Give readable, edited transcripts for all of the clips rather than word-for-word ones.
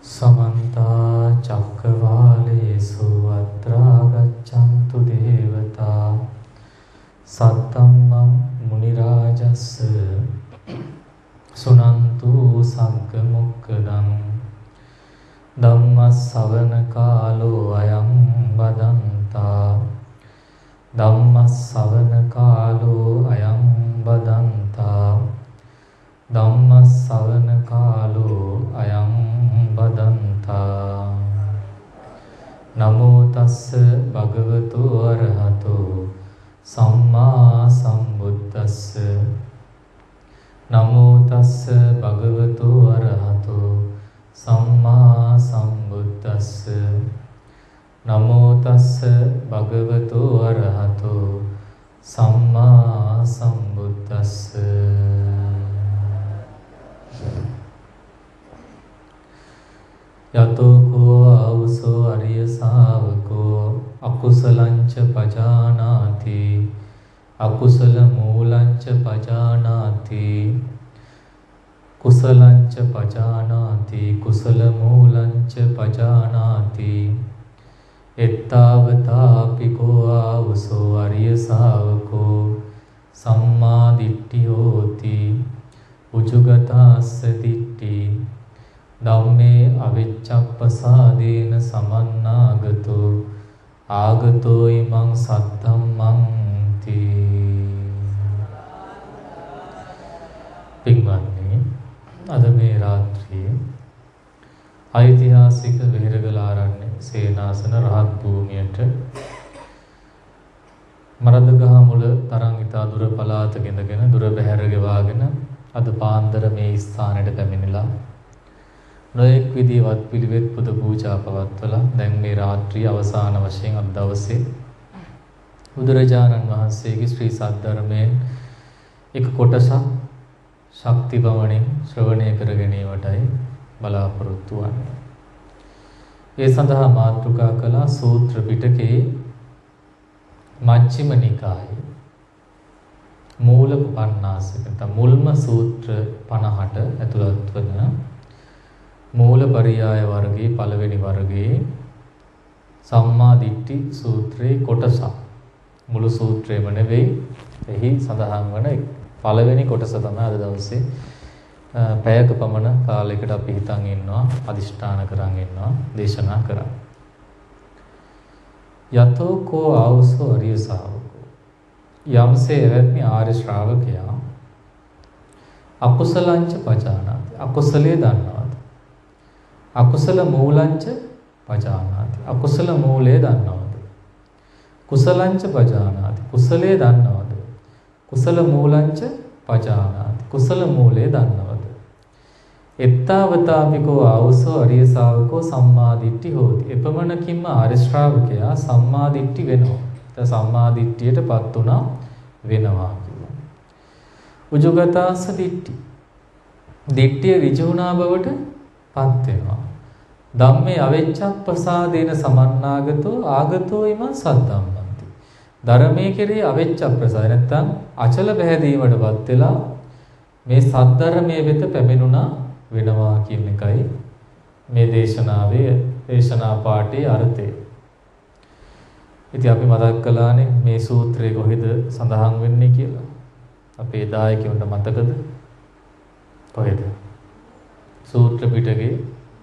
समन्ता चक्रवालेषु अत्रा गच्छन्तु देवता सत्तमं मुनिराजस्य सुनन्तु सग्गमुक्कडं धम्मश्रवण कालो अयं वदन्ता धम्मश्रवण कालो अयं वदन्ता धम्मश्रवण कालो अयं वदन्ता नमो तस्स भगवतो अरहतो सम्मा सम्बुद्धस्स नमो तस्स भगवतो अरहतो सम्मा सम्बुद्धस्स नमो तस्स भगवतो अरहतो सम्मा सम्बुद्धस्स यतो को आवसो अरिय सावको अकुशलंच पजानाति अकुशल मूलंच पजानाति कुशलंच पजानाति कुशल मूलंच पजानाति एत्तावतापिको आवसो अरिय सावको सम्मा दिट्ठि होति उजुगतास्ස दिट्ठि ධම්මේ අවිච්ඡප්පසාදේන සමන්නාගතෝ ආගතෝ ඉමං සද්ධම්මං තී පින්වත්නි අද මේ රාත්‍රියේ ඓතිහාසික වෙහෙරගලාරණ්‍ය සේනාසන රහත් භූමියට මරදගහ මුල තරම් ඉතා දුර පළාතක ඉඳගෙන දුර බැහැර ගෙවාගෙන අද පාන්දර මේ ස්ථානයට පැමිණිලා නොඑක් විදිහවත් පිළිවෙත් පුද පූජා පවත්වලා දැන් මේ රාත්‍රිය අවසාන වශයෙන් අද දවසේ බුදුරජාණන් වහන්සේගේ ශ්‍රී සද්ධර්මයෙන් එක කොටසක් ශක්ති පවණින් ශ්‍රවණය කර ගැනීමටයි බලාපොරොත්තු වන්නේ. ඒ සඳහා මාතෘකා කළ සූත්‍ර පිටකේ මජ්ක්‍ධිම නිකායේ මූලක 50ක මුල්ම සූත්‍ර 50ට ඇතුළත් වන මූල පරියාය වර්ගයේ පළවෙනි වර්ගයේ සම්මා දිට්ඨි සූත්‍රයේ කොටසක් මුළු සූත්‍රයම නෙවෙයි එහි සඳහන් වන පළවෙනි කොටස තමයි අද දවසේ පැයක පමණ කාලයකට අපි හිතන් ඉන්නවා අදිෂ්ඨාන කරන් ඉන්නවා දේශනා කරා යතෝ කෝ ආවසෝ අරිය ශාවකෝ යම්සේ එවැනි ආර්ය ශ්‍රාවකයා අකුසලංච පජානාති අකුසලයේ දන්නවා අකුසල මූලංච පජානාති අකුසල මූලය දන්නවද කුසලංච පජානාති කුසලයේ දන්නවද කුසල මූලංච පජානාති කුසල මූලය දන්නවද එත්තාවතාපිකෝ ආවසෝ අරිය ශාවකෝ සම්මා දිට්ඨි හෝති එපමණකින්ම ආර්ය ශ්‍රාවකයා සම්මා දිට්ඨි වෙනවා දැන් සම්මා දිට්ඨියටපත් උනා වෙනවා කියනවා උජුගතාස දිට්ඨි දිට්ඨිය ඍජුණා බවට පත් වෙනවා ධම්මේ අවෙච්ඡප්පසාදේන සමන්නාගතෝ ආගතෝ ඉමං සද්ධම්මන්ති ධර්මයේ කෙරෙහි අවෙච්ඡප්පසාද නැත්නම් අචල බැහැදීමටපත් වෙලා මේ සද්ධර්මයේ වෙත පැමිණුණා වෙනවා කියන එකයි මේ දේශනාවේ දේශනා පාඨයේ අර්ථය. ඉතින් අපි මතක් කළානේ මේ සූත්‍රයේ කොහෙද සඳහන් වෙන්නේ කියලා. අපේ දායකයන්ට මතකද? කොහෙද? සූත්‍ර පිටකේ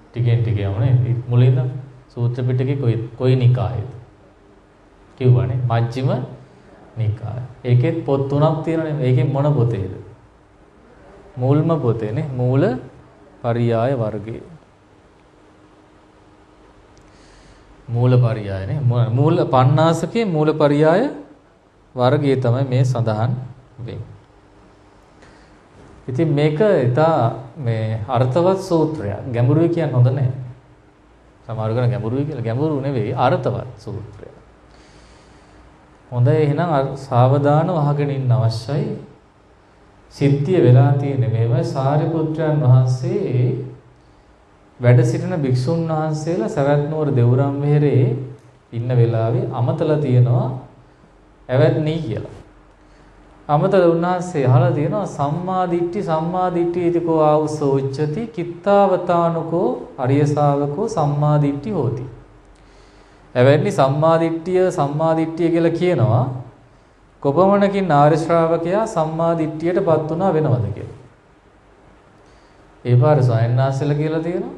ටිකෙන් ටික යමුනේ මුලින්ම සූත්‍ර පිටකේ කොයි නිකායේද කිව්වනේ මජ්ක්‍ධිම නිකාය. ඒකෙත් පොත් තුනක් තියෙනනේ. ඒකෙන් මොන පොතේද? මූල්ම පොතේනේ. මූල පරියාය වර්ගයේ. මූල පරියායනේ. මූල 50කේ මූල පරියාය වර්ගයේ තමයි මේ සඳහන් වෙන්නේ. ඉතින් මේක ඉතා මේ අර්ථවත් සූත්‍රයක්. ගැඹුරුයි කියන්න හොඳ නැහැ. සමහර කෙනා ගැඹුරුයි කියලා ගැඹුරු නෙවෙයි අර්ථවත් සූත්‍රයක්. හොඳයි එහෙනම් සාවධානව අහගෙන ඉන්න අවශ්‍යයි. සිද්ධිය වෙලා තියෙන්නේ මේවයි සාරිපුත්‍රයන් වහන්සේ වැඩ සිටින භික්ෂුන් වහන්සේලා සවැත් නුවර දෙවුරම් වෙහෙරේ ඉන්න වෙලාවේ අමතලා තියෙනවා ඇවැත්නි කියලා. අමතර උන්වහන්සේ අහලා තියෙනවා සම්මා දිට්ඨිතිකෝ ආවුසෝ උච්චති කිත්තාවතානුකෝ අරිය ශාවකෝ සම්මා දිට්ඨි හෝති. එවැනි සම්මා දිට්ඨිය කියලා කියනවා කොපමණකින් ආර්ය ශ්‍රාවකයා සම්මා දිට්ඨියටපත් වුණා වෙනවද කියලා. ඒ පාර සයන්නාසල කියලා තියෙනවා.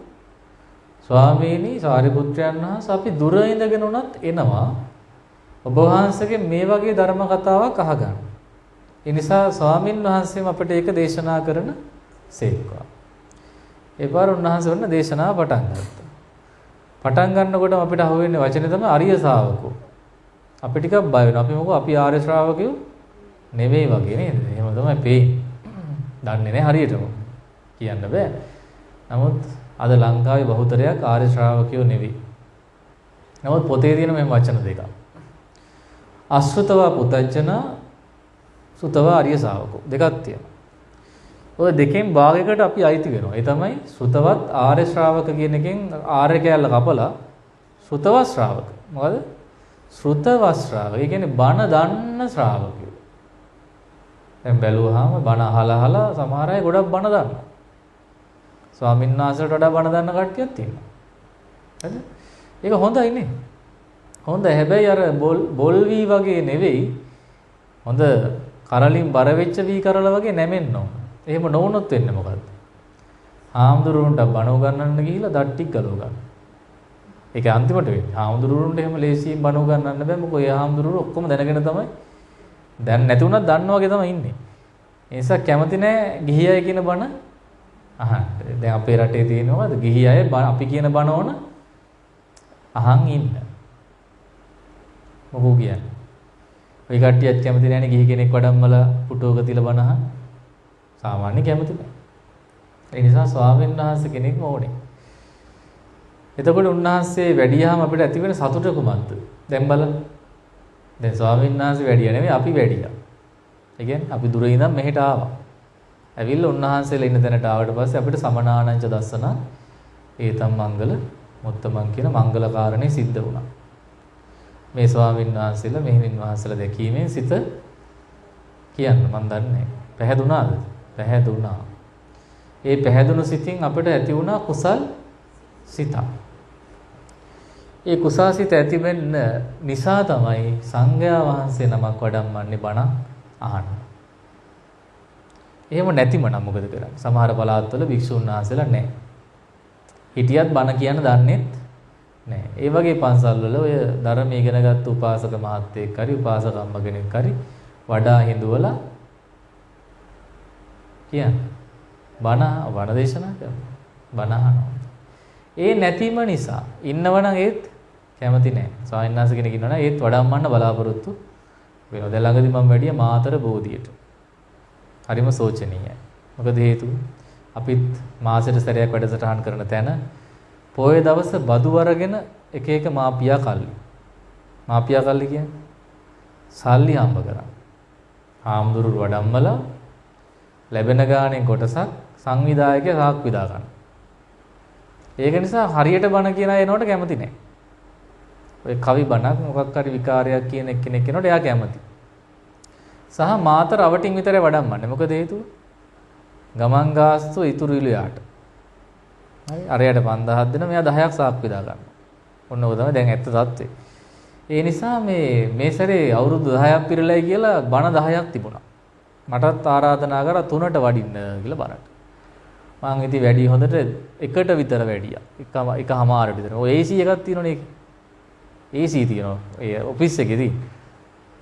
ස්වාමීනි සාරිපුත්‍රයන් වහන්සේ අපි දුර ඉඳගෙන උනත් එනවා ඔබ වහන්සේගේ මේ වගේ ධර්ම කතාවක් අහගන්න. ඒ නිසා ස්වාමින් වහන්සේම අපිට ඒක දේශනා කරන සේක්වා. ඒ පාර උන්වහන්සේ වුණ දේශනාව පටන් ගත්තා. පටන් ගන්නකොටම අපිට අහුවෙන්නේ වචනේ තමයි අරිය ශාවකෝ. අපි ටිකක් බය වෙනවා. අපි මොකෝ අපි ආර්ය ශ්‍රාවකයෝ නෙවෙයි වගේ නේද? එහෙම තමයි පේන්නේ. දන්නේ නැහැ හරියටම. කියන්න බෑ. නමුත් අද ලංකාවේ බහුතරයක් ආර්ය ශ්‍රාවකයෝ නෙවෙයි. නමුත් පොතේ තියෙන මේ වචන දෙක. අසුතව පුතජන සුතව ආර්ය ශාවකෝ දෙකක් තියෙනවා. ඔය දෙකෙන් භාගයකට අපි අයිති වෙනවා. ඒ තමයි සුතවත් ආර්ය ශ්‍රාවක කියන එකෙන් ආර්ය කැලල කපලා සුතවත් ශ්‍රාවක. මොකද? ශ්‍රුතවත් ශ්‍රාවක. ඒ කියන්නේ බණ දන්න ශ්‍රාවකයෝ. දැන් බැලුවාම බණ අහලා සමහර අය ගොඩක් බණ දන්නවා. ස්වාමීන් වහන්සේට වඩා බණ දන්න කට්ටියක් තියෙනවා. හරිද? ඒක හොඳයි නේ. හොඳයි. හැබැයි අර බොල් වී වගේ නෙවෙයි. හොඳ කරලින් බර වෙච්ච වී කරල වගේ නැමෙන්න ඕන. එහෙම නොවුනොත් වෙන්නේ මොකද්ද? හාමුදුරුවන්ට බණ උගන්වන්න ගිහිල්ලා දට්ටික් ගලව ගන්න. ඒක අන්තිමට වෙන්නේ. හාමුදුරුවන්ට එහෙම ලේසියෙන් බණ උගන්වන්න බෑ. මොකද ඒ හාමුදුරුවෝ ඔක්කොම දැනගෙන තමයි දැන් නැති වුණත් දන්නා වගේ තමයි ඉන්නේ. ඒ නිසා කැමති නෑ ගිහි අය කියන බණ අහන්න. දැන් අපේ රටේ තියෙනවද ගිහි අය අපි කියන බණ ඕන අහන් ඉන්න. මොකෝ කියන්නේ? ඔය කට්ටියත් කැමති නෑනේ ගිහි කෙනෙක් වඩම්මලා පුටුවක තියලා බණ අහන්න. සාමාන්‍ය කැමති නෑ. ඒ නිසා ස්වාමීන් වහන්සේ කෙනෙක් ඕනේ. එතකොට උන්වහන්සේ වැඩියාම අපිට ඇති වෙන සතුට කුමක්ද? දැන් බලන්න. දැන් ස්වාමීන් වහන්සේ වැඩියා නෙමෙයි අපි වැඩියා. ඒ කියන්නේ අපි දුර ඉඳන් මෙහෙට ආවා. ඇවිල්ලා උන්වහන්සේලා ඉන්න තැනට ආවට පස්සේ අපිට සමනානංච දස්සන ඒතම් මංගල මුත්තමන් කියන මංගල කාරණේ සිද්ධ වුණා. මේ ස්වාමීන් වහන්සේලා මෙහෙණින් වහන්සේලා දැකීමෙන් සිත කියන්න මන් දන්නේ පැහැදුනාද? පැහැදුනා. ඒ පැහැදුණු සිතින් අපිට ඇති වුණා කුසල් සිත. ඒ කුසල් සිත ඇති වෙන්න නිසා තමයි සංඝයා වහන්සේ නමක් වඩම්මන්නේ බණ අහන්න. එහෙම නැතිම නම් මොකද කරන්නේ? සමහර පළාත්වල භික්ෂුන් වහන්සේලා නැහැ. හිටියත් බණ කියන්න දන්නේත් නැහැ. ඒ වගේ පන්සල්වල ඔය ධර්ම ඉගෙනගත්තු උපාසක මහත්තයෙක් හරි උපාසක අම්ම කෙනෙක් හරි වඩා හිඳුවලා කියන්නේ බණ දේශනා කරනවා. බණ අහනවා. ඒ නැතිම නිසා ඉන්නවනම් ඒත් කැමති නැහැ. ස්වාමීන් වහන්සේ කෙනෙක් ඉන්නවනම් ඒත් වඩම්මන්න බලාපොරොත්තු වෙනවා. දැන් ළඟදී මම වැඩිය මාතර බෝධියට. හරිම සෝචනීයයි. මොකද හේතුව? අපිත් මාසෙට සැරයක් වැඩසටහන් කරන තැන පොයේ දවස් බදු අරගෙන එක එක මාපියා කල්ලි. මාපියා කල්ලි කියන්නේ සල්ලි හම්බ කරා. හාමුදුරු වඩම්මලා ලැබෙන ගාණෙන් කොටසක් සංවිධායකයා සාක් විදා ගන්න. ඒක නිසා හරියට බණ කියන අය එනකොට කැමති නැහැ. ඔය කවි බණක් මොකක් හරි විකාරයක් කියන එක්කෙනෙක් කෙනකොට එයා කැමති. සහ මාතර අවටින් විතරේ වඩම්මන්නේ. මොකද හේතුව? ගමන් ගාස්තු ඉතුරු ඉලුයාට. හරි අරයට 5000ක් දෙන මෙයා 10ක් සාක් විදා ගන්නවා. ඔන්න ඔය තමයි දැන් ඇත්ත තත්ත්වය. ඒ නිසා මේ සැරේ අවුරුදු 10ක් පිරලයි කියලා බණ 10ක් තිබුණා. මටත් ආරාධනා කරා 3ට වඩින්න කියලා බණට. මං ඉතින් වැඩි හොඳට එකට විතර වැඩියා. එකමාරට විතර. ඔය AC එකක් තියෙනවනේ ඒක. AC තියෙනවා. ඒ ඔෆිස් එකේදී.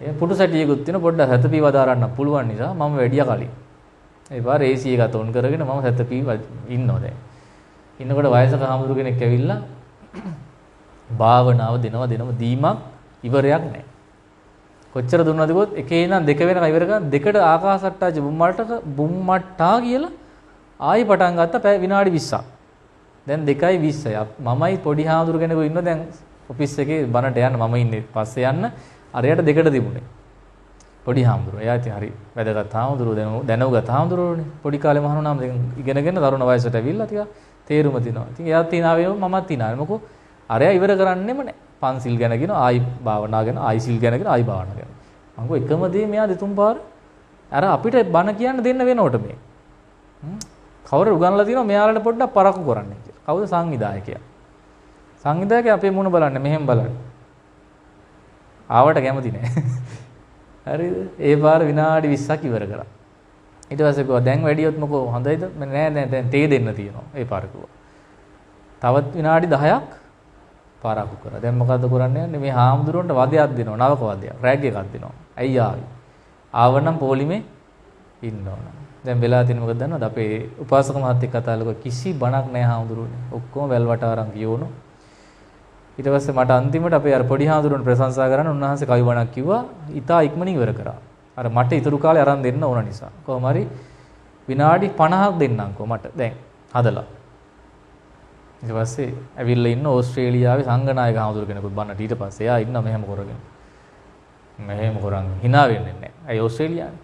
ඒ පුටු සැටියකුත් තියෙන පොඩ්ඩක් හැතපී වදාරන්න පුළුවන් නිසා මම වැඩියා කලින්. ඒ පාර AC එක තොන් කරගෙන මම හැතපී ඉන්නවා දැන්. ඉන්නකොට වයසක හාමුදුරු කෙනෙක් ඇවිල්ලා භාවනාව දෙනවා දීමක් ඉවරයක් නැහැ. කොච්චර දුන්නද කිව්වොත් එකේ ඉඳන් දෙක වෙනකම් ඉවර කරන් දෙකට ආකාසට්ටාච බුම්මට්ටා කියලා ආයි පටන් ගත්තා විනාඩි 20ක්. දැන් 2:20යි. මමයි පොඩි හාමුදුරු කෙනෙකු ඉන්නවා දැන් ඔෆිස් එකේ බනට යන්න මම ඉන්නේ පස්සේ යන්න අරයට දෙකට තිබුණේ. පොඩි හාමුදුරුවෝ. එයා ඉතින් හරි වැදගත් හාමුදුරුවෝ දැනුගත් හාමුදුරුවෝනේ. පොඩි කාලේ මහණුනාම දැන් ඉගෙනගෙන තරුණ වයසට ඇවිල්ලා ටික තේරුම තිනවා. ඉතින් එයාත් තිනාවේ මමත් තිනාවේ. මොකෝ අරයා ඉවර කරන්නෙම නැහැ. පන්සිල් ගැන කියන ආයි භාවනා ගැන ආයි සිල් ගැන කියන ආයි භාවනා ගැන. මම කිව්වා එකම දේ මෙයා දෙතුන් පාර අර අපිට බණ කියන්න දෙන්න වෙනවට මේ. කවුරු උගන්ලා තියෙනවා මෙයාලට පොඩ්ඩක් පරක්කු කරන්න කියලා. කවුද සංවිධායකයා? සංවිධායකයා අපේ මුණ බලන්න මෙහෙම බලන්න. ආවට කැමති නෑ. හරිද? ඒ පාර විනාඩි 20ක් ඉවර කරා. ඊට පස්සේ කිව්වා දැන් වැඩියොත් මොකෝ හොඳයිද? නෑ දැන් තේ දෙන්න තියෙනවා. ඒ පාර කිව්වා. තවත් විනාඩි 10ක් පාරක්කු කරා. දැන් මොකද්ද කරන්න යන්නේ? මේ හාමුදුරුවන්ට වදයක් දෙනවා. නවක වදයක්. රැග් එකක් දෙනවා. ඇයි ආවේ? ආවනම් පොලිමේ ඉන්න ඕන. දැන් වෙලා තියෙන මොකද දන්නවද? අපේ උපාසක මහත්තයෙක් කතා කළා කිසි බණක් නැහැ හාමුදුරුවනේ. ඔක්කොම වැල් වට අරන් කියවනෝ. ඊට පස්සේ මට අන්තිමට අපේ අර පොඩි හාමුදුරුවන්ට ප්‍රශංසා කරන්න උන්වහන්සේ කවි බණක් කිව්වා. ඊටා ඉක්මනින් ඉවර කරා. අර මට ඉතුරු කාලේ අරන් දෙන්න ඕන නිසා. කොහොම හරි විනාඩි 50ක් දෙන්නම්කෝ මට දැන් හදලා. ඊට පස්සේ ඇවිල්ලා ඉන්න ඕස්ට්‍රේලියාවේ සංඝනායක හාමුදුරු කෙනෙකුත් බණට ඊට පස්සේ එයා ඉන්න මෙහෙම කරගෙන. මෙහෙම කරන් hina වෙන්නේ නැහැ. අය ඕස්ට්‍රේලියාවේ.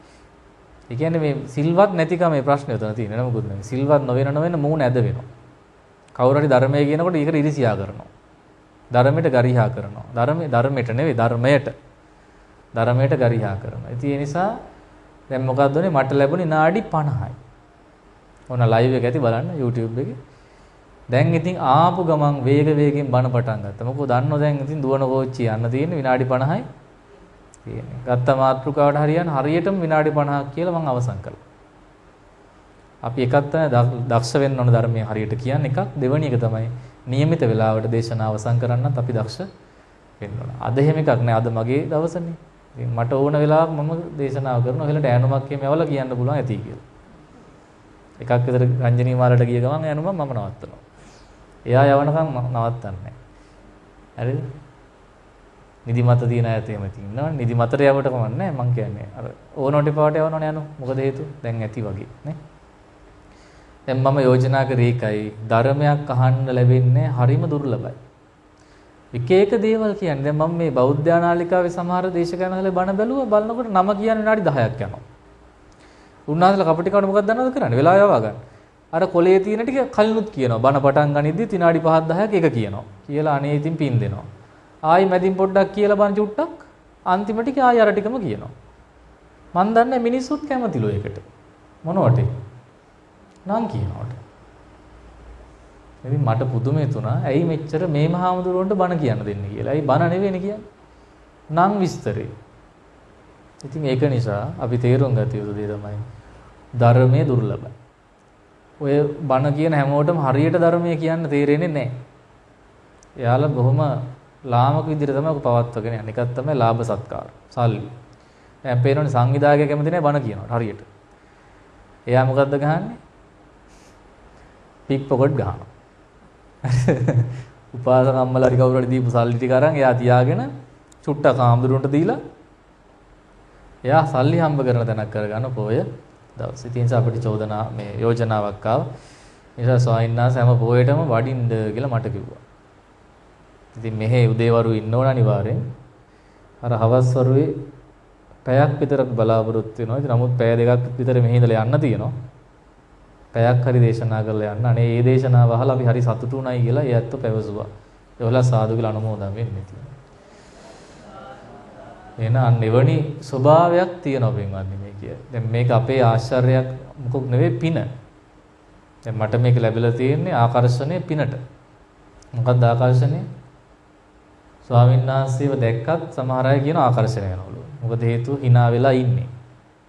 ඒ කියන්නේ මේ සිල්වත් නැතිකම මේ ප්‍රශ්නේ උතන තියෙන නෑ මොකුත් නෙමෙයි. සිල්වත් නොවෙන මූණ ඇද වෙනවා. කවුරු හරි ධර්මයේ කියනකොට ඒකට ඉරිසියා කරනවා. ධර්මයට ගරිහා කරනවා. ධර්මයට නෙවෙයි ධර්මයට ගරිහා කරනවා. ඉතින් ඒ නිසා දැන් මොකක්ද උනේ මට ලැබුණේ විනාඩි 50යි. ඕන ලයිව් එක ඇති බලන්න YouTube එකේ. දැන් ඉතින් ආපු ගමන් වේගෙන් බණ පටන් ගත්තා. මොකද දන්නෝ දැන් ඉතින් දුවන කෝච්චිය යන්න තියෙන්නේ විනාඩි 50යි. තියෙන්නේ. ගත්ත මාත්‍රිකාවට හරියටම විනාඩි 50ක් කියලා මම අවසන් කළා. අපි එකක් තමයි දක්ෂ වෙන්න ඕන ධර්මයේ හරියට කියන්නේ එකක්. දෙවෙනි එක තමයි નિયમિત වෙලාවට දේශනාව අවසන් කරන්නත් අපි දක්ෂ වෙන්න ඕන. අද එහෙම එකක් නෑ. අද මගේ දවසනේ. ඉතින් මට ඕන වෙලාවක මම දේශනාව කරනවා. එහෙලට ඈනුමක් කියමවල කියන්න පුළුවන් ඇති කියලා. එකක් විතර රංජනී මාලට ගිය ගමන් ඈනුම මම නවත්තනවා. එයා යවනකම් නවත්තන්නේ නෑ. හරිද? නිදිමත තියෙන අයත් එහෙම ඉන්නවා. නිදිමතට යවට කමන්නේ මං කියන්නේ. අර ඕනෝටි පාට යවනවනේ යනු. මොකද හේතුව? දැන් ඇති වගේ නේ. දැන් මම යෝජනා කරේ ඒකයි ධර්මයක් අහන්න ලැබෙන්නේ හරිම දුර්ලභයි. එක දේවල් කියන්නේ. දැන් මම මේ බෞද්ධ ආනාලිකාවේ සමහර දේශකයන්වල බණ බැලුවා බලනකොට නම කියන්නේ විනාඩි 10ක් යනවා. උන්වහන්සේලා කපටිකවට මොකක්ද දන්නවද කරන්නේ? වෙලාව යවා ගන්න. අර කොලේ තියෙන ටික කලිනුත් කියනවා. බණ පටන් ගනිද්දි විනාඩි 5ක් 10ක් එක කියනවා. කියලා අනේ ඉතින් පින් දෙනවා. ආයි මැදින් පොඩ්ඩක් කියලා බණ චුට්ටක් අන්තිම ටික ආයි අර ටිකම කියනවා. මන් දන්නේ මිනිස්සුත් කැමතිලෝ ඒකට. මොනවට? නම් කියනවට. ඉතින් මට පුදුමේ තුනා ඇයි මෙච්චර මේ මහාමුදුරුවන්ට බණ කියන්න දෙන්නේ කියලා. ඇයි බණ නෙවෙයිනේ කියන්නේ. නම් විස්තරේ. ඉතින් ඒක නිසා අපි තේරුම් ගත යුතු දේ තමයි ධර්මයේ දුර්ලභයි. ඔය බණ කියන හැමෝටම හරියට ධර්මයේ කියන්න තේරෙන්නේ නැහැ. එයාලා බොහොම ලාමක විදිහට තමයි පවත්වගෙන යන්නේ. එකක් තමයි ලාභ සත්කාර. සල්ලි. දැන් පේනවනේ සංවිධායකයා කැමති නැහැ බණ කියනවට හරියට. එයා මොකද්ද ගහන්නේ? පික් පොකට් ගහනවා. උපාසක අම්මලා හරි කවුරු හරි දීපු සල්ලි ටික අරන් එයා තියාගෙන චුට්ටක් ආම්දුරුන්ට දීලා එයා සල්ලි හම්බ කරන තැනක් කරගන්න පොය දවස්. ඉතින් අපිට චෝදනා මේ යෝජනාවක් ආවා. ඒ නිසා ස්වාමීන් වහන්සේ හැම පොයටම වඩින්න කියලා මට කිව්වා. ඉතින් මෙහි උදේවරු ඉන්න ඕන අනිවාර්යෙන්. අර හවස් වරුවේ පැයක් විතර බලාපොරොත්තු වෙනවා. ඉතින් නමුත් පැය දෙකක් විතර මෙහි ඉඳලා යන්න තියෙනවා. පැයක් හරි දේශනා කරලා යන්න. අනේ මේ දේශනාව අහලා අපි හරි සතුටු උනායි කියලා ඒ ඇත්ත පැවසුවා. ඒවල සාදු කියලා අනුමෝදන් වෙන්නේ තියෙනවා. එහෙනම් එවැනි ස්වභාවයක් තියෙනවා පින්වත්නි මේ කිය. දැන් මේක අපේ ආශ්චර්යයක් මොකක් නෙවෙයි පින. දැන් මට මේක ලැබිලා තියෙන්නේ ආකර්ෂණය පිනට. මොකක්ද ආකර්ෂණය? ස්වාමීන් වහන්සේව දැක්කත් සමහර අය කියන ආකර්ෂණය වෙනවලු. මොකද හේතුව hina වෙලා ඉන්නේ.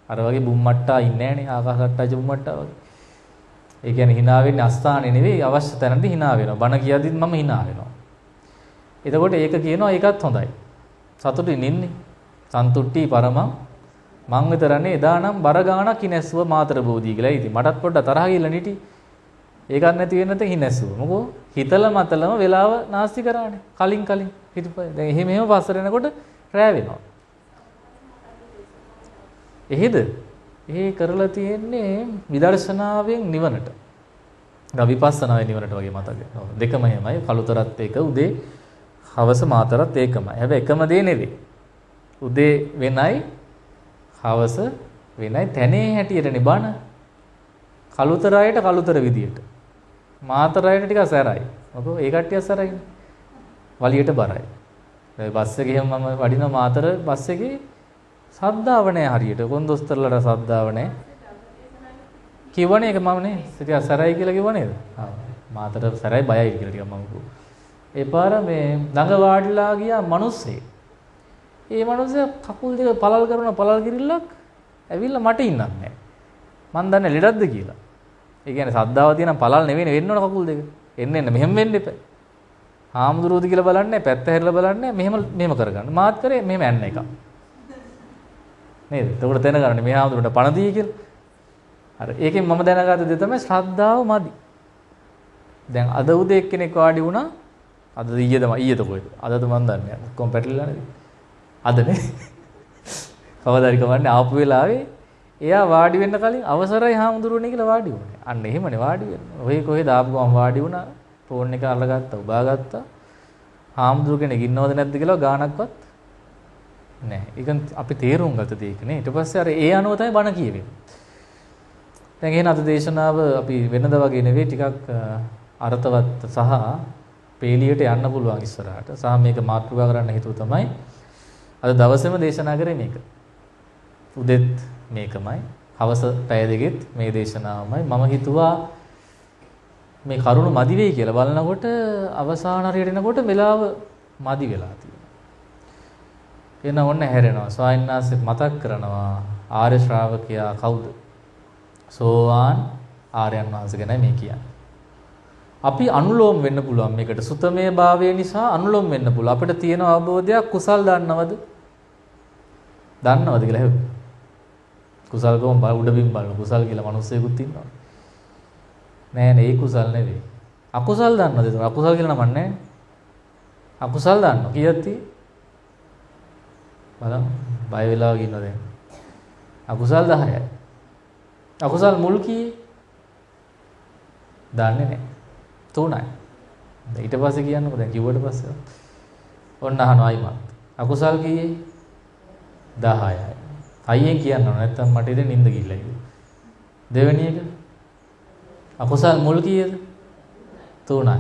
අර වගේ බුම්මට්ටා ඉන්නේ නැහනේ ආකාශට්ටාජ බුම්මට්ටා වගේ. ඒ කියන්නේ hina වෙන්නේ අස්ථානේ නෙවෙයි අවශ්‍ය තැනදී hina වෙනවා. බණ කියද්දිත් මම hina වෙනවා. එතකොට ඒක කියනවා ඒකත් හොඳයි. සතුටින් ඉන්නේ. සන්තුට්ටි පරමං මං විතරනේ එදා නම් බර ගාණක් හිනැස්සුව මාතර බෝධිය කියලා. ඉතින් මටත් පොඩ්ඩක් තරහ ගිහලා නිටි. ඒකත් නැති වෙන්නේ නැත්නම් හිනැස්සුව. මොකෝ හිතල මතලම වෙලාව නාස්ති කරානේ. කලින් හිටපය. දැන් එහෙම පස්සට එනකොට රෑ වෙනවා. එහෙද? ඒ කරලා තියෙන්නේ විදර්ශනාවෙන් නිවනට. දැන් විපස්සනාවෙන් නිවනට වගේ මතකයි. දෙකම එහෙමයි. කලුතරත් ඒක උදේ හවස මාතරත් ඒකමයි. හැබැයි එකම දේ නෙවෙයි. උදේ වෙනයි හවස වෙනයි තැනේ හැටියටනේ බණ. කලුතරයට කලුතර විදියට. මාතරයට ටිකක් සැරයි. මොකද ඒ කට්ටිය සැරයිනේ. වලියට බරයි. දැන් බස් එකේ මම වඩින මාතර බස් එකේ සද්ධාව නැහැ හරියට. කොන්දොස්තරලට සද්ධාව නැහැ. කිව්වනේ ඒක මම නේ. ටිකක් සරයි කියලා කිව්ව නේද? ආ. මාතට සරයි බයයි කියලා ටිකක් මම කිව්වා. ඒ පාර මේ ළඟ වාඩිලා ගියා මිනිස්සේ. ඒ මිනිස්සේ කකුල් දෙක පළල් කරන පළල් කිරිල්ලක් ඇවිල්ලා මට ඉන්නත් නැහැ. මන් දන්නේ ලෙඩක්ද කියලා. ඒ කියන්නේ සද්ධාව තියෙන පළල් නෙවෙයි වෙන්න ඕන කකුල් දෙක. එන්න මෙහෙම වෙන්න එපා. හාමුදුරුවෝද කියලා බලන්නේ පැත්ත හැරිලා බලන්නේ මෙහෙම කරගන්න. මාත් කරේ මෙහෙම යන්න එක. නේද? එතකොට දැනගන්න මේ හාමුදුරුවන්ට පණ දී කියලා. අර ඒකෙන් මම දැනගත්ත දේ තමයි ශ්‍රද්ධාව මදි. දැන් අද උදේ එක්කෙනෙක් වාඩි වුණා. අද ඊයේද කොහෙද? අදද මන් දන්නේ නැහැ. කොම් පැටලිලා නේද? අදනේ. කවදාරි කවන්නේ ආපු වෙලාවේ එයා වාඩි වෙන්න කලින් අවසරයි හාමුදුරුවනේ කියලා වාඩි වුණේ. අන්න එහෙමනේ වාඩි වෙන්නේ. ඔය කොහෙද ආපු ගමන් වාඩි වුණා. ෆෝන් එක අල්ලගත්තා, උබා ගත්තා. හාමුදුරුවෝ කෙනෙක් ඉන්නවද නැද්ද කියලා ගානක්වත් නැහැ. ඒක අපි තේරුම් ගත දෙයක් නේ. ඊට පස්සේ අර ඒ අනුව තමයි බණ කියවෙන්නේ. දැන් එහෙනම් අද දේශනාව අපි වෙනද වගේ නෙවෙයි ටිකක් අර්ථවත් සහ පේලියට යන්න පුළුවන් ඉස්සරහට. සහ මේක මාතෘකා කරන්න හේතුව තමයි අද දවසේම දේශනා කරේ මේක. උදෙත් මේකමයි. හවස පැය දෙකෙත් මේ දේශනාවමයි. මම හිතුවා මේ කරුණ මදි වෙයි කියලා බලනකොට අවසාන හරියට එනකොට වෙලාව මදි වෙලා තියෙනවා. එන ඔන්න හැරෙනවා. ස්වාමීන් වහන්සේ මතක් කරනවා ආර්ය ශ්‍රාවකයා කවුද? සෝවාන් ආර්යයන් වහන්සේ ගැන මේ කියන්නේ. අපි අනුලෝම වෙන්න පුළුවන් මේකට. සුතමේ භාවය නිසා අනුලෝම වෙන්න පුළුවන්. අපිට තියෙන අවබෝධයක් කුසල් දන්නවද? දන්නවද කියලා හෙව්ව. කුසල් කොම් උඩබිම් බලන කුසල් කියලා මිනිස්සෙකුත් ඉන්නවා. නෑ නේ ඒ කුසල් නෙවෙයි. අකුසල් දන්නවද? ඒක අකුසල් කියලා නමක් නෑ. අකුසල් දන්නව කීයක් තියෙන්නේ? බලන්න බය වෙලා වගේ ඉන්නවද දැන්? අකුසල් 10යි. අකුසල් මුල් කීයේ? දන්නේ නෑ. 3යි. ඊට පස්සේ කියන්නකො දැන් කිව්වට පස්සේ. ඔන්න අහනවා අයිමත්. අකුසල් කීයේ? 10යි. අයියෙන් කියන්න ඕන නැත්නම් මට ඉතින් නිින්ද ගිහිල්ලා ඉන්නේ. දෙවෙනි එක අකුසල් මුල් කීයද? 3යි.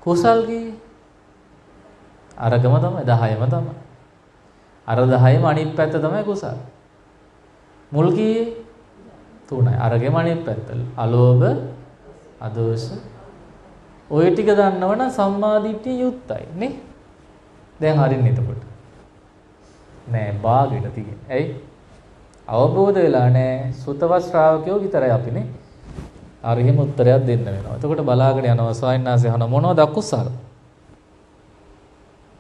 කුසල් කීයේ? අරගම තමයි 10ම තමයි. අර 10ම අනිත් පැත්ත තමයි කුසල්. මුල් කීයේ? 3යි. අරගෙම අනිත් පැත්ත. අලෝභ, අදෝෂ. ඔය ටික දන්නවනම් සම්මාදිට්ඨිය යුක්තයි නේ? දැන් හරින්නේ එතකොට. නෑ භාගෙට තියෙන්නේ. ඇයි? අවබෝධ වෙලා නෑ. සුතවත් ශ්‍රාවකයෝ විතරයි අපිනේ. අර එහෙම උත්තරයක් දෙන්න වෙනවා. එතකොට බලාගෙන යනවා ස්වාමීන් වහන්සේ අහන මොනවද අකුසල?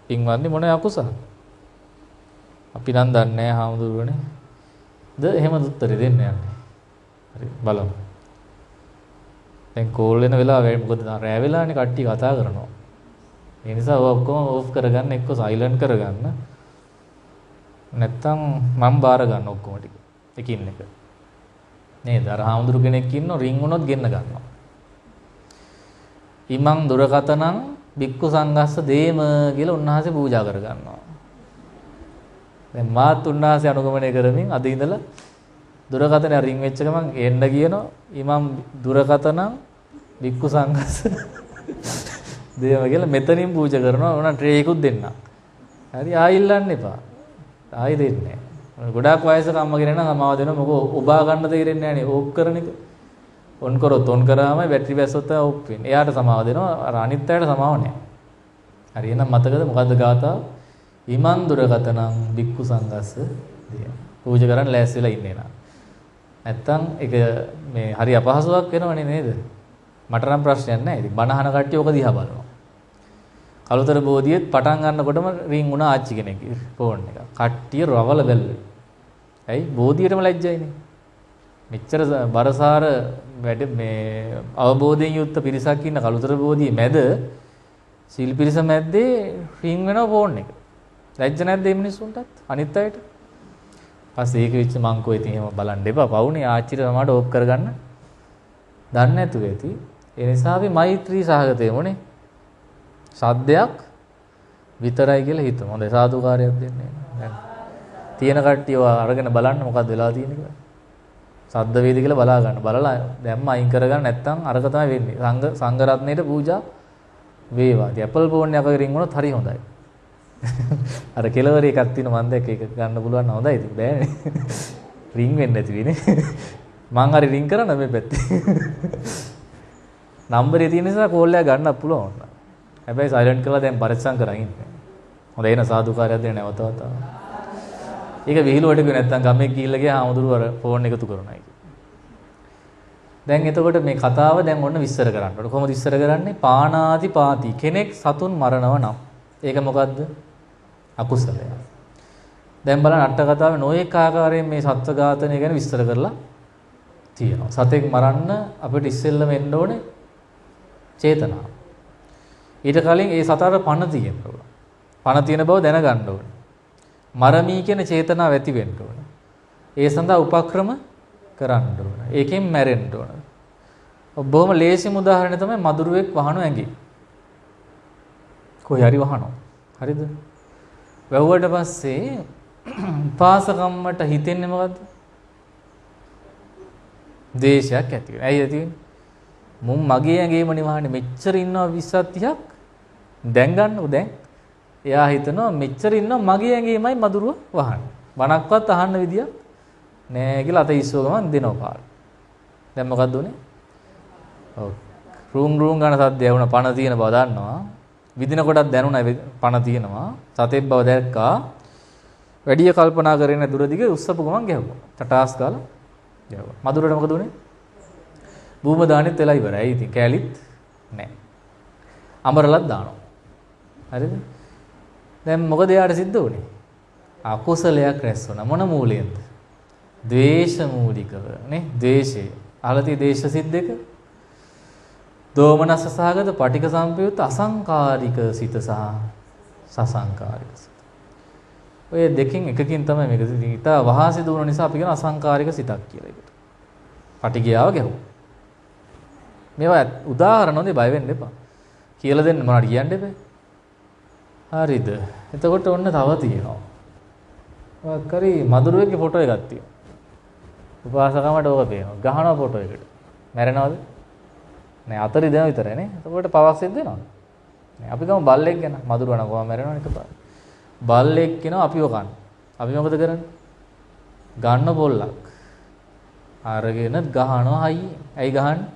පින්වත්නි මොනවද අකුසල? අපි නම් දන්නේ නෑ හාමුදුරුවනේ. ද එහෙම උත්තරේ දෙන්න යන්නේ. හරි බලමු. දැන් කෝල් වෙන වෙලාව මොකද රෑ වෙලානේ කට්ටිය කතා කරනවා. ඒ නිසා ඔක්කොම ඕෆ් කරගන්න එක්ක සයිලන්ට් කරගන්න. නැත්තම් මම බාර ගන්න ඔක්කොම ටික. එකින් එක. නේද? අර හාමුදුරු කෙනෙක් ඉන්නෝ රින් වුණොත් ගෙන්න ගන්නවා. ඉමං දුරකතනං බික්කු සංඝස්ස දේම කියලා උන්වහන්සේ පූජා කර ගන්නවා. දැන් මාත් උන්වහන්සේ අනුගමනය කරමින් අද ඉඳලා දුරකතන රින් වෙච්ච ගමන් එන්න කියනවා. ඉමං දුරකතනං බික්කු සංඝස්ස දේම කියලා මෙතනින් පූජා කරනවා. උනා ට්‍රේ එකකුත් දෙන්න. හරි ආයිල්ලන්න එපා. ආයි දෙන්නේ නැහැ. ගොඩාක් වයසක අම්ම කෙනෙක් නම් සමාව දෙනවා. මොකෝ ඔබා ගන්න තේරෙන්නේ නැහැ නේ. ඕප් කරන එක. ඔන් කරොත් ඔන් කරාමයි බැටරි බැස්සොත් තමයි ඕප් වෙන්නේ. එයාට සමාව දෙනවා. අර අනිත් අයට සමාව නැහැ. හරි එහෙනම් මතකද මොකද්ද ගාථාව? ඉමන් දුරගතනම් බික්කු සංඝස්ස දිය. පූජා කරන්න ලෑස්ති වෙලා ඉන්නේ නා. නැත්තම් ඒක මේ හරි අපහසුයක් වෙනවනේ නේද? මට නම් ප්‍රශ්නයක් නැහැ. ඉතින් බණ අහන කට්ටිය ඔක දිහා බලනවා. කලුතර බෝධියෙත් පටන් ගන්නකොටම රින් වුණා ආච්චි කෙනෙක්ගේ ෆෝන් එක. කට්ටිය රවල බැලුවේ. ඇයි? බෝධියටම ලැජ්ජයිනේ. මෙච්චර බරසාර වැඩ මේ අවබෝධයෙන් යුක්ත පිරිසක් ඉන්න කලුතර බෝධියේ මැද සීල් පිරිස මැද්දේ රින් වෙනවා ෆෝන් එක. ලැජ්ජ නැද්ද මේ මිනිස්සුන්ටත්? අනිත් අයට? පස්සේ ඒක විච්ච මං කෝ ඉතින් එහෙම බලන්න එපා. පවුනේ ආච්චිට සමහරට ඕප් කරගන්න දන්නේ නැතුව ඇති. ඒ නිසා අපි මෛත්‍රී සහගත වෙමුනේ. සද්දයක් විතරයි කියලා හිතමු. හොඳයි සාදුකාරයක් දෙන්නේ. දැන් තියෙන කට්ටිය අරගෙන බලන්න මොකක්ද වෙලා තියෙන්නේ කියලා. සද්ද වේද කියලා බලා ගන්න. බලලා දැම්ම අයින් කරගන්න නැත්නම් අරක තමයි වෙන්නේ. සංඝ රත්නයේට පූජා වේවා. ඉතින් Apple phone එකක රින් වුණොත් හරි හොඳයි. අර කෙලවර එකක් තියෙනවා මම දැක්ක ඒක ගන්න පුළුවන් නම් හොඳයි ඉතින් බෑනේ. රින් වෙන්නේ නැති වෙන්නේ. මං හරි රින් කරන්න මේ පැත්තේ. නම්බරේ තියෙන නිසා කෝල් එක ගන්නත් පුළුවන්. හැබැයි සයිලන්ට් කරලා දැන් පරිස්සම් කරන් ඉන්නේ. හොඳයි න සාදුකාරයක් දෙන්න නැවත වතාවක්. ඒක විහිළුවට කිව්වේ නැත්තම් ගමේ ගිහිල්ලා ගියා ආමුදුරු අර ෆෝන් එකතු කරනවා ඒක. දැන් එතකොට මේ කතාව දැන් ඔන්න විස්තර කරන්න ඕනේ. කොහොමද විස්තර කරන්නේ? පාණාති පාති කෙනෙක් සතුන් මරණව නම් ඒක මොකද්ද? අකුසලය. දැන් බලන්න අට කතාවේ නොඑක ආකාරයෙන් මේ සත්ත්ව ඝාතනය ගැන විස්තර කරලා තියෙනවා. සතෙක් මරන්න අපිට ඉස්සෙල්ලම එන්න ඕනේ චේතනාව. ඊට කලින් ඒ සතර පණ තියෙන්න ඕන. පණ තියෙන බව දැනගන්න ඕනේ. මරමී කියන චේතනාව ඇති වෙන්න ඕනේ. ඒ සඳහා උපක්‍රම කරන්න ඕනේ. ඒකෙන් මැරෙන්න ඕනේ. බොහොම ලේසිම උදාහරණය තමයි මදුරුවෙක් වහන ඇඟි. කොහේ හරි වහනවා. හරිද? වැව්වට පස්සේ පාසකම්මට හිතෙන්නේ මොකද්ද? දේශයක් ඇති වෙනවා. ඇයි ඇති වෙන්නේ? මුන් මගේ ඇඟේම නිවහන්නේ මෙච්චර ඉන්නවා 20ක් 30ක් දැන් ගන්නකො දැන්. එයා හිතනවා මෙච්චර ඉන්නවා මගේ ඇඟේමයි මදුරුව වහන්නේ. වණක්වත් අහන්න විදියක් නෑ කියලා අත ඉස්සුව ගමන් දෙනවා පාර. දැන් මොකද්ද උනේ? ඔව්. රූම් ගන්න සද්දය වුණා පණ තියෙන බව දන්නවා. විදින කොටක් දැනුණා පණ තියෙනවා. සතෙක් බව දැක්කා. වැඩි කල්පනා කරගෙන දුර දිග උස්සපු ගමන් ගැහුවා. ටටාස් ගාලා ගැහුවා. මදුරට මොකද උනේ? බූම දාන්නෙත් වෙලා ඉවරයි. ඉතින් කෑලිත් නෑ. අමරලත් දානවා. හරිද? දැන් මොකද යාට සිද්ධ වුනේ? අකුසලයක් රැස් වුණා. මොන මූලයෙන්ද? ද්වේෂ මූලිකව නේ? ද්වේෂය. අහලති දේශ සිද්දක. දෝමනස සහගත පටික සම්පයුත් අසංකාරික සිත සහ සසංකාරික සිත. ඔය දෙකෙන් එකකින් තමයි මේක ඉතා වහාසි දුවන නිසා අපි කියන අසංකාරික සිතක් කියලා ඒකට. පටිගියාව ගැහුවා. මේවා උදාහරණ හොඳේ බය වෙන්න එපා. කියලා දෙන්න මොනවද කියන්න එපා. හරිද? එතකොට ඔන්න තව තියෙනවා. ඔය කරි මදුරුවෙක්ගේ ෆොටෝ එකක් තියෙනවා. උපාසකමට ඕක පේනවා. ගහනවා ෆොටෝ එකට. මැරෙනවද? නෑ අතරි දෙන විතරයි නේ. එතකොට පවක් සිද්ධ වෙනවද? නෑ අපි ගමු බල්ලෙක් ගැන. මදුරුවා නම් කොහොම මැරෙනවද එකපාර. බල්ලෙක් කියනවා අපිව කන්න. අපි මොකද කරන්නේ? ගන්න පොල්ලක්. අරගෙන ගහනවා හයියෙන්. ඇයි ගහන්නේ?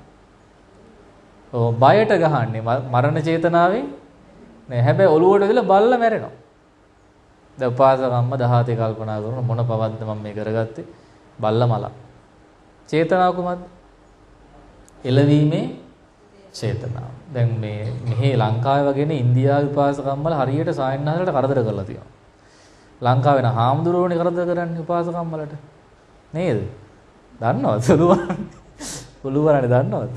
ඔව් බයට ගහන්නේ. මරණ චේතනාවෙන් නෑ. හැබැයි ඔලුවට දාලා බල්ලා මැරෙනවා. දැන් උපාසකම්ම 17 කල්පනා කරන මොන පවද්ද මම මේ කරගත්තේ? බල්ලා මල. චේතනාව කොහමද? එළවීමේ චේතනාව. දැන් මේ මෙහි ලංකාවේ වගේනේ ඉන්දියාවේ උපාසකම්මල හරියට සායන්නාසලට කරදර කරලා තියෙනවා. ලංකාවේ න හාමුදුරුවෝනේ කරදර කරන්නේ උපාසකම්මලට. නේද? දන්නවද? පුළුවන්නේ දන්නවද?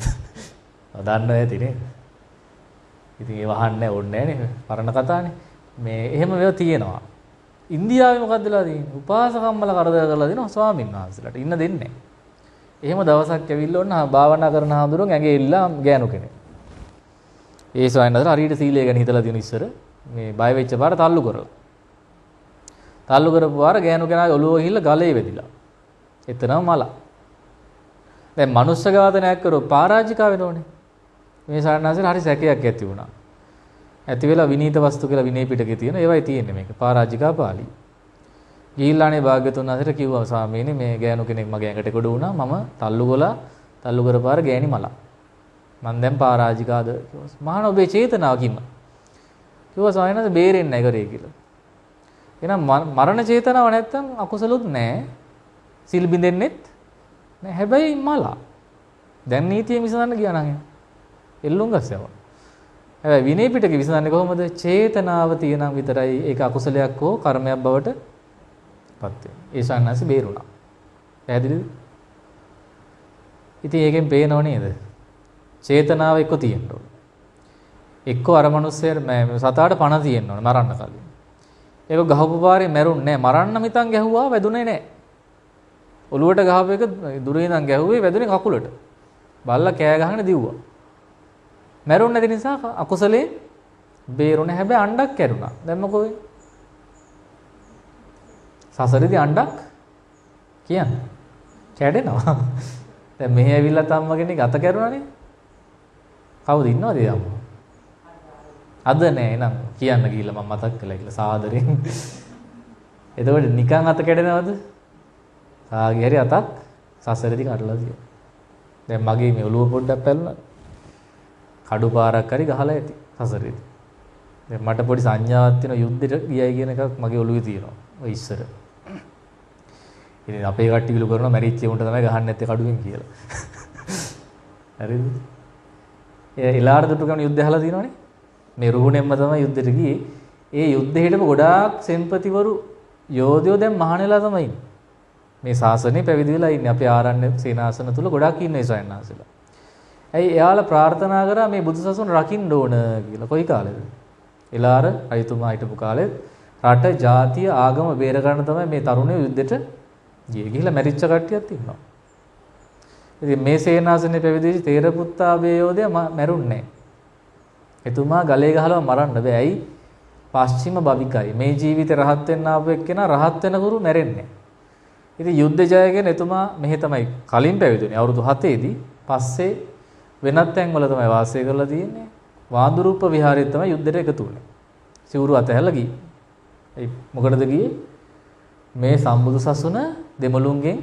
දන්නව ඇති නේද? ඉතින් ඒ වහන්නේ ඕනේ නෑනේ. පරණ කතානේ. මේ එහෙම මේවා තියෙනවා. ඉන්දියාවේ මොකද්ද වෙලා තියෙන්නේ? උපාසකම්මල කරදර කරලා දෙනවා ස්වාමීන් වහන්සේලාට. ඉන්න දෙන්නේ නෑ. එහෙම දවසක් ඇවිල්ලා ඔන්න භාවනා කරන හාමුදුරුවෝ ඇඟේ ඉල්ලා ගෑනු කෙනෙක්. ඒ ස්වාමීන් හරියට සීලය ගැන හිතලා තියෙන ඉස්සර මේ බය වෙච්ච පාර තල්ලු කරලා. තල්ලු කරපු පාර ගෑනු කෙනාගේ ඔළුව ගිහිල්ලා ගලේ වැදිලා. එතනම මල. දැන් මනුෂ්‍ය ඝාතනයක් කරෝ පරාජිකා වෙනෝනේ. මේ සාරණාසෙට හරි සැකයක් ඇති වුණා. ඇති වෙලා විනීත වස්තු කියලා විනය පිටකේ තියෙන ඒවයි තියෙන්නේ මේක. පරාජිකා පාළි. ගිහිල්ලානේ භාග්‍යතුන් වහන්සේට කිව්වා ස්වාමීනි මේ ගෑනු කෙනෙක් මගේ ඇඟට කොට වුණා මම තල්ලු කරපාර ගෑණි මලා මම දැන් පරාජිකාද කිව්වා මහාන ඔබේ චේතනාව කිම කිව්වා ස්වාමීන් වහන්සේ බේරෙන්නේ නැහැ කරේ කියලා එහෙනම් මරණ චේතනාව නැත්තම් අකුසලොත් නැහැ සිල් බින්දෙන්නෙත් නැහැ හැබැයි මලා දැන් නීතිය විසඳන්න ගියා නම් එල්ලුම් ගස්සව හැබැයි විනය පිටකේ විසඳන්නේ කොහොමද චේතනාව තියෙනම් විතරයි ඒක අකුසලයක් හෝ කර්මයක් බවට පත් වෙනවා. ඒ සන්නාසි බේරුණා. පැහැදිලිද? ඉතින් ඒකෙන් පේනව නේද? චේතනාව එක්ක තියෙන්න ඕන. එක්ක අර මිනිස්සයාට සතාට පණ තියෙන්න ඕන මරන්න කලින්. ඒක ගහපු පාරේ මැරුන්නේ නැහැ. මරන්න මිතන් ගැහුවා වැදුනේ නැහැ. ඔලුවට ගහපු එක දුරේ ඉඳන් ගැහුවේ වැදුනේ කකුලට. බල්ලා කෑ ගහගෙන දිව්වා. මැරුන්නේ නැති නිසා අකුසලේ බේරුණේ හැබැයි අණ්ඩක් කැඩුනා. දැන් මොකෝ වෙන්නේ? සසරේදී අණ්ඩක් කියන්නේ කැඩෙනවා. දැන් මෙහෙ ඇවිල්ලා තම්ම කෙනෙක් අත කැරුණානේ. කවුද ඉන්නවද ඒ අම්මා? අද නෑ නං කියන්න ගිහිල්ලා මම මතක් කළා කියලා සාදරෙන්. එතකොට නිකන් අත කැඩෙනවද? කාගේ හරි අතක් සසරේදී කඩලා තියෙනවා. දැන් මගේ මේ ඔළුව පොඩ්ඩක් පැල්ලුණා. කඩු පාරක් හරි ගහලා ඇති සසරේදී. දැන් මට පොඩි සංඥාවක් තියෙන යුද්ධෙට ගියයි කියන එකක් මගේ ඔළුවේ තියෙනවා. ඔය ඉස්සර. ඉතින් අපේ කට්ටිය විලු කරනවා මැරිච්ච උන්ට තමයි ගහන්න නැත්තේ කඩුවෙන් කියලා. හරිද? ඒ ඉලාර දුටු ගමන් යුද්ධය අහලා තියෙනවනේ. මේ රුහුණෙන්ම තමයි යුද්ධෙට ගියේ. ඒ යුද්ධෙටම ගොඩාක් සෙන්පතිවරු යෝධයෝ දැන් මහානෙලා තමයි ඉන්නේ. මේ ශාසනය පැවිදි වෙලා ඉන්නේ. අපේ ආරණ්‍ය සේනාසන තුල ගොඩාක් ඉන්නේ සයන්නාසලා. ඇයි එයාලා ප්‍රාර්ථනා කරා මේ බුදුසසුන රකින්න ඕන කියලා. කොයි කාලෙද? ඉලාර අයිතුමා හිටපු කාලෙත් රට, ජාතිය, ආගම බේර ගන්න තමයි මේ තරුණයෝ යුද්ධෙට ගියේ. ගිහිල්ලා මැරිච්ච කට්ටියක් ඉන්නවා. ඉතින් මේ සේනාසනේ පැවිදිච්ච තේරපුත්තාබේ යෝධයා මැරුන්නේ නැහැ. එතුමා ගලේ ගහලා මරන්න බෑ. ඇයි? පස්චිම භවිකයි. මේ ජීවිතේ රහත් වෙන්න ආපු එක්කෙනා රහත් වෙනකුරු මැරෙන්නේ. ඉතින් යුද්ධ ජයගෙන එතුමා මෙහෙ තමයි කලින් පැවිදුනේ. අවුරුදු 7 දී පස්සේ වෙනත් තැන්වල තමයි වාසය කරලා තියෙන්නේ. වාඳුරුප්ප විහාරයේ තමයි යුද්ධයට එකතු වුනේ. සිවුරු අතහැරලා ගියේ. ඒ මොකටද ගියේ? මේ සම්බුදු සසුන දෙමළුන්ගෙන්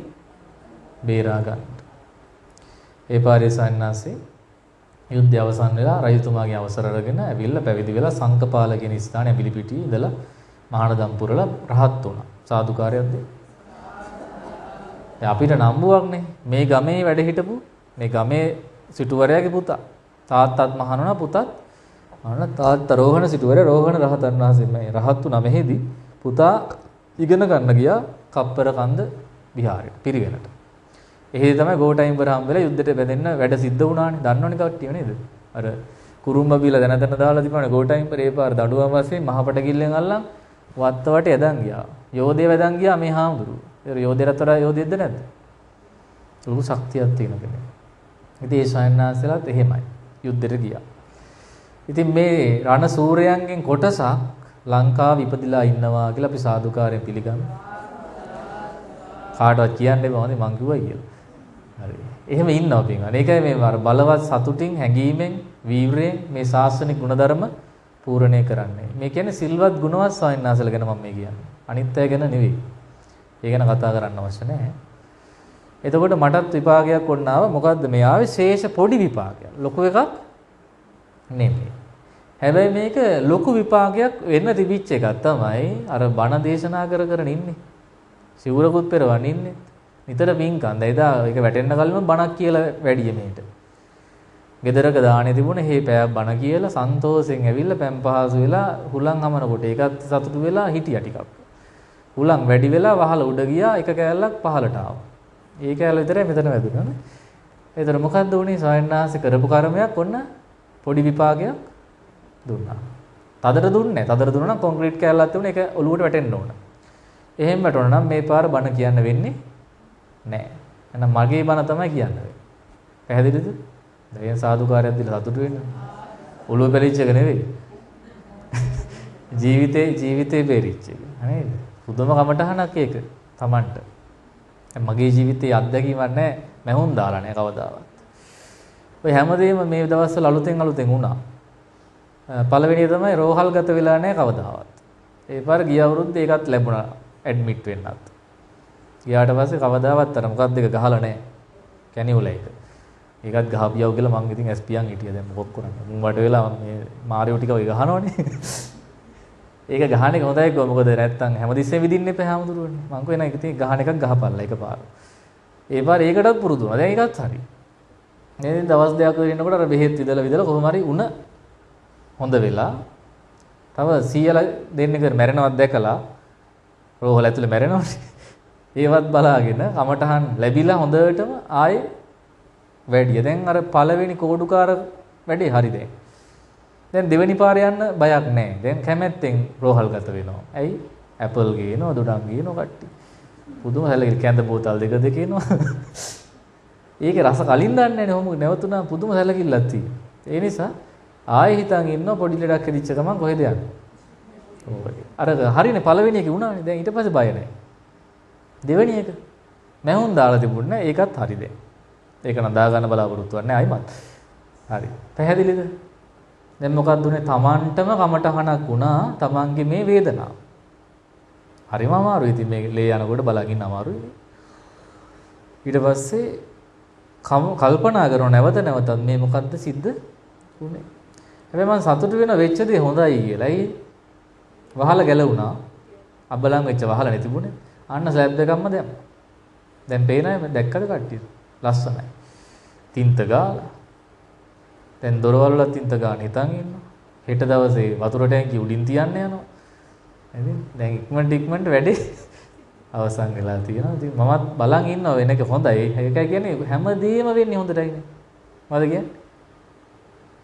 බේරා ගන්න. ඒ පාරේ සන්නාසේ යුද්ධය අවසන් වෙලා රජතුමාගේ අවසර අරගෙන ඇවිල්ලා පැවිදි වෙලා සංකපාල කියන ස්ථානයේ ඇඹිලිපිටියේ ඉඳලා මහානදම් පුරලා රහත් වුණා. සාදුකාරයක් දෙන්න. අපිට නම්බුවක්නේ මේ ගමේ වැඩ හිටපු මේ ගමේ සිටුවරයාගේ පුතා. තාත්තත් මහාන වුණා පුතත් මහාන තාත්තා රෝහණ සිටුවරයා රෝහණ රහතන් වහන්සේ මේ රහත් වුණා මෙහෙදි පුතා ඉගෙන ගන්න ගියා කප්පර කන්ද විහාරයට පිරිවෙනට. එහෙදි තමයි ගෝඨයිම්බර හම් වෙලා යුද්ධයට බැඳෙන්න වැඩ සිද්ධ වුණානේ. දන්නවනේ කට්ටිය නේද? අර කුරුම්බ බීලා දැන දැන දාලා තිබුණානේ ගෝඨයිම්බර ඒ පාර දඬුවම් වශයෙන් මහපට කිල්ලෙන් අල්ලන් වත්තවට යදන් ගියා. යෝධය වැදන් ගියා මේ හාමුදුරුවෝ. ඒ යෝධයරත් වඩා යෝධයෙක්ද නැද්ද? ලොකු ශක්තියක් තියෙන කෙනෙක්. ඉතින් ඒ සයන්නාසලත් එහෙමයි. යුද්ධෙට ගියා. ඉතින් මේ රණ සූරයන්ගෙන් කොටසක් ලංකාව ඉපදිලා ඉන්නවා කියලා අපි සාදුකාරයෙන් පිළිගන්නවා. කාටවත් කියන්නේ බෑ මං කිව්වා කියලා. හරි. එහෙම ඉන්නවා පින්වල. ඒකයි මේ බලවත් සතුටින් හැඟීමෙන් වීරයෙන් මේ ශාස්ත්‍රනික ගුණධර්ම පූර්ණේ කරන්නේ. මේ කියන්නේ සිල්වත් ගුණවත් සයන්නාසල ගැන මම මේ කියන්නේ. අනිත් අය ගැන නෙවෙයි. ඒ ගැන කතා කරන්න අවශ්‍ය නැහැ. එතකොට මටත් විපාකයක් ඔන්න ආවා. මොකද්ද මේ ආවේ? ශේෂ පොඩි විපාකයක්. ලොකු එකක් නෙමෙයි. හැබැයි මේක ලොකු විපාකයක් වෙන්න තිබිච්ච එකක් තමයි අර බණ දේශනා කර කර ඉන්නේ. සිවුරකුත් පෙරවන් ඉන්නේ. නිතර පින්කන්ද එදා ඒක වැටෙන්න කලින්ම බණක් කියලා වැඩිය මේට. ගෙදරක දාණේ තිබුණේ හේ පෑයක් බණ කියලා සන්තෝෂෙන් ඇවිල්ලා පෑම් පහසු වෙලා හුලං හමනකොට ඒකත් සතුටු වෙලා හිටියා ටිකක්. හුලං වැඩි වෙලා වහල උඩ ගියා එක කෑල්ලක් පහලට ආවා. ඒ කෑල්ල විතරයි මෙතන වැදුණා. ඒතර මොකද්ද උනේ? සයන්නාසේ කරපු කර්මයක් ඔන්න පොඩි විපාකයක් දුන්නා. තදට දුන්නේ නැහැ. තදට දුන්නා නම් කොන්ක්‍රීට් කෑල්ලක් තිබුණා ඒක ඔලුවට වැටෙන්න ඕන. එහෙම වැටුණා නම් මේ පාර බණ කියන්න වෙන්නේ නැහැ. එහෙනම් මගේ බණ තමයි කියන්න වෙන්නේ. පැහැදිලිද? දැන් සාදුකාරයක් දීලා සතුටු වෙන්න. ඔලුව පෙරිච්ච එක නෙවෙයි. ජීවිතේ පෙරිච්ච එක. නේද? පුදුම කමටහනක් ඒක Tamanට. මගේ ජීවිතයේ අත්දැකීමක් නැහැ. මැහුම් දාලා නැහැ කවදාවත්. ඔය හැමදේම මේ දවස්වල අලුතෙන් වුණා. පළවෙනිය තමයි රෝහල්ගත වෙලා නැහැ කවදාවත්. ඒ පාර ගිය අවුරුද්දේ ඒකත් ලැබුණා ඇඩ්මිට් වෙන්නත්. ගියාට පස්සේ කවදාවත් අර මොකක්ද එක ගහලා නැහැ. කැනියුල එක. ඒකත් ගහපියව කියලා මං ඉතින් SPN හිටියා දැන් මොකක් කරන්නේ. මුන් වට වෙලා මේ මාරියෝ ටික ඔය ගහනවනේ. ඒක ගහන එක හොඳයි කොහොම මොකද නැත්තම් හැමතිස්සෙම විදින්න එපා හැමදෙරුවනේ. මං කියනවා ඒක ඉතින් ගහන එකක් ගහපල්ලා එකපාර. ඒ පාර ඒකටත් පුරුදු වුණා. දැන් ඒකත් හරි. මේ දවස් දෙකක් ඉන්නකොට අර බෙහෙත් විදලා කොහොම හරි උණ හොඳ වෙලා තව 100ලා දෙන්නෙක් මැරෙනවත් දැකලා රෝහල ඇතුලේ මැරෙනවනේ. ඒවත් බලාගෙන කමටහන් ලැබිලා හොඳටම ආයේ වැඩිය. දැන් අර පළවෙනි කෝඩුකාර වැඩේ හරි දැන්. දැන් දෙවෙනි පාර යන්න බයක් නැහැ. දැන් කැමැත්තෙන් රෝහල්ගත වෙනවා. ඇයි? ඇපල් ගේනවා, දොඩම් ගේනවා කට්ටිය. පුදුම හැලකිලි කැඳ බෝතල් දෙක එනවා. ඒකේ රස කලින් දන්නේ නැහැ නේ. ඔහොම නැවතුණා පුදුම හැලකිල්ලක් තියෙනවා. ඒ නිසා ආයෙ හිතන් ඉන්නවා පොඩි ලඩක් හදිච්ච ගමන් කොහෙද යන්නේ? අර හරිනේ පළවෙනි එකේ වුණානේ. දැන් ඊට පස්සේ බය නැහැ. දෙවෙනි එක මැහුම් දාලා තිබුණේ ඒකත් හරි දැන්. ඒක නදා ගන්න බලාපොරොත්තු වෙන්නේ ආයිමත්. හරි. පැහැදිලිද? දැන් මොකක්ද උනේ? Tamanටම කමටහනක් වුණා Tamanගේ මේ වේදනාව. හරිම අමාරුයි. ඉතින් මේ ලේ යනකොට බලන් ඉන්න අමාරුයි. ඊට පස්සේ කල්පනා කරන නැවතත් මේ මොකද්ද සිද්ධ උනේ? හැබැයි මම සතුටු වෙන වෙච්ච දේ හොඳයි කියලා. ඒ වහල ගැලුණා. අබලන් වෙච්ච වහල නැතිබුණේ. අන්න ස්ලැබ් එකක්ම දැම්මා. දැන් පේනයි දැක්කද කට්ටිය? ලස්සනයි. තින්ත ගාලා. දැන් දොරවල් වල තින්ත ගාන හිතන් ඉන්නවා. හෙට දවසේ වතුර ටැංකිය උඩින් තියන්න යනවා. ඉතින් දැන් ඉක්මනට වැඩේ අවසන් වෙලා තියෙනවා. ඉතින් මමත් බලන් ඉන්නවා වෙන එක හොඳයි. ඒකයි කියන්නේ හැමදේම වෙන්නේ හොඳටයිනේ. මොකද කියන්නේ?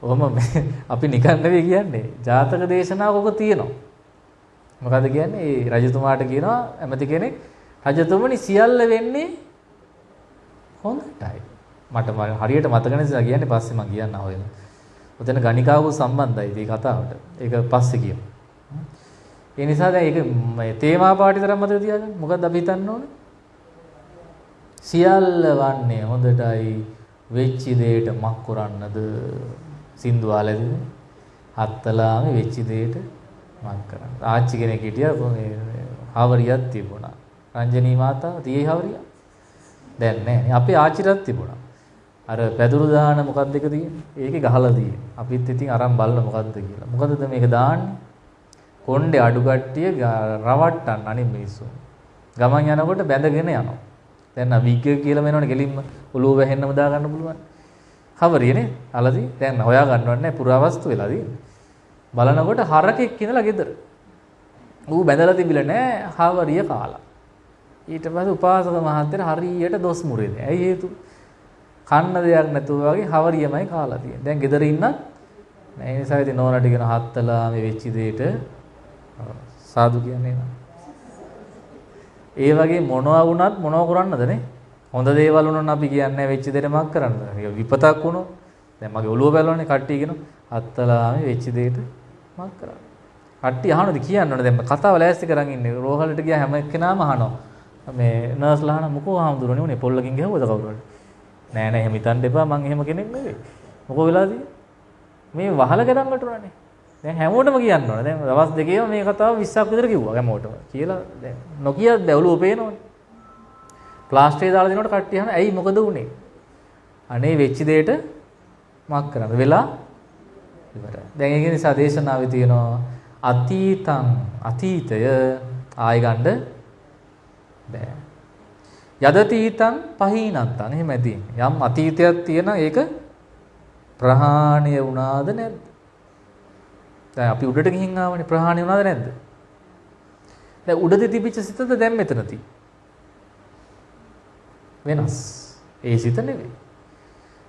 ඔහොම අපි නිකන් නෙවෙයි කියන්නේ. ජාතක දේශනාවක ඔක තියෙනවා. මොකද කියන්නේ? ඒ රජතුමාට කියනවා ඇමති කෙනෙක් රජතුමනි සියල්ල වෙන්නේ හොඳටයි. මට හරියට මතක නැහැ කියන්නේ පස්සේ මම කියන්න හොයලා. ඔතන ගණිකාව සම්බන්ධයි මේ කතාවට. ඒක පස්සේ කියමු. ඒ නිසා දැන් ඒක මේ තේමා පාටි තරම් මතක තියාගන්න. මොකද්ද අපි හිතන්න ඕනේ? සියල්ල වන්නේ හොඳටයි වෙච්ච දෙයට මක් කරන්නද? සින්දු ආලේද? හත්තලාම වෙච්ච දෙයට මක් කරන්න. ආච්චි කෙනෙක් හිටියා මේ හවරියක් තිබුණා. රංජනී මාතාව තියේ හවරිය. දැන් නැහැ. අපේ ආච්චිටත් තිබුණා. අර පැදුරු දාන මොකක්ද එක තියෙන්නේ? ඒකේ ගහලා තියෙන්නේ. අපිත් ඉතින් අරන් බලන මොකද්ද කියලා. මොකද්ද මේක දාන්නේ? කොණ්ඩේ අඩු කට්ටිය රවට්ටන්න අනිත් මිනිස්සු. ගමන් යනකොට බැඳගෙන යනවා. දැන් විග් කියලා මෙනවනේ ගෙලින්ම ඔළුව වැහෙන්නම දා ගන්න පුළුවන්. හවරියනේ. අලදී දැන් හොයා ගන්නවත් නැහැ පුරාවස්තු වෙලා තියෙන්නේ. බලනකොට හරකෙක් ඉඳලා ගෙදර. ඌ බැඳලා තිබිලා නැහැ හවරිය කාලා. ඊට පස්සේ උපාසක මහත්තයා හරියට දොස් මුරේද. ඇයි හේතුව? කන්න දෙයක් නැතුව වගේ හවරියමයි කාලා තියෙන්නේ. දැන් ගෙදර ඉන්නත් මේ නිසා ඉතින් නෝනාට කියන හත්තලා මේ වෙච්ච දෙයට සාදු කියන්නේ නෑ. ඒ වගේ මොනවා වුණත් මොනව කරන්නද නේ? හොඳ දේවල් වුණොත් අපි කියන්නේ වෙච්ච දෙයට මක් කරන්නද? ඒක විපතක් වුණොත් දැන් මගේ ඔළුව බැලුවනේ කට්ටිය කියන හත්තලා මේ වෙච්ච දෙයට මක් කරන්න. කට්ටිය අහනද කියන්නවනේ දැන් කතාව ලෑස්ති කරන් ඉන්නේ. රෝහලට ගියා හැම එක්කෙනාම අහනවා. මේ නර්ස්ලා අහන මොකෝ ආම්දුරනේ උනේ පොල්ලකින් ගහුවද කවුරු හරි? නෑ නෑ එහෙම හිතන්න එපා මං එහෙම කෙනෙක් නෙවෙයි. මොකෝ වෙලාද? මේ වහල ගඩම් වටුණානේ. දැන් හැමෝටම කියන්න ඕනේ. දැන් දවස් දෙකේම මේ කතාව 20ක් විතර කිව්වා හැමෝටම. කියලා දැන් නොකියත් බැවුලුව පේනවනේ. ප්ලාස්ටරේ දාලා දෙනකොට කට්ටිය අහන ඇයි මොකද උනේ? අනේ වෙච්ච දෙයට මක් කරන්න වෙලා ඉවරයි. දැන් ඒක නිසා දේශනාවේ තියෙනවා අතීතය ආය ගන්න බෑ. යදතීතං පහීනත්තං එහෙම ඇදී. යම් අතීතයක් තියෙන ඒක ප්‍රහාණය වුණාද නැද්ද? දැන් අපි උඩට ගිහින් ආවනේ ප්‍රහාණය වුණාද නැද්ද? දැන් උඩදී තිබිච්ච සිතද දැන් මෙතන තියෙන්නේ. වෙනස්. ඒ සිත නෙවෙයි.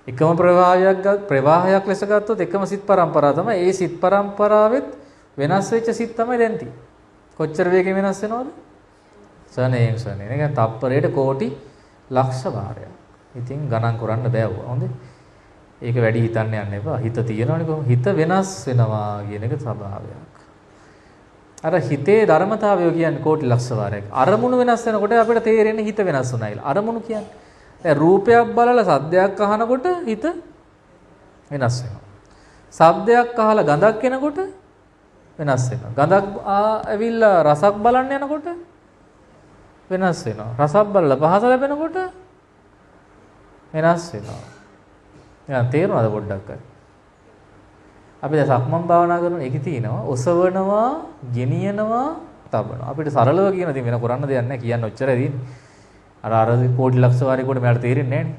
එකම ප්‍රවාහයක් ලෙස ගත්තොත් එකම සිත් පරම්පරාව තමයි. ඒ සිත් පරම්පරාවෙත් වෙනස් වෙච්ච සිත් තමයි දැන් තියෙන්නේ. කොච්චර වේගෙන් වෙනස් වෙනවද? සනේන් සනේ. ඒක තප්පරයට කෝටි ලක්ෂ වාරයක්. ඉතින් ගණන් කරන්න බෑ වුණා. හොඳේ. ඒක වැඩි හිතන්න යන්න එපා. හිත තියෙනවනේ කොහොම හිත වෙනස් වෙනවා කියන එක ස්වභාවයක්. අර හිතේ ධර්මතාවය කියන්නේ කෝටි ලක්ෂ වාරයක්. අරමුණු වෙනස් වෙනකොට අපිට තේරෙන්නේ හිත වෙනස් වුණා කියලා. අරමුණු කියන්නේ දැන් රූපයක් බලලා සද්දයක් අහනකොට හිත වෙනස් වෙනවා. ශබ්දයක් අහලා ගඳක් එනකොට වෙනස් වෙනවා. ගඳක් ඇවිල්ලා රසක් බලන්න යනකොට වෙනස් වෙනවා. රසක් බලලා පහස ලැබෙනකොට වෙනස් වෙනවා. දැන් තේරෙනවද පොඩ්ඩක් අර? අපි දැන් සක්මන් භාවනා කරනවා ඒකේ තියෙනවා ඔසවනවා, ගෙනියනවා, තබනවා. අපිට සරලව කියන දේ වෙන කරන්න දෙයක් නැහැ කියන්න ඔච්චරයි තියෙන්නේ. අර කෝටි ලක්ෂ වාරයකට මෙයාට තේරෙන්නේ නැහනේ.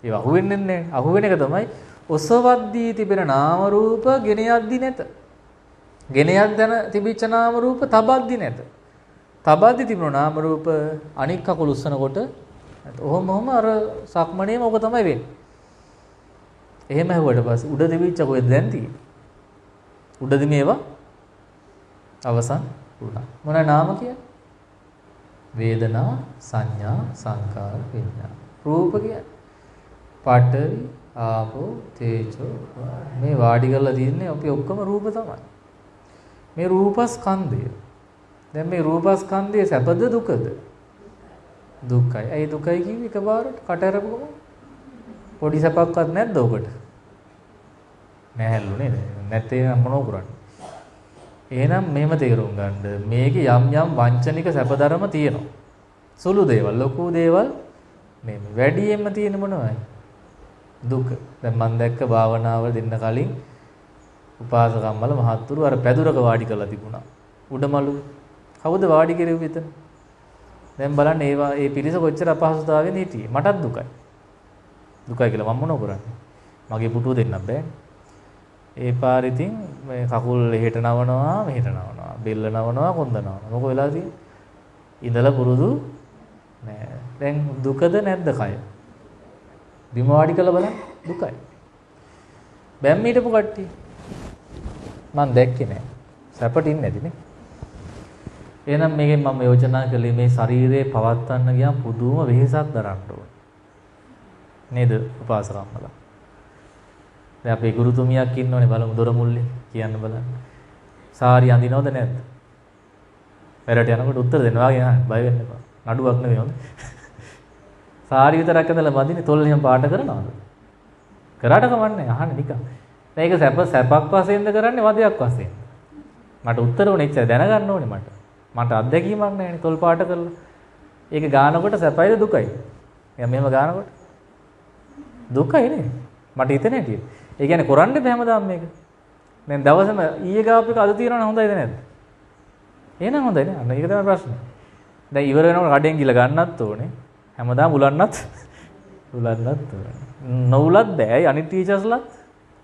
ඒව අහුවෙන්නේ නැහැ. අහුවෙන එක තමයි ඔසවද්දී තිබෙන නාම රූප ගෙන යද්දී නැත. ගෙන යද්දන තිබිච්ච නාම රූප තබද්දී නැත. තබද්දී තිබුණ නාම රූප අනික් කකුල උස්සනකොට ඔහොම අර සක්මණේම ඔක තමයි වෙන්නේ. එහෙම හැවුවට පස්සේ උඩ දෙවිච්ච කොහෙද දැන් තියෙන්නේ? උඩදී මේවා අවසන් වුණා. මොන නාම කියන්නේ? වේදනා, සංඥා, සංකාර, විඥාන. රූප කියන්නේ පඨවි, ආපෝ, තේජෝ මේ වාඩි කරලා තියෙන්නේ අපි ඔක්කොම රූප තමයි. මේ රූපස්කන්ධය. දැන් මේ රූපස්කන්ධයේ සැපද දුකද? දුකයි. ඇයි දුකයි කිව්වේ එකපාරට කට ඇරපුවම? පොඩි සැපක්වත් නැද්ද ඔකට? නැහැලු නේද? නැත්තේ නම් මොනව කරන්නේ? එහෙනම් මෙහෙම තේරුම් ගන්න මේකේ යම් යම් වංචනික සැපදරම තියෙනවා. සුළු දේවල්, ලොකු දේවල් මේ වැඩියෙන්ම තියෙන මොනවයි? දුක. දැන් මම දැක්ක භාවනාව දෙන්න කලින් උපාසකම්මල මහත්තුරු අර පැදුරක වාඩි කරලා තිබුණා. උඩමලු. කවුද වාඩි කෙරුවේ එතන? දැන් බලන්න ඒ පිරිස කොච්චර අපහසුතාවයෙන් හිටියේ. මටත් දුකයි. දුකයි කියලා මම මොනව කරන්නේ? මගේ පුටුව දෙන්නත් බෑනේ. ඒ පාර ඉතින් මේ කකුල් එහෙට නවනවා මෙහෙට නවනවා බෙල්ල නවනවා කොන්ද නවනවා මොකෝ වෙලා තියෙන්නේ ඉඳලා පුරුදු නෑ දැන් දුකද නැද්ද කය බිම වාඩි කරලා බලන්න දුකයි බැම්ම හිටපු කට්ටිය මම දැක්කේ නෑ සැපට ඉන්නේ නැතිනේ එහෙනම් මේකෙන් මම යෝජනා කළේ මේ ශරීරේ පවත්වන්න ගියාම පුදුම වෙහෙසක් දරන්න ඕන නේද උපාසකම්මලා දැන් අපේ ගුරුතුමියක් ඉන්නෝනේ බලමු දොර මුල්ලේ කියන්න බලන්න. සාරි අඳිනවද නැද්ද? පෙරට යනකොට උත්තර දෙන්න වාගේ නෑ බය වෙන්න එපා. නඩුවක් නෙවෙයි හොඳ. සාරි විතරක් ඇඳලා බඳින්නේ තොල් එහෙම පාට කරනවද? කරාට කමන්නේ අහන්න නිකන්. දැන් ඒක සැපක් වශයෙන්ද කරන්නේ වදයක් වශයෙන්ද? මට උත්තර උනේ එච්චර දැනගන්න ඕනේ මට. මට අත්දැකීමක් නැහැනේ තොල් පාට කරලා. ඒක ගානකොට සැපයිද දුකයිද? එයා මෙහෙම ගානකොට දුකයි නේ. මට හිතෙන්නේ නැටියෙ. ඒ කියන්නේ කරන්න බෑ හැමදාම මේක. දැන් දවසම ඊයේ ගාප් එක අද තියනවනේ හොඳයිද නැද්ද? එහෙනම් හොඳයි නේ. අන්න ඒක තමයි ප්‍රශ්නේ. දැන් ඉවර වෙනකොට කඩෙන් ගිල ගන්නත් ඕනේ. හැමදාම උලන්නත් ඕනේ. නොඋලත් බෑ. අනිත් ටීචර්ස්ලාත්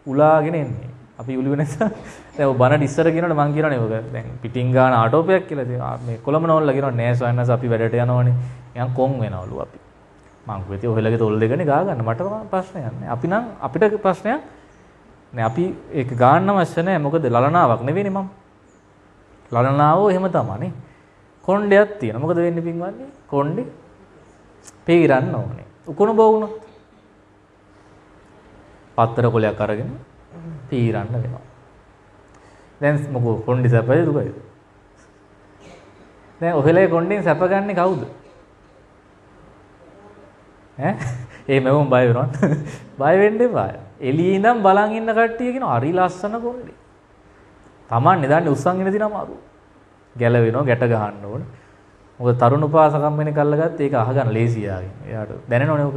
උලාගෙන එන්නේ. අපි උළුවේ නැත්නම් දැන් ඔය බනට ඉස්සර කියනකොට මම කියනවනේ ඔක දැන් පිටින් ගාන ආටෝපයක් කියලා මේ කොළඹ නෝල්ලා කියනවා නෑ සොයන්නස් අපි වැඩට යනවනේ. නිකන් කොන් වෙනවලු අපි. මං කිව්වේ ඔහෙලගේ තොල් දෙකනේ ගා ගන්න මට ප්‍රශ්නයක් නෑ. අපි නම් අපිට ප්‍රශ්නයක් නෑ. අපි ඒක ගාන්න අවශ්‍ය නෑ. මොකද ලලනාවක් නෙවෙයිනේ මම. ලලනාවෝ එහෙම තමයිනේ. කොණ්ඩයක් තියෙනවා. මොකද වෙන්නේ පින්වත්නි? කොණ්ඩේ පීරන්න ඕනේ. උකුණු බවුනොත් පත්තර කොලයක් අරගෙන පීරන්න වෙනවා. දැන් මොකෝ කොණ්ඩේ සැපයි දුකයි? දැන් ඔහෙලගේ කොණ්ඩෙන් සැප ගන්නේ කවුද? ඒ මම බය වෙනවා. බය වෙන්න එපා. එළියේ ඉඳන් බලන් ඉන්න කට්ටිය කියනවා හරි ලස්සන කොණ්ඩේ. Tamanne දාන්නේ උස්සන් ඉන්න දින අමාරු. ගැලවෙනවා ගැට ගහන්න ඕන. මොකද තරුණ උපාසකම් වෙන කල්ලගත්ත ඒක අහගන්න ලේසියාගෙන්. එයාට දැනෙනවනේ ඔක.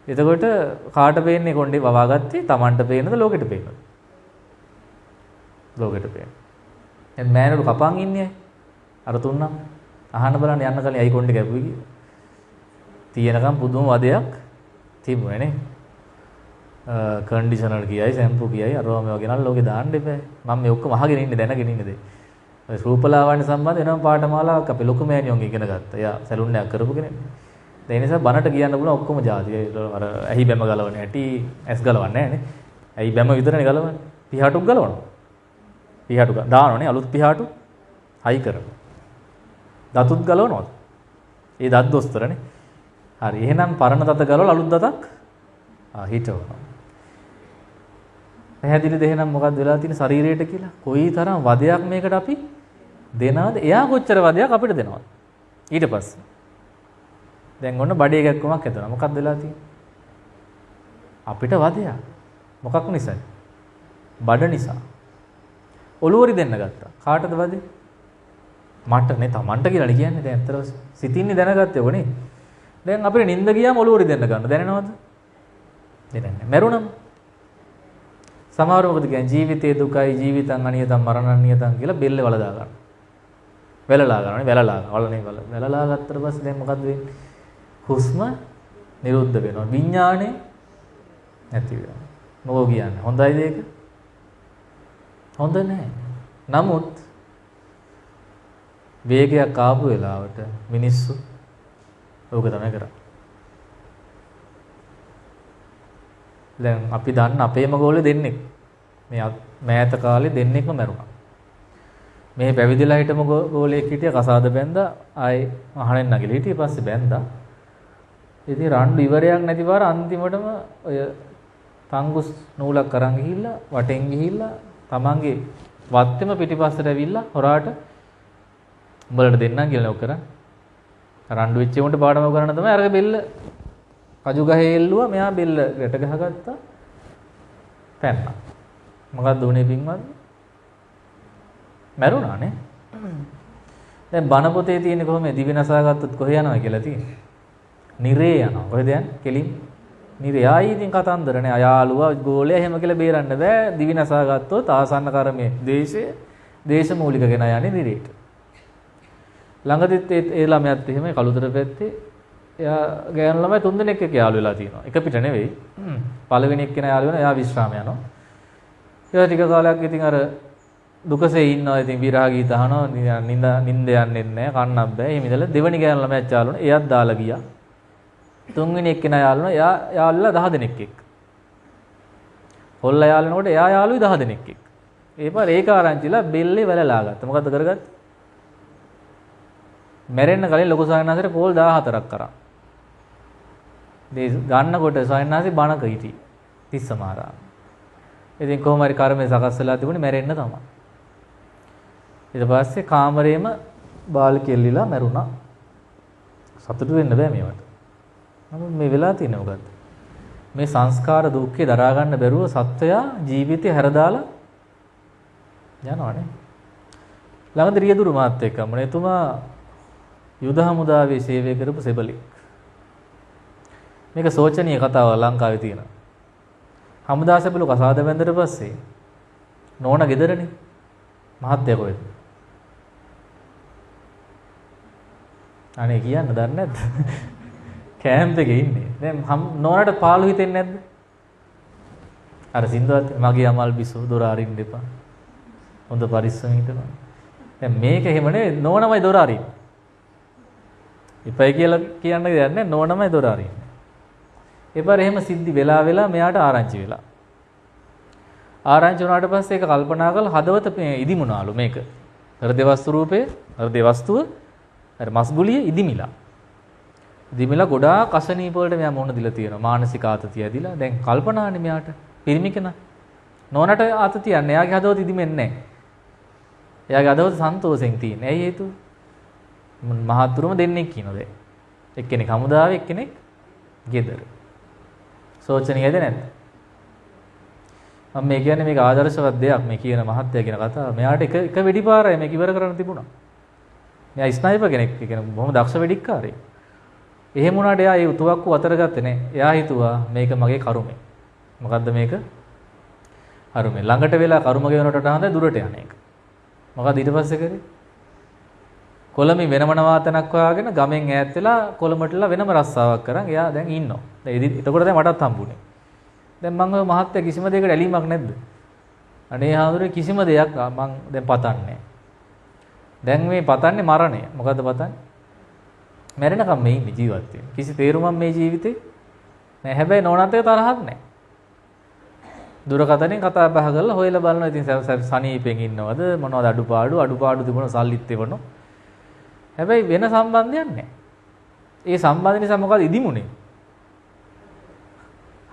එතකොට කාට පේන්නේ කොණ්ඩේ වවාගත්තේ? Tamanට පේනද ලෝකෙට පේනද? ලෝකෙට පේන. දැන් මෑනරු කපන් ඉන්නේ අර තුන්නම් අහන්න බලන්න යන්න කලින් අයි කොණ්ඩේ කැපුවේ කියලා. තියෙනකම් පුදුම වදයක් තිබුණේ නේ. කන්ඩිෂනර් කියයි සැම්පු කියයි අරවා මේවා ගෙනල්ලා ලෝකේ දාන්න එපා. මම මේ ඔක්කොම අහගෙන ඉන්නේ දැනගෙන ඉන්නේ දැන්. ඔය රූපලාවන්‍ය සම්බන්ධ වෙනම පාඨමාලාවක් අපේ ලොකු මෑණියෝන් ඉගෙන ගත්තා. එයා සැලුන් එකක් කරපු කෙනෙක්. ඒ නිසා බනට කියන්න පුළුවන් ඔක්කොම જાති. අර ඇහි බැම ගලවන හැටි ඇස් ගලවන්නේ නැහැ නේ. ඇහි බැම විතරනේ ගලවන්නේ. පිහාටුක් ගලවනවා. පිහාටු දානවනේ අලුත් පිහාටු හයි කරනවා. දතුත් ගලවනවද? ඒ දත් දොස්තරනේ. හරි එහෙනම් පරණ දත ගලවලා අලුත් දතක් හිටවනවා. පැහැදිලිද එහෙනම් මොකක්ද වෙලා තියෙන්නේ ශරීරයට කියලා? කොයිතරම් වදයක් මේකට අපි දෙනවද? එයා කොච්චර වදයක් අපිට දෙනවද? ඊට පස්සේ දැන් ඔන්න බඩේ ගැක්කමක් හදනවා. මොකක්ද වෙලා තියෙන්නේ? අපිට වදයක්. මොකක් නිසාද? බඩ නිසා. ඔලුවරි දෙන්න ගත්තා. කාටද වදේ? මට නේ Tamanට කියලා කියන්නේ. දැන් අතර සිතින්නේ දැනගත්තේ ඔනේ. දැන් අපිට නිින්ද ගියාම ඔලුවරි දෙන්න ගන්න. දැනෙනවද? දැනෙන්නේ නැහැ. මැරුණම සමහරව මොකද කියන්නේ ජීවිතේ දුකයි ජීවිතං අනියතං මරණං නියතං කියලා බෙල්ලේ වල දා ගන්න. වෙලලා ගන්නනේ වෙලලා වලනේ වල. වෙලලා ගත්තට පස්සේ දැන් මොකද්ද වෙන්නේ? හුස්ම නිරුද්ධ වෙනවා. විඥාණය නැති වෙනවා. මොකෝ කියන්නේ? හොඳයිද ඒක? හොඳ නැහැ. නමුත් වේගයක් ආපු වෙලාවට මිනිස්සු ඕක තමයි කරන්නේ. දැන් අපි දන්න අපේම ගෝලේ දෙන්නෙක් මේ මෑත කාලේ දෙන්නෙක්ම මැරුණා. මේ පැවිදිලා හිටම ගෝලෙක් හිටිය කසාද බැන්දා ආයේ අහනෙන් නැගිලා හිටිය පස්සේ බැන්දා. ඉතින් රණ්ඩු ඉවරයක් නැති පාර අන්තිමටම ඔය තංගුස් නූලක් අරන් ගිහිල්ලා වටෙන් ගිහිල්ලා තමන්ගේ වත්තෙම පිටිපස්සට ඇවිල්ලා හොරාට උඹලට දෙන්නම් කියලා නෝ කරා. රණ්ඩු වෙච්ච උන්ට පාඩම කරන්න තමයි අරගේ බෙල්ල කජු ගහේ එල්ලුවා මෙයා බෙල්ල රැට ගහගත්තා පැන්නා. මොකක්ද උනේ පින්වත්? මැරුණානේ. දැන් බණ පොතේ තියෙන්නේ කොහොමද? දිවි නසා ගත්තොත් කොහෙ යනවා කියලා තියෙන්නේ? නිරේ යනවා. කොහෙද යන්නේ? කෙලින් නිරේ. ආයි ඉතින් කතන්දරනේ. අයාළුවා ගෝලයා එහෙම කියලා බේරන්න බෑ. දිවි නසා ගත්තොත් ආසන්න කර්මයේ දේශ මූලික ගෙන යන්නේ නිරේට. ළඟදිත් ඒ ළමයාත් එහෙමයි කළුතර පැත්තේ. එයා ගෑනු ළමයි 3 දෙනෙක් එක්ක යාළු වෙලා තියෙනවා. එක පිට නෙවෙයි. පළවෙනි එක්කෙනා යාළු වෙනවා. එයා විශ්‍රාම යනවා. ඊට ටික කාලයක් ඉතින් අර දුකසේ ඉන්නවා. ඉතින් විරහ ගීත අහනවා. නිින්ද යන්නේ නැහැ. කන්නක් බෑ. එහෙම ඉඳලා දෙවෙනි ගෑනු ළමයාත් යාළු වෙනවා. එයාත් දාලා ගියා. තුන්වෙනි එක්කෙනා යාළු වෙනවා. එයා යාළුලා 10 දෙනෙක් එක්ක. හොල්ලා යාළු වෙනකොට එයා යාළුයි 10 දෙනෙක් එක්ක. ඒ පාර ඒක ආරංචිලා බෙල්ලේ වැලලා ගත්තා. මොකද්ද කරගත්තේ? මැරෙන්න කලින් ලොකු සායනාසයට කෝල් 14ක් කරා. මේ ගන්නකොට සායනාසි බණක හිටි. තිස්සමාරා. ඉතින් කොහොම හරි කර්මය සකස් වෙලා තිබුණේ මැරෙන්න තමයි. ඊට පස්සේ කාමරේම බාල් කෙල්ලිලා මැරුණා. සතුටු වෙන්න බෑ මේවට. නමුත් මේ වෙලා තියෙන්නේ මොකද්ද? මේ සංස්කාර දුක්ඛේ දරා ගන්න බැරුව සත්වයා ජීවිතේ හැරදාලා යනවානේ. ළඟදී රියදුරු මාත් එක්ක මොනේ එතුමා යුද හමුදාවේ සේවය කරපු සෙබලෙක්. මේක සෝචනීය කතාවක් ලංකාවේ තියෙනවා. හමුදා සෙබළු කසාද බැඳලා පස්සේ නෝනා ගෙදරනේ. මහත්තයා කොහෙද? අනේ කියන්න දන්නේ නැද්ද? කැම්ප් එකේ ඉන්නේ. දැන් නෝනාට පාළු හිතෙන්නේ නැද්ද? අර සින්දුවත් මගේ අමල් බිසෝ දොර අරින්න එපා. හොඳ පරිස්සම හිටපන්. දැන් මේක එහෙම නෙවෙයි නෝනමයි දොර අරින්නේ. ඉපයි කියලා කියන්න දෙයක් නැහැ නෝනමයි දොර අරින්නේ. ඒපාර එහෙම සිද්ධි වෙලා මෙයාට ආරංචි වෙලා. ආරංචි වුණාට පස්සේ ඒක කල්පනා කරලා හදවත ඉදිමුණාලු මේක. හෘදේ වස්තු රූපේ හෘදේ වස්තුව අර මස්ගුලිය ඉදිමිලා. ඉදිමිලා ගොඩාක් අසනීප වලට මෙයා මුහුණ දීලා තියෙනවා. මානසික ආතතිය ඇදිලා. දැන් කල්පනානේ මෙයාට පිරිමි කෙනා. නෝනට ආතතියක් නැහැ. එයාගේ හදවත ඉදිමෙන්නේ නැහැ. එයාගේ හදවත සන්තෝෂෙන් තියෙන. ඇයි හේතුව? මහත්තුරුම දෙන්නෙක් කියනවා දැන්. එක්කෙනෙක් හමුදාවේ එක්කෙනෙක් ගෙදර. සෝචනීයද නැද්ද? මම මේ කියන්නේ මේක ආදර්ශවත් දෙයක් මේ කියන මහත්ය කියන කතාව. මෙයාට එක වෙඩිපාරයි මේක ඉවර කරන්න තිබුණා. මෙයා ස්නයිපර් කෙනෙක් කියන බොහොම දක්ෂ වෙඩික්කාරයෙක්. එහෙම වුණාට එයා ඒ උතුවක්කු අතර ගත්තේ නැහැ. එයා හිතුවා මේක මගේ කරුමේ. මොකද්ද මේක? කරුමේ. ළඟට වෙලා කරුම ගෙවනට වඩා හොඳයි දුරට යන එක. මොකද ඊට පස්සේ කරේ? කොළඹ වෙනමන වාතනක් වාගෙන ගමෙන් ඈත් වෙලා කොළඹටලා වෙනම රස්සාවක් කරන් එයා දැන් ඉන්නවා. දැන් එතකොට දැන් මටත් හම්බුනේ. දැන් මම ඔය මහත්තයා කිසිම දෙයකට ඇලීමක් නැද්ද? අනේ හාමුදුරේ කිසිම දෙයක් මං දැන් පතන්නේ. දැන් මේ පතන්නේ මරණය. මොකද්ද පතන්නේ? මැරෙනකම් මේ ඉන්නේ ජීවත් වෙන්නේ. කිසි තේරුමක් මේ ජීවිතේ නෑ. හැබැයි නෝනත් එක තරහක් නෑ. දුරකථනයෙන් කතා බහ කරලා හොයලා බලනවා. ඉතින් සනීපෙන් ඉන්නවද මොනවද අඩුපාඩු තිබුණ සල්ලිත් එවනවා. හැබැයි වෙන සම්බන්ධයක් නැහැ. ඒ සම්බන්ධ නිසා මොකද ඉදිමුනේ?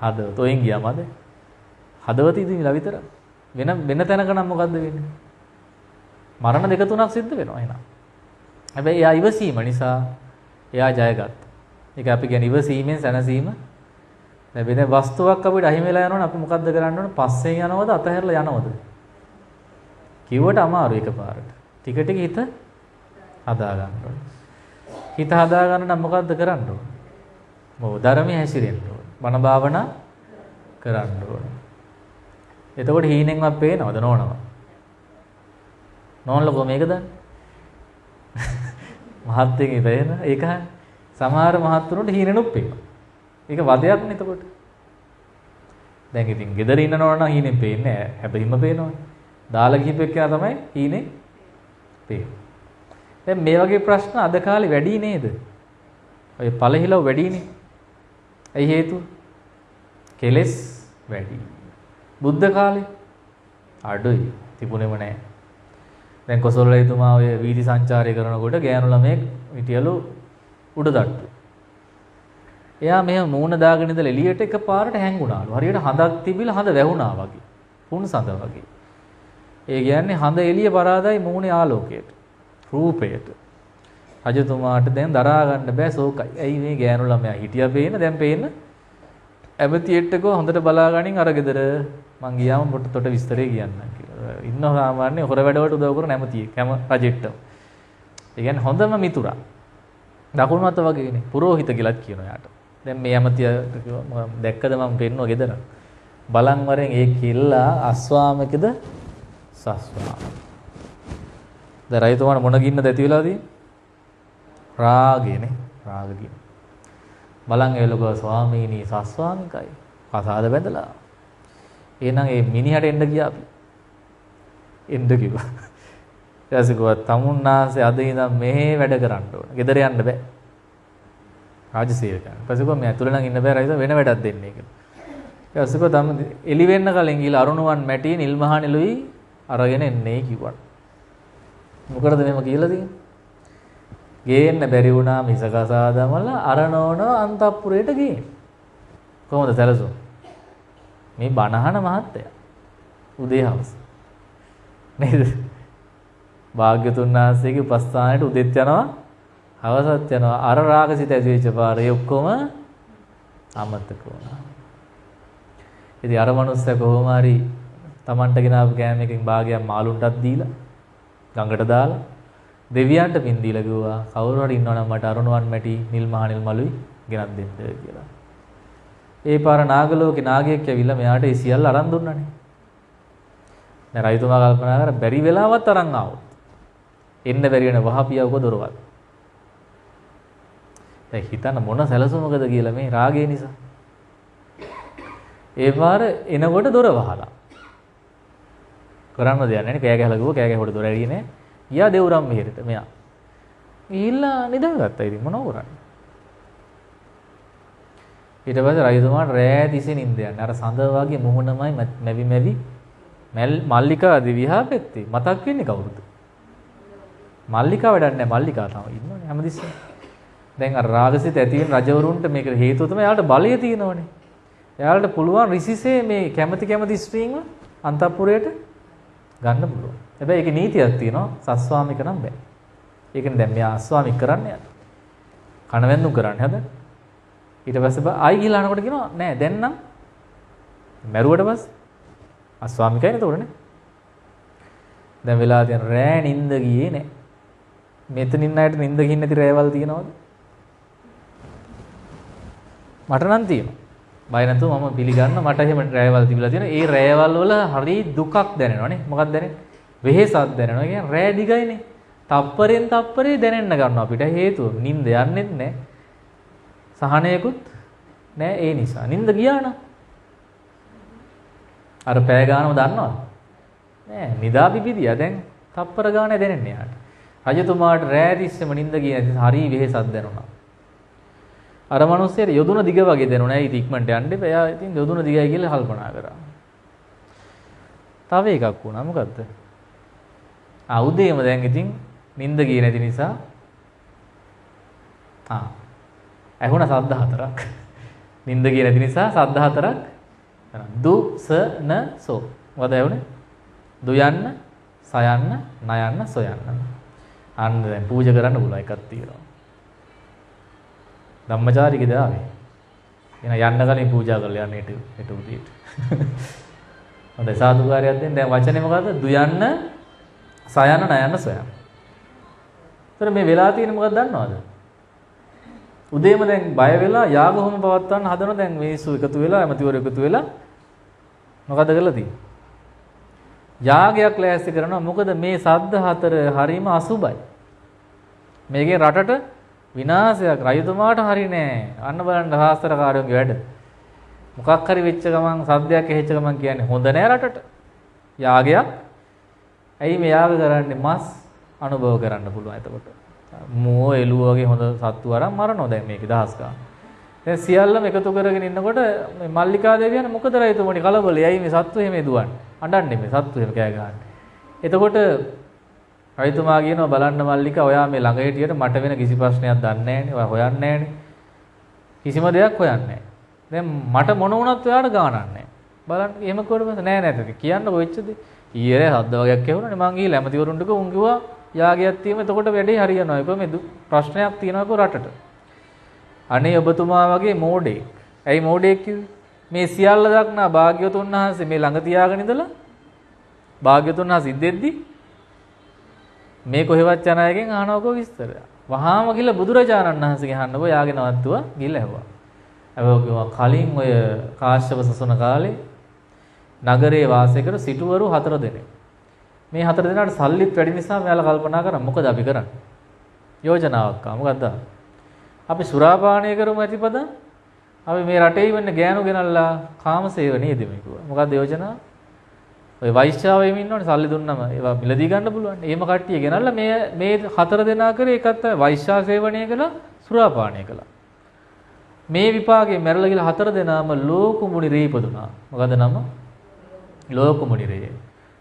හදවත ඔයෙන් ගියාමද? හදවත ඉදිමිලා විතර. වෙන තැනක නම් මොකද්ද වෙන්නේ? මරණ දෙක තුනක් සිද්ධ වෙනවා එහෙනම්. හැබැයි එයා ඉවසීම නිසා එයා ජයගත්තා. ඒක අපි කියන්නේ ඉවසීමෙන් සැනසීම ලැබෙන වස්තුවක් අපිට අහිමි වෙලා යනවනේ අපි මොකද්ද කරන්න ඕන? පස්සෙන් යනවද අතහැරලා යනවද? කිව්වට අමාරු එකපාරට. ටික ටික හිත හදා ගන්න ඕනේ. හිත හදා ගන්න නම් මොකද්ද කරන්න ඕනේ? මොව ධර්මයේ හැසිරෙන්න ඕනේ. බණ භාවනා කරන්න ඕනේ. එතකොට හීනෙන්වත් පේනවද නෝනව? නෝනලකෝ මේක දන්නේ? මහත්යෙගේ පේන ඒක සමහර මහත්තුරුන්ට හීනෙනුත් පේනවා. ඒක වදයක් නේ එතකොට. දැන් ඉතින් ගෙදර ඉන්න නෝන නම් හීනෙන් පේන්නේ නැහැ. හැබැයිම පේනවනේ. දාලා ගිහිපෙක් කෙනා තමයි හීනේ පේන්නේ. දැන් මේ වගේ ප්‍රශ්න අද කාලේ වැඩි නේද? ඔය පළහිලව වැඩිනේ. ඇයි හේතුව? කෙලස් වැඩි. බුද්ධ කාලේ අඩුයි. තිබුණේම නැහැ. දැන් කොසොල්ලේතුමා ඔය වීදි සංචාරය කරනකොට ගෑනු ළමයෙක් හිටියලු උඩ තට්ටු. එයා මෙහෙම මූණ දාගෙන ඉඳලා එළියට එකපාරට හැංගුණාලු. හරියට හඳක් තිබිලා හඳ වැහුණා වගේ. පුන් සඳ වගේ. ඒ කියන්නේ හඳ එළිය පරාදයි මූණේ ආලෝකයට. රූපයට. රජතුමාට දැන් දරා ගන්න බෑ ශෝකයි. ඇයි මේ ගෑනු ළමයා හිටියා පේන දැන් පේන්න ඇමතියෙක්ටකෝ හොඳට බලා ගනින් අර ගෙදර මං ගියාම පොට විස්තරේ කියන්නම් කියලා. ඉන්න සාමාන්‍ය හොර වැඩවලට උදව් කරන ඇමතියෙක් හැම රජෙක්ටම. ඒ කියන්නේ හොඳම මිතුරා. දකුණු අත වගේනේ. පුරෝහිත කියලාත් කියනවා යාට. දැන් මේ ඇමතියට කිව්වා දැක්කද මම පෙන්නුවා ගෙදර. බලන් වරෙන් ඒ කිල්ලා අස්වාමිකද සස්වාම. දැන් රයිතුමාට මොන ගින්නද ඇති වෙලා තියෙන්නේ? රාගයනේ. රාග ගින්න. බලන් ඒ ලෝක ස්වාමීනි සස්වාමිකයි. කසාද බැඳලා. එහෙනම් ඒ මිනිහට එන්න ගියා අපි. එන්න කිව්වා. ඊට පස්සේ තමුන්නාසේ අද ඉඳන් මෙහෙ වැඩ කරන්න ඕන. ගෙදර යන්න බෑ. රාජසේවකයන්. ඊට පස්සේ කිව්වා මේ ඇතුළේ නම් ඉන්න බෑ රයිස වෙන වැඩක් දෙන්නේ කියලා. ඊට පස්සේ තම එලි වෙන්න කලින් ගිහලා අරුණුවන් මැටි නිල්මහානෙලුයි අරගෙන එන්නේ කිව්වා. මොකටද මෙහෙම කියලා තියෙන්නේ? ගේන්න බැරි වුණා මිස කසාදමලා අරනෝන අන්තපුරයට ගියේ. කොහොමද සැලසුම්? මේ බණහන මහත්තයා. උදේ හවස. නේද? භාග්‍යතුන් වහන්සේගේ උපස්ථානයට උදෙත් යනවා හවසත් යනවා. අර රාගසිත ඇති වෙච්ච පාරේ ඔක්කොම අමතක වුණා. ඉතින් අර මනුස්සයා කොහොම හරි Tamanට ගෙනාවු කෑම එකකින් භාගයක් මාළුන්ටත් දීලා ගඟට දාලා දෙවියන්ට පින් දීලා කිව්වා කවුරු හරි ඉන්නවනම් මට අරුණුවන් මැටි නිල්මහානිල් මලුයි ගෙනත් දෙන්න කියලා. ඒ පාර නාගලෝකේ නාගයෙක් ඇවිල්ලා මෙයාට ඒ සියල්ල අරන් දුන්නානේ. දැන් රයිතුමා කල්පනා කර බැරි වෙලාවත් අරන් ආවොත් එන්න බැරි වෙන වහපියවක දොරවල්. දැන් හිතන්න මොන සැලසුමකද කියලා මේ රාගය නිසා. ඒ පාර එනකොට දොර වහලා. කරන්න දෙයක් නැහැ නේ. කෑ ගහලා ගිහුවා කෑ ගැහුවට දොර ඇරියේ නැහැ. ගියා දෙවුරම් මෙහෙරට මෙයා. ගිහිල්ලා නිදාගත්තා ඉතින් මොනව කරන්නේ? ඊට පස්සේ රජතුමාට රෑ තිස්සේ නිින්ද යන්නේ. අර සඳ වගේ මුහුණමයි මැවි මල්ලිකා දිවිහා පෙත්තේ. මතක් වෙන්නේ කවුරුද? මල්ලිකා වැඩක් නැහැ. මල්ලිකා තමයි ඉන්නවනේ හැමතිස්සෙම. දැන් අර රාගසිත ඇති වෙන රජවරුන්ට මේක හේතුව තමයි එයාලට බලය තියෙනවනේ. එයාලට පුළුවන් රිසිසේ මේ කැමති ස්ත්‍රීන්ව අන්තපුරයට ගන්න පුළුවන්. හැබැයි ඒකේ නීතියක් තියෙනවා. සස්වාමික නම් බෑ. ඒකනේ දැන් මෙයා අස්වාමික කරන්නේ යන්නේ. කණවැන්දුම් කරන්නේ හද. ඊට පස්සේ ආයි ගිහලා අනකොට කියනවා නෑ දැන් නම් මැරුවට පස්සේ අස්වාමිකයි නේද උරනේ. දැන් වෙලා තියෙන රෑ නිින්ද ගියේ නෑ. මෙතන ඉන්න අයට නිින්ද ගිහින් නැති රෑවල් තියනවද? මට නම් තියෙනවා. බය නැතුව මම පිළිගන්න මට එහෙම රෑවල් තිබිලා තියෙනවා. ඒ රෑවල් වල හරි දුකක් දැනෙනවනේ. මොකක්ද දැනෙන්නේ? වෙහෙසක් දැනෙනවා. ඒ කියන්නේ රෑ දිගයිනේ. තප්පරෙන් තප්පරේ දැනෙන්න ගන්නවා අපිට. හේතුව නිින්ද යන්නෙත් නැහැ. සහනයකුත් නැහැ ඒ නිසා. නිින්ද ගියා නම් අර පෑ ගානම දන්නවද? නෑ. නිදා පිපිදියා දැන් තප්පර ගානේ දැනෙන්නේ යාට. රජතුමාට රෑ තිස්සෙම නිින්ද ගියේ නැති හරි වෙහෙසක් දැනුණා. අර මිනිස්සයාට යොදුන දිග වගේ දැනුණා. ඒ ඉක්මනට යන්න එපා. එයා ඉතින් යොදුන දිගයි කියලා කල්පනා කරා. තව එකක් වුණා. මොකද්ද? උදේම දැන් ඉතින් නිින්ද ගියේ නැති නිසා ඇහුණ සද්ද හතරක්. නිින්ද ගියේ නැති නිසා සද්ද හතරක්. දු ස න සෝ. මොකද ඇහුනේ? දු යන්න, ස යන්න, න යන්න, සො යන්න. අන්න දැන් පූජා කරන්න පුළුවන් එකක් තියෙනවා. ධම්මචාරිකද ආවේ. එහෙනම් යන්න කලින් පූජා කරලා යන්න හෙට උදේට. හොඳයි සාදුකාරයක් දෙන්න. දැන් වචනේ මොකද්ද? දු යන්න, ස යන්න, න යන්න, සො යන්න. ඒතර මේ වෙලා තියෙන්නේ මොකක්ද දන්නවද? උදේම දැන් බය වෙලා යාග හෝම පවත්වන්න හදන දැන් මිනිස්සු එකතු වෙලා ඇමතිවරු එකතු වෙලා මොකද කරලා තියෙන්නේ? යාගයක් ලෑස්ති කරනවා. මොකද මේ සද්ද හතර හරීම අසුබයි. මේකේ රටට විනාශයක්. රජතුමාට හරි නෑ. අන්න බලන්න සාස්ත්‍රකාරයෝගේ වැඩ. මොකක් හරි වෙච්ච ගමන් සද්දයක් ඇහිච්ච ගමන් කියන්නේ හොඳ නෑ රටට. යාගයක්. ඇයි මේ යාග කරන්නේ? මස් අනුභව කරන්න පුළුවන් එතකොට. මෝ එළුව වගේ හොඳ සත්තු අරන් මරනවා දැන් මේකේ දහස් ගාන. දැන් සියල්ලම එකතු කරගෙන ඉන්නකොට මේ මල්ලිකා දේවියන් මොකද රයිතුමනි කලබලයි. ඇයි මේ සත්තු එහෙම දුවන්නේ? අඬන්නේ මේ සත්තු එහෙම කෑ ගහන්නේ. එතකොට රයිතුමා කියනවා බලන්න මල්ලිකා ඔයා මේ ළඟ හිටියට මට වෙන කිසි ප්‍රශ්නයක් දන්නේ නැහනේ. ඔයා හොයන්නේ නැහනේ. කිසිම දෙයක් හොයන්නේ නැහැ. දැන් මට මොන වුණත් ඔයාට ගානක් නැහැ. බලන්න එහෙම කොහොමද? නෑ නෑ කියන්න කොච්චද? ඊයේ සද්ද වගේක් ඇහුණානේ මං ගිහලා ඇමතිවරුන්ට කිව්වා උන් කිව්වා යාගයක් තියෙම එතකොට වැඩේ හරියනවා. ඒක මේ ප්‍රශ්නයක් තියෙනවාකෝ රටට. අනේ ඔබතුමා වගේ මෝඩෙක්. ඇයි මෝඩෙක් කිව්වේ? මේ සියල්ල දක්නා භාග්‍යවතුන් වහන්සේ මේ ළඟ තියාගෙන ඉඳලා භාග්‍යවතුන් වහන්සේ ඉද්දෙද්දි මේ කොහෙවත් යන අයගෙන් අහනවකෝ විස්තර. වහාම ගිහලා බුදුරජාණන් වහන්සේගෙන් අහන්නකෝ යාගෙන නවත්තුවා ගිහලා ඇහුවා. හැබැයි කලින් ඔය කාශ්‍යප සසුන කාලේ නගරේ වාසය කර සිටුවරු 4 දෙනෙක්. මේ 4 දෙනාට සල්ලිත් වැඩි නිසා මෙයාලා කල්පනා කරා මොකද අපි කරන්නේ? යෝජනාවක් ආවා. මොකද්ද? අපි සුරාපානය කරමු ඇතිපද. අපි මේ රටේ ඉන්න ගෑනු ගෙනල්ලා කාමසේවණිය දෙමු කිව්වා. මොකද්ද යෝජනාව? ඔය වෛශ්‍යාවෙම ඉන්නවනේ සල්ලි දුන්නම ඒවා මිලදී ගන්න පුළුවන්. එහෙම කට්ටිය ගෙනල්ලා මේ 4 දෙනා කරේ එකත් වෛශ්‍යා සේවනය කළා සුරාපානය කළා. මේ විපාකේ මැරලා ගිහලා 4 දෙනාම ලෝකුමුනි රේ ඉපදුනා. මොකද නම? ලෝකුමුනි රේ.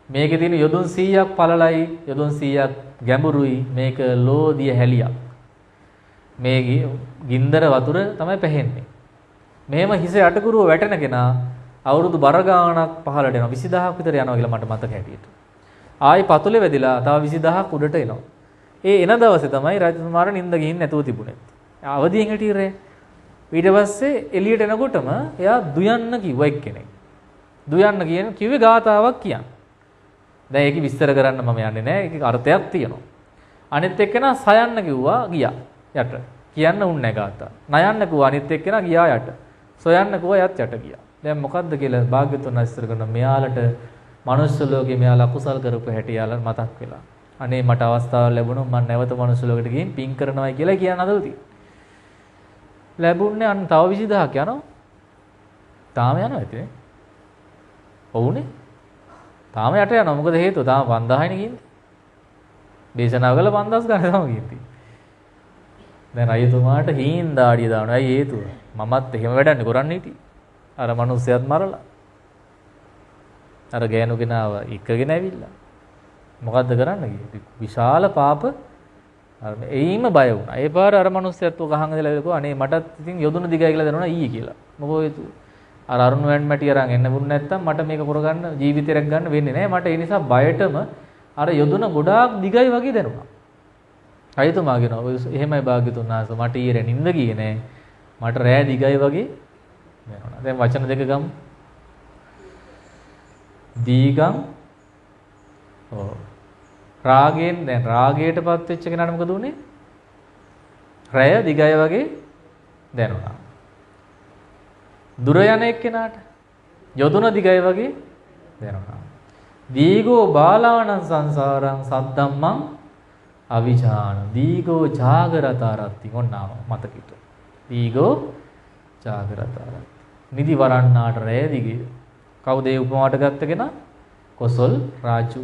මේකේ තියෙන යොදුන් 100ක් පළලයි යොදුන් 100ක් ගැඹුරුයි. මේක ලෝදිය හැලියක්. මේ ගින්දර වතුර තමයි පැහෙන්නේ. මෙහෙම හිස යටකුරුව වැටෙන කෙනා අවුරුදු බර ගාණක් පහළට එනවා 20000ක් විතර යනවා කියලා මට මතක හැටියට. ආයි පතුලේ වැදිලා තව 20000ක් උඩට එනවා. ඒ එන දවසේ තමයි රජතුමාට නිින්ද ගිහින් නැතුව තිබුණේ. අවදියෙන් හිටියේ. ඊට පස්සේ එළියට එනකොටම එයා දුයන්න කිව්වා එක්කෙනෙක්. දුයන්න කිව්වේ ගාතාවක් කියන්න. දැන් ඒක විස්තර කරන්න මම යන්නේ නැහැ. ඒකේ අර්ථයක් තියෙනවා. අනිත් එක්කෙනා සයන්න කිව්වා ගියා යට. කියන්න උන්නේ නැහැ ගාතාව. නයන්න කිව්වා අනිත් එක්කෙනා ගියා යට. සොයන්න කිව්වා යත් යට ගියා. දැන් මොකද්ද කියලා භාග්‍යවතුන් විස්තර කරන මෙයාලට මනුස්ස ලෝකේ මෙයාලා කුසල් කරපු හැටි යාලා මතක් වෙලා. අනේ මට අවස්ථාවක් ලැබුණොත් මම නැවත මනුස්ස ලෝකෙට ගිහින් පින් කරනවායි කියලා කියන අදලා තියෙනවා. ලැබුණේ අන්න තව 20000ක් යනවා. තාම යනවා ඇතිනේ. ඔව්නේ. තාම යට යනවා. මොකද හේතුව? තාම 5000යිනේ ගිහින්. දේශනාව කළා 5000 ගන්න තමයි ගිහින්. දැන් රජතුමාට හීන් දාඩිය දානවා. ඇයි හේතුව? මමත් එහෙම වැඩන්නේ කරන්නේ හිටියේ. අර මිනිස්සයත් මරලා. අර ගෑනුගෙන ආව එකගෙන ඇවිල්ලා. මොකද්ද කරන්න ගියේ? විශාල පාප අර එයිම බය වුණා. ඒ පාර අර මිනිස්සයත් ඔක අහන් ඉඳලා කිව්වා අනේ මටත් ඉතින් යොදුන දිගයි කියලා දෙනවා ඊයේ කියලා. මොකෝ හේතුව? අර අරුණ වැන් මැටි අරන් එන්න වුණ නැත්තම් මට මේක කරගන්න ජීවිතයක් ගන්න වෙන්නේ නැහැ. මට ඒ නිසා බයටම අර යොදුන ගොඩාක් දිගයි වගේ දැනුණා. රජතුමා කියනවා එහෙමයි භාග්‍යතුන් වහන්සේ මට ඊයේ නිින්ද ගියේ නෑ. මට රෑ දිගයි වගේ දැනුණා. දැන් වචන දෙක ගමු. දීගම් ඔව් රාගයෙන් දැන් රාගයටපත් වෙච්ච කෙනාට මොකද උනේ? රැය දිගයි වගේ දැනුණා. දුර යන එක්කෙනාට යොදුන දිගයි වගේ දැනුණා. දීගෝ බාලාණං සංසාරං සද්දම්මං අවිජාන දීගෝ ජාගරතරත්ති ඔන්නාම මතකිට. දීගෝ ජාගරතරත්ති. නිදි වරන්නාට රැය දිගේ. කවුද ඒ උපමාවට ගත්ත කෙනා? කොසල් රාජු.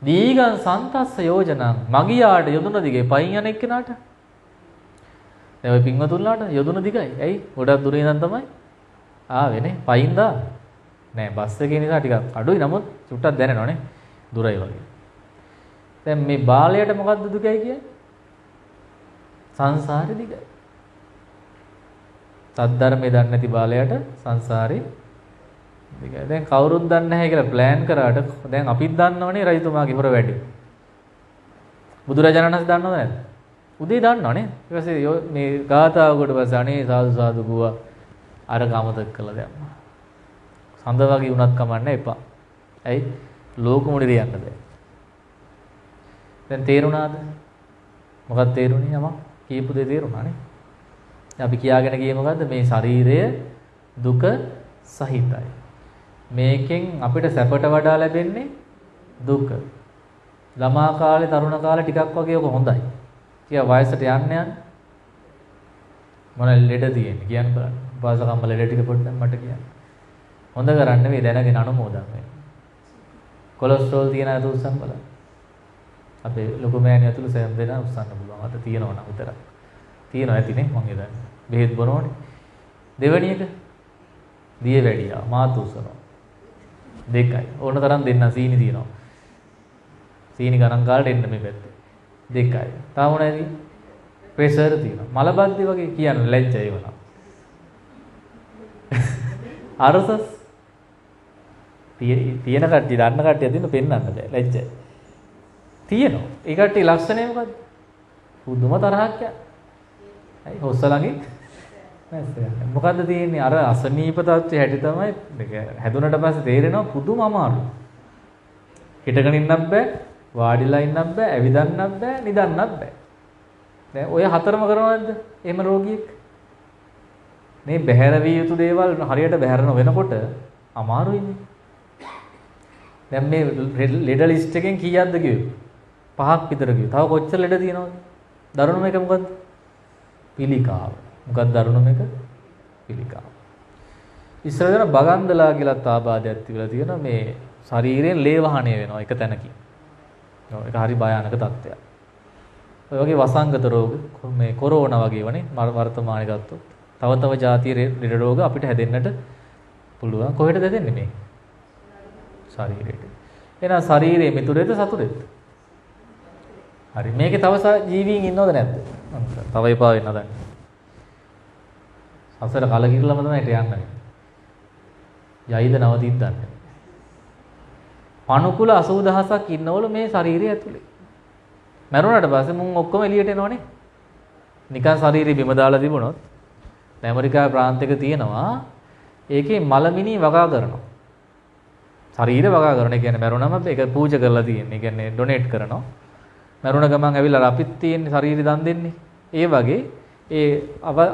දීගං සන්තස්ස යෝජනං මගියාට යොදුන දිගේ පයින් යන එක්කෙනාට දැන් ඔය පින්වතුන්ලාට යොදුන දිගයි. ඇයි? ගොඩක් දුර ඉඳන් තමයි ආවෙනේ. පයින් දා නෑ බස් එකේ නිසා ටිකක් අඩුයි. නමුත් චුට්ටක් දැනෙනවනේ. දුරයි වගේ. දැන් මේ බාලයට මොකද්ද දුකයි කියන්නේ? සංසාරේ දිගයි. සද්ධර්මයේ දන්නේ නැති බාලයට සංසාරේ දිගයි. දැන් කවුරුත් දන්නේ නැහැ කියලා ප්ලෑන් කරාට දැන් අපිත් දන්නවනේ රජතුමාගේ හොර වැඩි. බුදුරජාණන් වහන්සේ දන්නවද නැද්ද? උදේ දන්නවනේ. ඊට පස්සේ මේ ගාථාව කොට පස්සේ අනේ සාදු සාදු ගුවා අර ගමතක් කළා දැම්මා. සඳ වගේ වුණත් කමන්න එපා. ඇයි? ලෝකමුණි දෙයන්න බෑ. දැන් තේරුණාද? මොකක්ද තේරුණේ යම? කියපු දේ තේරුණානේ. අපි කියාගෙන ගියේ මොකද්ද? මේ ශරීරය දුක සහිතයි. මේකෙන් අපිට සැපට වඩා ලැබෙන්නේ දුක. ළමා කාලේ තරුණ කාලේ ටිකක් වගේ ඔක හොඳයි. කියා වයසට යන්න යන්න මොන ලෙඩ තියෙන්නේ කියන්න බලන්න. උපාසකම්ම ලෙඩ ටික පොඩ්ඩක් මට කියන්න. හොඳ කරන්නේ නෙවෙයි දැනගෙන අනුමෝදන් වෙන්න. කොලෙස්ටරෝල් තියෙන අය උස්සන්න බලන්න. අපේ ලොකු මෑණිය ඇතුළු සෑම දෙනා උස්සන්න පුළුවන්. අත තියෙනවා නම් විතරක්. තියෙනවා ඇතිනේ මං ඒ දන්නේ. බෙහෙත් බොනෝනේ. දෙවෙනි එක දිය වැඩියා මාත් උස්සනවා. දෙකයි. ඕන තරම් දෙන්න සීනි තියෙනවා. සීනි ගණන් කාලට එන්න මේ පැත්තේ. දෙකයි. තාම මොනවද? ප්‍රෙෂර් තියෙනවා. මලබද්ධි වගේ කියන ලැජ්ජයි ඒවා. අරසස් තියෙන කට්ටිය දන්න කට්ටිය දින්න පෙන්වන්න බෑ ලැජ්ජයි. තියෙනවා. ඒ කට්ටිය ලක්ෂණය මොකද්ද? පුදුම තරහක් යන. හයි හොස්ස ළඟින් නැස්ස මොකද්ද තියෙන්නේ අර අසනීප තත්ත්වයේ හැටි තමයි හැදුනට පස්සේ තේරෙනවා පුදුම අමාරු. හිටගෙන ඉන්නත් බෑ, වාඩිලා ඉන්නත් බෑ, ඇවිදන්නත් බෑ, නිදන්නත් බෑ. දැන් ඔය හතරම කරනවද? එහෙම රෝගියෙක්. මේ බහැර විය යුතු දේවල් හරියට බහැර නොවෙනකොට අමාරුයිනේ. දැන් මේ ලෙඩ ලිස්ට් එකෙන් කීයක්ද කිව්වේ? 5ක් විතර කිව්වේ. තව කොච්චර ලෙඩ තියෙනවද? දරුණුම එක මොකද්ද? පිළිකාව. මොකක්ද දරුණුම එක? පිළිකාව. ඉස්සර දෙන බගන්දලා කියලා තාබාදයක් තිබිලා තියෙනවා මේ ශරීරයෙන් ලේ වහණය වෙනවා එක තැනකින්. ඒක හරි භයානක තත්ත්වයක්. ඔය වගේ වසංගත රෝග මේ කොරෝනා වගේ වනේ වර්තමානයේ ගත්තොත් තව තව જાතිය ලෙඩ රෝග අපිට හැදෙන්නට පුළුවන්. කොහෙටද දෙන්නේ මේ? ශරීරයට. එහෙනම් ශරීරයේ මිතුරේද සතුරේද? හරි මේකේ තව ජීවීන් ඉන්නවද නැද්ද? තව එපා වෙන්න හදන්නේ. සසර කලකිරලම තමයි හිට යන්නේ. යයිද නවතිද්ද දන්නේ. පණුකුල 80000ක් ඉන්නවලු මේ ශරීරය ඇතුලේ. මැරුණාට පස්සේ මුන් ඔක්කොම එළියට එනවනේ. නිකන් ශරීරය බිම දාලා තිබුණොත් ඇමරිකා ප්‍රාන්තයක තියෙනවා ඒකේ මලමිනී වගා කරනවා. ශරීරය වගා කරන. ඒ කියන්නේ මැරුණම ඒක පූජා කරලා තියෙන්නේ. ඒ කියන්නේ ඩොනේට් කරනවා. මැරුණ ගමන් ඇවිල්ලා අපිත් තියෙන්නේ ශරීරය දන් දෙන්නේ. ඒ වගේ ඒ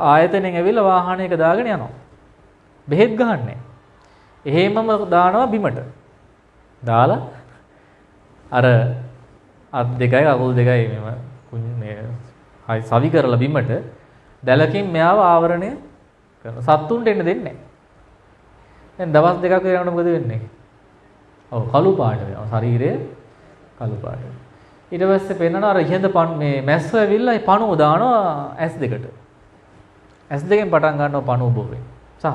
ආයතනෙන් ඇවිල්ලා වාහනයක දාගෙන යනවා. බෙහෙත් ගහන්නේ. එහෙමම දානවා බිමට. දාලා අර අත් දෙකයි කකුල් දෙකයි මේ හයි සවි කරලා බිමට දැලකින් මෙයාව ආවරණය කරනවා. සත්තුන්ට එන්න දෙන්නේ නැහැ. දැන් දවස් දෙකක් යනකොට මොකද වෙන්නේ? ඔව් කළු පාට වෙනවා. ශරීරය කළු පාට. ඊට පස්සේ පෙන්නන අර ඉහඳ මේ මැස්ස ඇවිල්ලා ඒ පණුව දානවා S2කට. S2කින් පටන් ගන්නවා පණුව බොවේ. සහ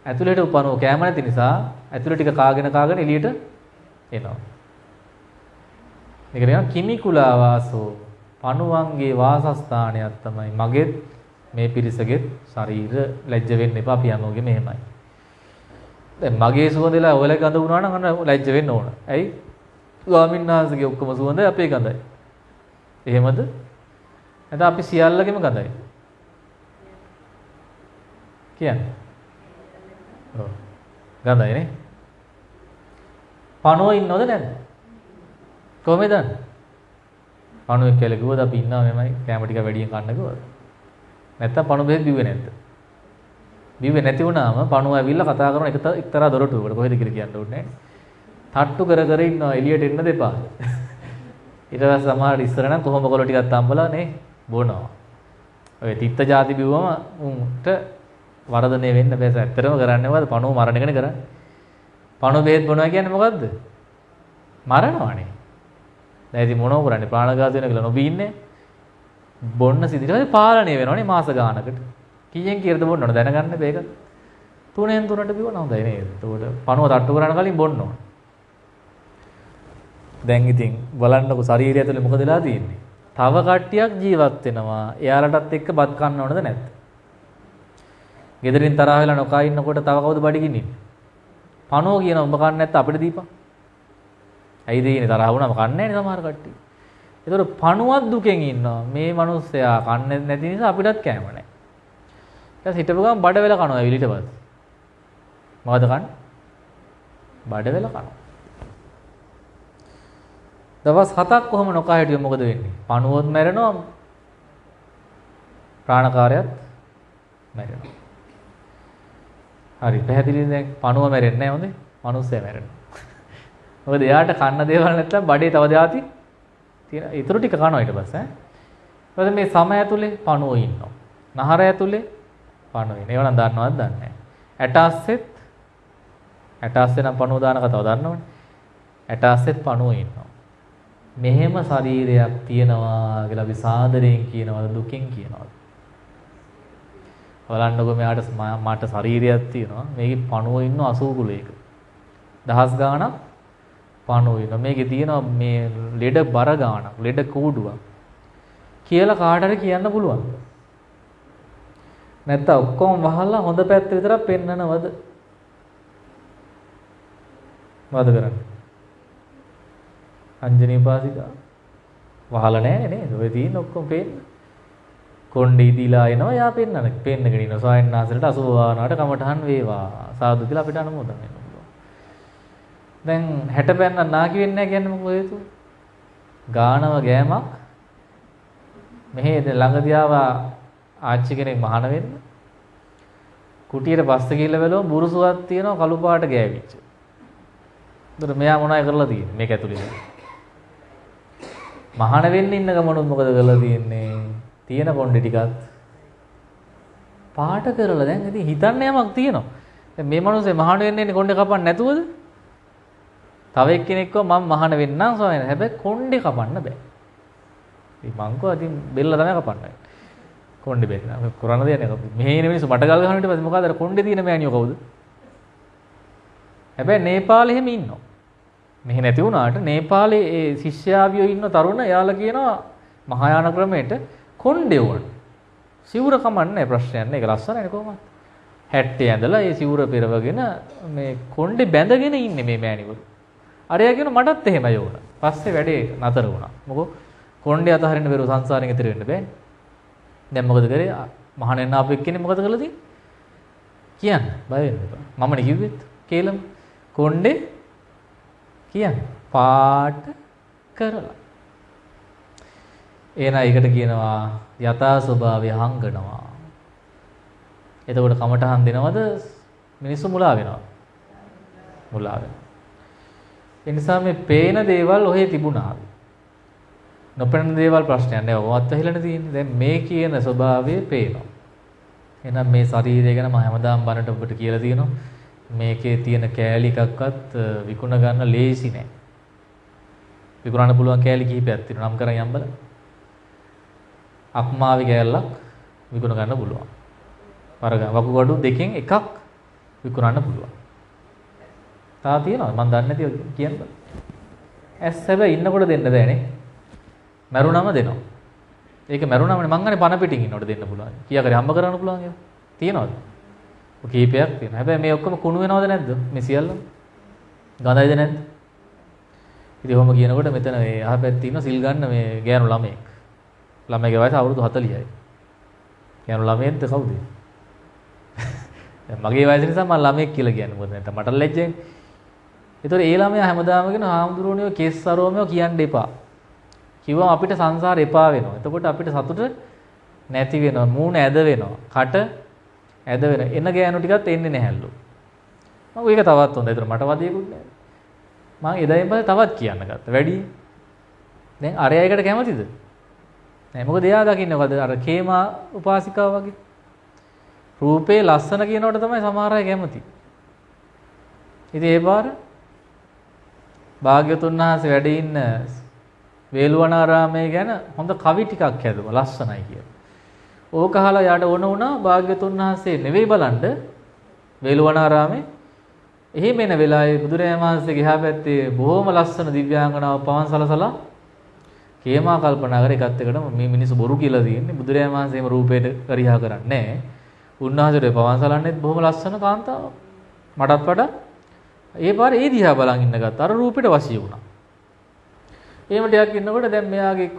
ඇතුළේට පණුව කැම නැති නිසා ඇතුළේ ටික කාගෙන එළියට එනවා. මේක කියනවා කිමිකුලා වාසෝ පණුවන්ගේ වාසස්ථානයක් තමයි මගෙත් මේ පිරිසගෙත් ශරීර ලැජ්ජ වෙන්න එපා අපි යනෝගේ මෙහෙමයි. දැන් මගේ සුවඳලා ඔයලා ගඳ වුණා නම් අන්න ලැජ්ජ වෙන්න ඕන. ඇයි? ස්වාමීන් වහන්සේගේ ඔක්කොම සුවඳ අපේ ගඳයි. එහෙමද? නැත්නම් අපි සියල්ලගෙම ගඳයි. කියන්නේ. ඔව්. ගඳයි නේ. පණුව ඉන්නවද නැද්ද? කොහමද දන්නේ? පණුවෙක් කියලා කිව්වද අපි ඉන්නවා මෙමය කැම ටික වැඩියෙන් කන්න කිව්වද? නැත්තම් පණුව බෙහෙත් බිව්වේ නැද්ද? බිව්වේ නැති වුණාම පණුව ඇවිල්ලා කතා කරන එක්තරා දොරටුවකට කොහෙද කියලා කියන්න ඕනේ නැහැ. තට්ටු කර කර ඉන්නවා එළියට එන්න දෙපා. ඊට පස්සේ සමහර ඉස්සර නම් කොහොම කොළ ටිකක් තම්බලා නේ බොනවා. ඔය තිත්ත ಜಾති බිව්වම උන්ට වරදනේ වෙන්න බෑ. ඇත්තටම කරන්නේ මොකද්ද? පණුව මරණ එකනේ කරන්නේ. පණුව බෙහෙත් බොනවා කියන්නේ මොකද්ද? මරණවානේ. දැන් ඉතින් මොනව කරන්නේ? ප්‍රාණඝාත වෙන කියලා නොබී ඉන්නේ. බොන්න සිදිරේ පාලනය වෙනවනේ මාස ගානකට. කීයෙන් කීයද බොන්න ඕන දැනගන්න මේක. 3න් 3ට බිව්වම හොඳයි නේද? එතකොට පණුව තට්ටු කරන්න කලින් බොන්න ඕන. දැන් ඉතින් බලන්නකො ශරීරය ඇතුලේ මොකද වෙලා තියෙන්නේ? තව කට්ටියක් ජීවත් වෙනවා. එයාලටත් එක්ක බත් කන්න ඕනද නැද්ද? ගෙදරින් තරහ වෙලා නොකා ඉන්නකොට තව කවුද බඩගිනින්නේ? පණුව කියන උඹ කන්නේ නැත්නම් අපිට දීපන්. ඇයි දෙන්නේ තරහ වුණාම කන්නේ නැහැ නේ සමහර කට්ටිය. ඒතකොට පණුවක් දුකෙන් ඉන්නවා. මේ මිනිස්සයා කන්නේ නැති නිසා අපිටත් කෑම නැහැ. ඊට හිටපු ගමන් බඩ වෙලා කනවා ඊට පස්සේ. මොකද කන්නේ? බඩ වෙලා කනවා. දවස් 7ක් කොහොම නොකා හිටියොත් මොකද වෙන්නේ? පණුවොත් මැරෙනවා. ප්‍රාණකාරයත් මැරෙනවා. හරි පැහැදිලිද දැන් පණුව මැරෙන්නේ නැහැ හොඳේ. මිනිස්සයා මැරෙනවා. මොකද එයාට කන්න දේවල් නැත්නම් බඩේ තව දාති තියෙන. ඊටු ටික කනවා ඊට පස්සේ ඈ. ඊට මේ සම ඇතුලේ පණුව ඉන්නවා. නහර ඇතුලේ පණුව ඉන්නවා. ඒව නම් දන්නවද දන්නේ නැහැ. ඇටාස්සේ නම් පණුව දාන කතාව දන්නවනේ. ඇටාස්සෙත් පණුව ඉන්නවා. මෙහෙම ශරීරයක් තියෙනවා කියලා අපි සාදරයෙන් කියනවද දුකින් කියනවද? බලන්නකො මෙයාට මට ශරීරයක් තියෙනවා. මේකේ පණුව ඉන්න 80 කුලයක. දහස් ගාණක් පණුව ඉන්න. මේකේ තියෙනවා මේ ලෙඩ බර ගාණක්, ලෙඩ කූඩුවක් කියලා කාට හරි කියන්න පුළුවන්. නැත්නම් ඔක්කොම වහලා හොඳ පැත්ත විතරක් පෙන්නනවද? මොකද කරන්නේ? අංජනී පාසිකා වහලා නැහැ නේද? ඔය තියෙන ඔක්කොම පේන්න. කොණ්ඩේ ඉදීලා එනවා යා පෙන්නගෙන ඉනවා. ස්වාමීන් වහන්සේට අසුභ වානාට කමටහන් වේවා. සාදු කියලා අපිට අනුමෝදන් වෙන්න පුළුවන්. දැන් 60 පෙන්නන්න නාකි වෙන්නේ නැහැ කියන්නේ මොකද හේතුව? ගානව ගෑමක් මෙහෙ ළඟදී ආවා ආච්චි කෙනෙක් මහාන වෙන්න. කුටියට පස්සේ ගිහලා බැලුවම බුරුසුවක් තියෙනවා කළු පාට ගෑවිච්ච. ඒතර මෙයා මොනවයි කරලා තියෙන්නේ මේක ඇතුලේ. මහාන වෙන්න ඉන්න ගමනුත් මොකද කරලා තියෙන්නේ? තියෙන කොණ්ඩේ ටිකත් පාට කරලා දැන් ඉතින් හිතන්න යමක් තියෙනවා. දැන් මේ මිනිස්සේ මහාන වෙන්න ඉන්නේ කොණ්ඩේ කපන්න නැතුවද? තව එක්කෙනෙක්ව මම මහාන වෙන්නම් ස්වාමීන්. හැබැයි කොණ්ඩේ කපන්න බෑ. ඉතින් මං කෝ ඉතින් බෙල්ල තමයි කපන්නේ. කොණ්ඩේ බෙල්ල. කරන්න දෙයක් නෑ. මෙහේ ඉන්න මිනිස්සු මට ගල් ගහන ඊට පස්සේ මොකද අර කොණ්ඩේ තියෙන මෑණියෝ කවුද? හැබැයි නේපාලෙ එහෙම ඉන්නවා. මෙහෙ නැති වුණාට නේපාලේ ඒ ශිෂ්‍යාවියෝ ඉන්න තරුණ යාලා කියනවා මහායාන ක්‍රමයට කොණ්ඩේ වුණ. සිවුර කමන්නේ ප්‍රශ්නයක් නෑ. ඒක ලස්සනනේ කොහොමද? හැට්ටේ ඇඳලා ඒ සිවුර පෙරවගෙන මේ කොණ්ඩේ බැඳගෙන ඉන්නේ මේ මෑණිවරු. අරයා කියන මටත් එහෙමයි ඕන. පස්සේ වැඩේ නතර වුණා. මොකෝ කොණ්ඩේ අතහරින්න බැරුව සංසාරයෙන් ඈතර වෙන්න බෑනේ. දැන් මොකද කරේ? මහාන වෙන්න ආපු එක්කෙනෙක් මොකද කළද? කියන්න බය වෙන්න එපා. මමනේ කිව්වෙත් කේලම කොණ්ඩේ කියන්නේ පාට කරලා. එහෙනම් ඒකට කියනවා යථා ස්වභාවය හංගනවා. එතකොට කමටහන් දෙනවද? මිනිස්සු මුලා වෙනවා. මුලා වෙනවා. ඒ නිසා මේ පේන දේවල් ඔහේ තිබුණා. නොපෙනෙන දේවල් ප්‍රශ්නයක් නෑ. ඔවත් ඇහිලානේ තියෙන්නේ. දැන් මේ කියන ස්වභාවය පේනවා. එහෙනම් මේ ශරීරය ගැන මම හැමදාම බණට ඔබට කියලා තියෙනවා. මේකේ තියෙන කෑලි එකක්වත් විකුණ ගන්න ලේසි නෑ. විකුණන්න පුළුවන් කෑලි කිහිපයක් තියෙනවා. නම් කරන් යම්බල. අක්මාවේ කෑල්ලක් විකුණ ගන්න පුළුවන්. වකුගඩු දෙකෙන් එකක් විකුණන්න පුළුවන්. තා තියෙනවා මම දන්නේ නැති කියන්න බෑ. ඇස් හැබැයි ඉන්නකොට දෙන්න බෑනේ. මරුණම දෙනවා. ඒක මරුණමනේ මං අනේ පණ පිටින් ඉන්නකොට දෙන්න පුළුවන්. කීයක් හරි හම්බ කරන්න පුළුවන් ඒක. තියනවද? ඔය කීපයක් තියෙනවා. හැබැයි මේ ඔක්කොම කුණු වෙනවද නැද්ද? මේ සියල්ලම. ගඳයිද නැද්ද? ඉතින් ඔහොම කියනකොට මෙතන මේ අහපැත්තේ ඉන්න සිල් ගන්න මේ ගෑනු ළමයෙක්. ළමයිගේ වයස අවුරුදු 40යි. ගෑනු ළමයෙක්ද කවුද? මගේ වයස නිසා මම ළමයෙක් කියලා කියන්නේ. මොකද නැත්නම් මට ලැජ්ජයි. ඒතකොට ඒ ළමයා හැමදාම කියන හාමුදුරුවනේ කේස් සරෝමයෝ කියන්න එපා. කිව්වම අපිට සංසාරේ එපා වෙනවා. එතකොට අපිට සතුට නැති වෙනවා. මූණ ඇද වෙනවා. කට ඇද වෙනවා. එන ගෑනු ටිකත් එන්නේ නැහැලු. මම ඒක තවත් හොඳයි. ඒතර මට වදියකුත් නැහැ. මම එදායින් පස්සේ තවත් කියන්න ගත්තා. වැඩි. දැන් අරයයකට කැමතිද? නෑ මොකද එයා දකින්නේ මොකද අර කේමා උපාසිකාව වගේ. රූපේ ලස්සන කියනකොට තමයි සමහර අය කැමති. ඉතින් ඒ පාර භාග්‍යතුන් වහන්සේ වැඩ ඉන්න වේළුවනාරාමයේ ගැන හොඳ කවි ටිකක් හැදුවා ලස්සනයි කියලා. ඕක අහලා යාට ඕන වුණා භාග්‍යතුන් වහන්සේ නෙවෙයි බලන්න වේළුවනාරාමේ එහෙම එන වෙලාවේ බුදුරජාණන් වහන්සේගේ එහා පැත්තේ බොහොම ලස්සන දිව්‍යාංගනාව පවන් සලසලා කේමා කල්පනා කර එකත් එක්කම මේ මිනිස්සු බොරු කියලා තියෙන්නේ බුදුරජාණන් වහන්සේම රූපයට කරිහා කරන්නේ නැහැ. උන්වහන්සේට පවන් සලන්නේත් බොහොම ලස්සන කාන්තාවක්. මටත් වඩා ඒ පාර ඒ දිහා බලන් ඉන්න ගත්තා. අර රූපෙට වශී වුණා. එහෙම ටිකක් ඉන්නකොට දැන් මෙයාගේ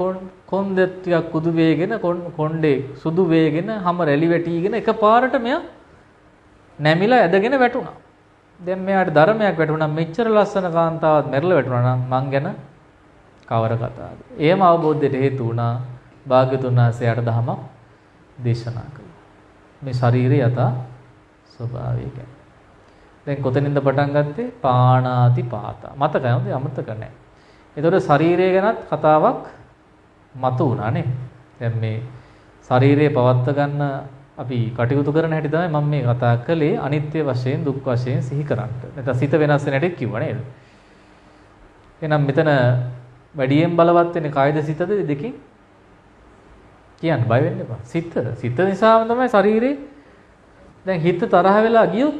කොන්ද ටිකක් කුදු වේගෙන කොණ්ඩේ සුදු වේගෙන හැම රැලි වැටිගෙන එකපාරට මෙයා නැමිලා ඇදගෙන වැටුණා. දැන් මෙයාට ධර්මයක් වැටුණා. මෙච්චර ලස්සන කාන්තාවක් මැරලා වැටුණා නම් මං ගැන කවර කතාවද? එහෙම අවබෝධයට හේතු වුණා භාග්‍යතුන් වහන්සේට දහමක් දේශනා කළා. මේ ශරීරය යථා ස්වභාවය ගැන. දැන් කොතනින්ද පටන් ගත්තේ? පාණාති පාතා. මතකයි හොඳ අමතක නැහැ. ඒතකොට ශරීරය ගැනත් කතාවක් මතු වුණානේ. දැන් මේ ශරීරය පවත්ව ගන්න අපි කටයුතු කරන හැටි තමයි මම මේ කතා කළේ අනිත්‍ය වශයෙන් දුක් වශයෙන් සිහි කරන්න. නැත්නම් සිත වෙනස් වෙන හැටි කිව්වා නේද? එහෙනම් මෙතන වැඩියෙන් බලවත් වෙන්නේ කායද සිතද දෙකෙන්? කියන්න බය වෙන්න එපා. සිත නිසාම තමයි ශරීරේ දැන් හිත තරහ වෙලා ගියොත්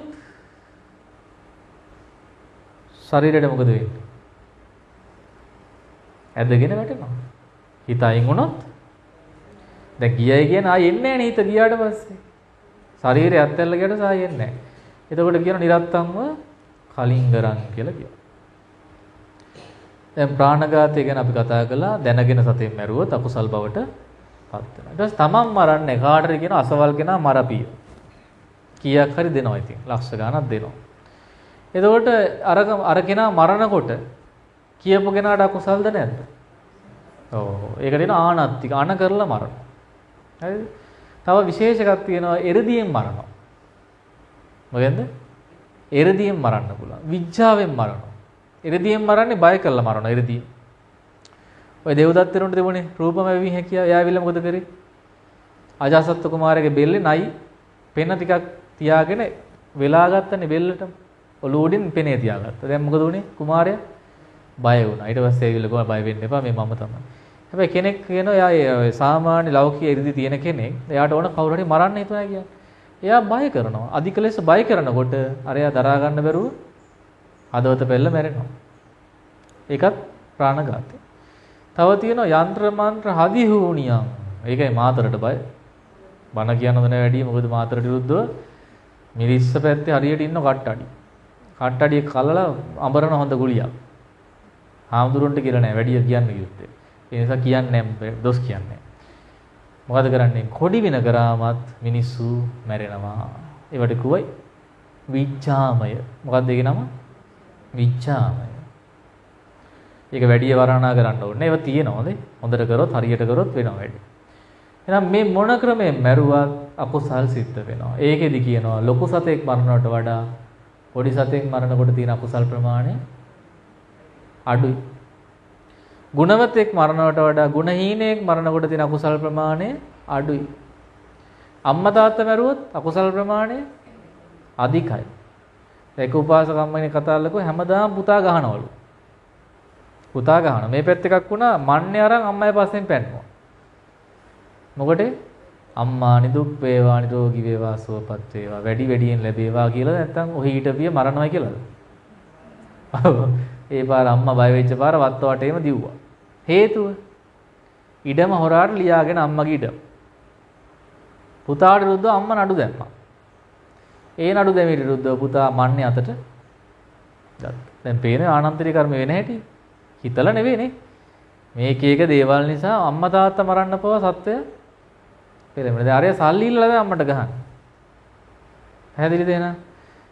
ශරීරයට මොකද වෙන්නේ? ඇදගෙන වැටෙනවා. හිත අයින් වුණොත් දැන් ගියයි කියන ආයෙ එන්නේ නැහැ නේ හිත ගියාට පස්සේ. ශරීරය අත්හැරලා ගියට ආයෙ එන්නේ නැහැ. එතකොට කියන නිරත්තම්ව කලින්ගරන් කියලා කියනවා. දැන් ප්‍රාණඝාතය ගැන අපි කතා කළා. දැනගෙන සතෙන් මැරුවොත් අකුසල් බවට පත් වෙනවා. ඊට පස්සේ තමන් මරන්නේ කාටද කියන අසවල් කෙනා මරපිය. කීයක් හරි දෙනවා ඉතින්. ලක්ෂ ගණනක් දෙනවා. එතකොට අර කෙනා මරනකොට කියපු කෙනාට අකුසල්ද නැද්ද? ඔව්. ඒකට කියන ආනත්තික අන කරලා මරනවා. හරිද? තව විශේෂ එකක් තියෙනවා එරදියෙන් මරනවා. මොකෙන්ද? එරදියෙන් මරන්න පුළුවන්. විඥාවෙන් මරනවා. එරදියෙන් මරන්නේ බය කරලා මරනවා එරදියෙන්. ඔය දේවදත්තරුන්ට තිබුණේ රූපම වෙවි හැකියාව. එයා ඇවිල්ලා මොකද කරේ? අජාසත් කුමාරයාගේ බෙල්ලේ නයි පෙන ටිකක් තියාගෙන වෙලා ගත්තනේ බෙල්ලට. ඔලුවඩින් පෙනේ තියාගත්තා. දැන් මොකද උනේ? කුමාරයා බය වුණා. ඊට පස්සේ ඇවිල්ලා කිව්වා බය වෙන්න එපා මේ මම තමයි. හැබැයි කෙනෙක් කියනවා එයා සාමාන්‍ය ලෞකික ඉරිදි තියෙන කෙනෙක්. එයාට ඕන කවුරු හරි මරන්න හිතුණා කියන්නේ. එයා බය කරනවා. අධික ලෙස බය කරනකොට අරයා දරා ගන්න බැරුව හදවත පෙළ මැරෙනවා. ඒකත් ප්‍රාණඝාතය. තව තියෙනවා යంత్ర මන්ත්‍ර හදිහූනියම්. ඒකයි මාතරට බය. බණ කියන දන වැඩි මොකද මාතරට විරුද්ධව මිරිස්ස පැත්තේ හරියට ඉන්න කට්ටඩි. කට්ටඩිය කලලා අඹරන හොඳ ගුලියක්. හාමුදුරන්ට කියලා නෑ වැඩි කියන්න කිව්වේ. ඒ නිසා කියන්නේ නෑ දොස් කියන්නේ. මොකද කරන්නේ? කොඩි වින කරාමත් මිනිස්සු මැරෙනවා. ඒවට කිව්වයි විච්ඡාමය. මොකක්ද ඒකේ නම? විච්ඡාමය. ඒක වැඩි වරණා කරන්න ඕනේ. ඒව තියෙනවද? හොඳට කරොත් හරියට කරොත් වෙනවා වැඩි. එහෙනම් මේ මොන ක්‍රමයෙන් මැරුවත් අකුසල් සිද්ධ වෙනවා. ඒකෙදි කියනවා ලොකු සතෙක් මරනවට වඩා පොඩි සතෙක් මරනකොට තියෙන අකුසල් ප්‍රමාණය අඩුයි. ගුණවතෙක් මරනවට වඩා ගුණහීනයෙක් මරනකොට තියෙන අකුසල් ප්‍රමාණය අඩුයි. අම්මා තාත්තා මැරුවොත් අකුසල් ප්‍රමාණය අධිකයි. ඒක උපාසකම්මනේ කතාවලක හැමදාම පුතා ගහනවලු. පුතා ගහන. මේ පැත්ත එකක් වුණා මන්නේ අරන් අම්මයි පස්සෙන් පැන්නුවා. මොකටද? අම්මා නිදුක් වේවා නිරෝගී වේවා සුවපත් වේවා වැඩි වැඩියෙන් ලැබේවා කියලා නැත්තම් ඔහි හිටපිය මරණවයි කියලාද? ඒ පාර අම්මා බය වෙච්ච පාර වත්ත වටේම දිව්වා. හේතුව ඉඩම හොරාට ලියාගෙන අම්මගේ ඉඩම. පුතාට විරුද්ධව අම්මා නඩු දැම්මා. ඒ නඩු දැමීට විරුද්ධව පුතා මන්නේ අතට ගත්තා. දැන් පේන ආනන්තරික කර්ම වෙන හැටි හිතලා නෙවෙයිනේ. මේක එක දේවල් නිසා අම්මා තාත්තා මරන්න පව සත්‍ය පෙරෙමන. දැන් අරයා සල්ලි ඉල්ලලා දැන් අම්මට ගහන්නේ. පැහැදිලිද එහෙනම්?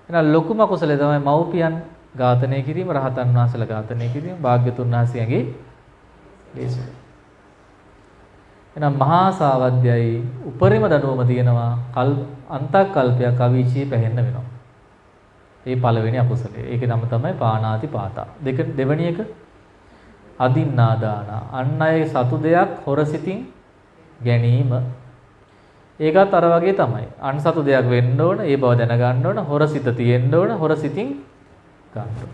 එහෙනම් ලොකුම කුසලය තමයි මව්පියන් ඝාතනය කිරීම, රහතන් වහන්සේලා ඝාතනය කිරීම, භාග්‍යතුන් වහන්සේගේ දේශය. එහෙනම් මහා සාවද්‍යයි උපරිම දනුවම තියෙනවා අන්තකල්පයක් අවීචී පැහෙන්න වෙනවා. ඒ පළවෙනි අකුසලය. ඒකේ නම තමයි පාණාති පාතා. දෙවෙනි එක අදින්නාදාන. අන් අය සතු දෙයක් හොරසිතින් ගැනීම. ඒකත් අර වගේ තමයි. අන් සතු දෙයක් වෙන්න ඕන, ඒ බව දැනගන්න ඕන, හොරසිත තියෙන්න ඕන, හොරසිතින් ගන්න ඕන.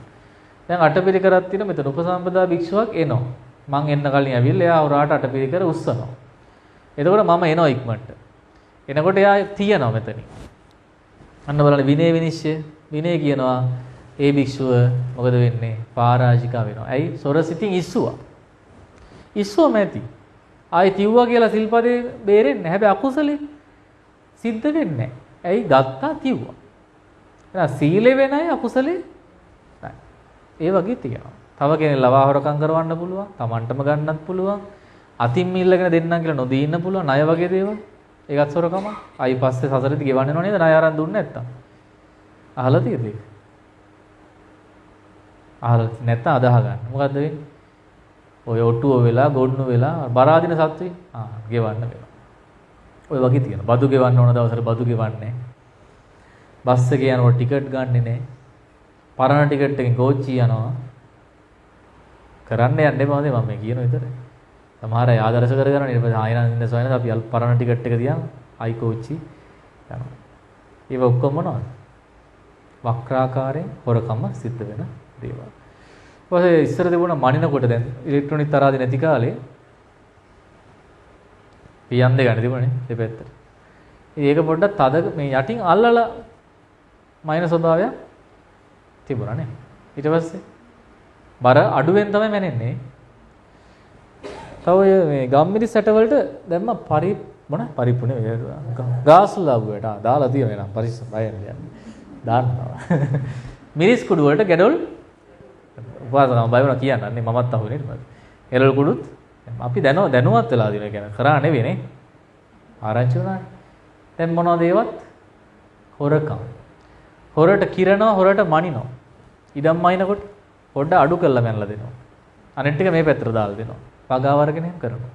දැන් අටපිරිකරක් තියෙන මෙතන උපසම්පදා භික්ෂුවක් එනවා. මං එන්න කලින් ඇවිල්ලා එයා හොරාට අටපිරිකර උස්සනවා. එතකොට මම එනවා ඉක්මනට. එනකොට එයා තියනවා මෙතනින්. අන්න බලන්න විනය විනිශ්චය. විනය කියනවා ඒ භික්ෂුව මොකද වෙන්නේ? පරාජිකා වෙනවා. ඇයි? සොරසිතින් ඉස්සුවා. ඉස්සුවම ඇති. ආයි තිව්වා කියලා සිල්පදේ බේරෙන්නේ නැහැ. හැබැයි අකුසලේ සිද්ධ වෙන්නේ නැහැ. ඇයි? ගත්තා තිව්වා. එහෙනම් සීලේ වෙනයි අකුසලේ නැහැ. ඒ වගේ තියෙනවා. තව කෙනෙක් ලවා හොරකම් කරවන්න පුළුවන්. Tamanටම ගන්නත් පුළුවන්. අතින් මිල්ලගෙන දෙන්නම් කියලා නොදී ඉන්න පුළුවන්. ණය වගේ දේවල්. ඒකත් සොරකම. ආයි පස්සේ සසරෙදි ගෙවන්න වෙනව නේද? ණය අරන් දුන්නේ නැත්තම්. අහලා තියෙද ඒක? අහලා නැත්තම් අදාහ ගන්න. මොකද්ද වෙන්නේ? ඔය ඔට්ටුව වෙලා ගොන්නු වෙලා බරාදින සත්ත්වේ ගෙවන්න වෙනවා. ඔය වගේ තියෙනවා. බදු ගෙවන්න ඕන දවසට බදු ගෙවන්නේ. බස් එකේ යනකොට ටිකට් ගන්නෙ නෑ. පරණ ටිකට් එකෙන් කෝච්චිය යනවා. කරන්න යන්න එපා මම මේ කියන විතරයි. සමහර අය ආදර්ශ කරගෙන ඊට පස්සේ ආයෙත් ඉන්න සොයන අපි පරණ ටිකට් එක තියන් ආයි කෝච්චි යනවා. ඒව ඔක්කොම මොනවද? වක්‍රාකාරයෙන් හොරකම සිද්ධ වෙන දේවල්. ඊපස්සේ ඉස්සර තිබුණ මනිනකොට දැන් ඉලෙක්ට්‍රොනික තරාදි නැති කාලේ පියන් දෙක තිබුණේ දෙපැත්තට. ඒක පොඩ්ඩක් තද මේ යටින් අල්ලලා මයින ස්වභාවයක් තිබුණා නේ. ඊට පස්සේ බර අඩුවෙන් තමයි මැනෙන්නේ. තව මේ ගම්මිරි සැටවලට දැම්ම පරිප්පුනේ ගාස්ලාවුවට දාලා තියෙනවා නේද? පරිස්සම් බය වෙන්න. දාන්නවා. මිරිස් කුඩු වලට ගැඩොල් උපාසකම බය වුණා කියන්නන්නේ මමත් අහුනේ ඊට පස්සේ. එළවලු කුඩුත් අපි දැනුවත් වෙලා දිනවා කියන කරා නෙවෙයි නේ. ආරංචි වුණානේ. දැන් මොනවද ඒවත්? හොරකම්. හොරට කිරනවා, හොරට මනිනවා. ඉඩම් මයින්කොට පොඩ්ඩ අඩු කරලා මැනලා දෙනවා. අනිත් ටික මේ පැත්තට දාලා දෙනවා. පගාව අරගෙන එහෙම කරනවා.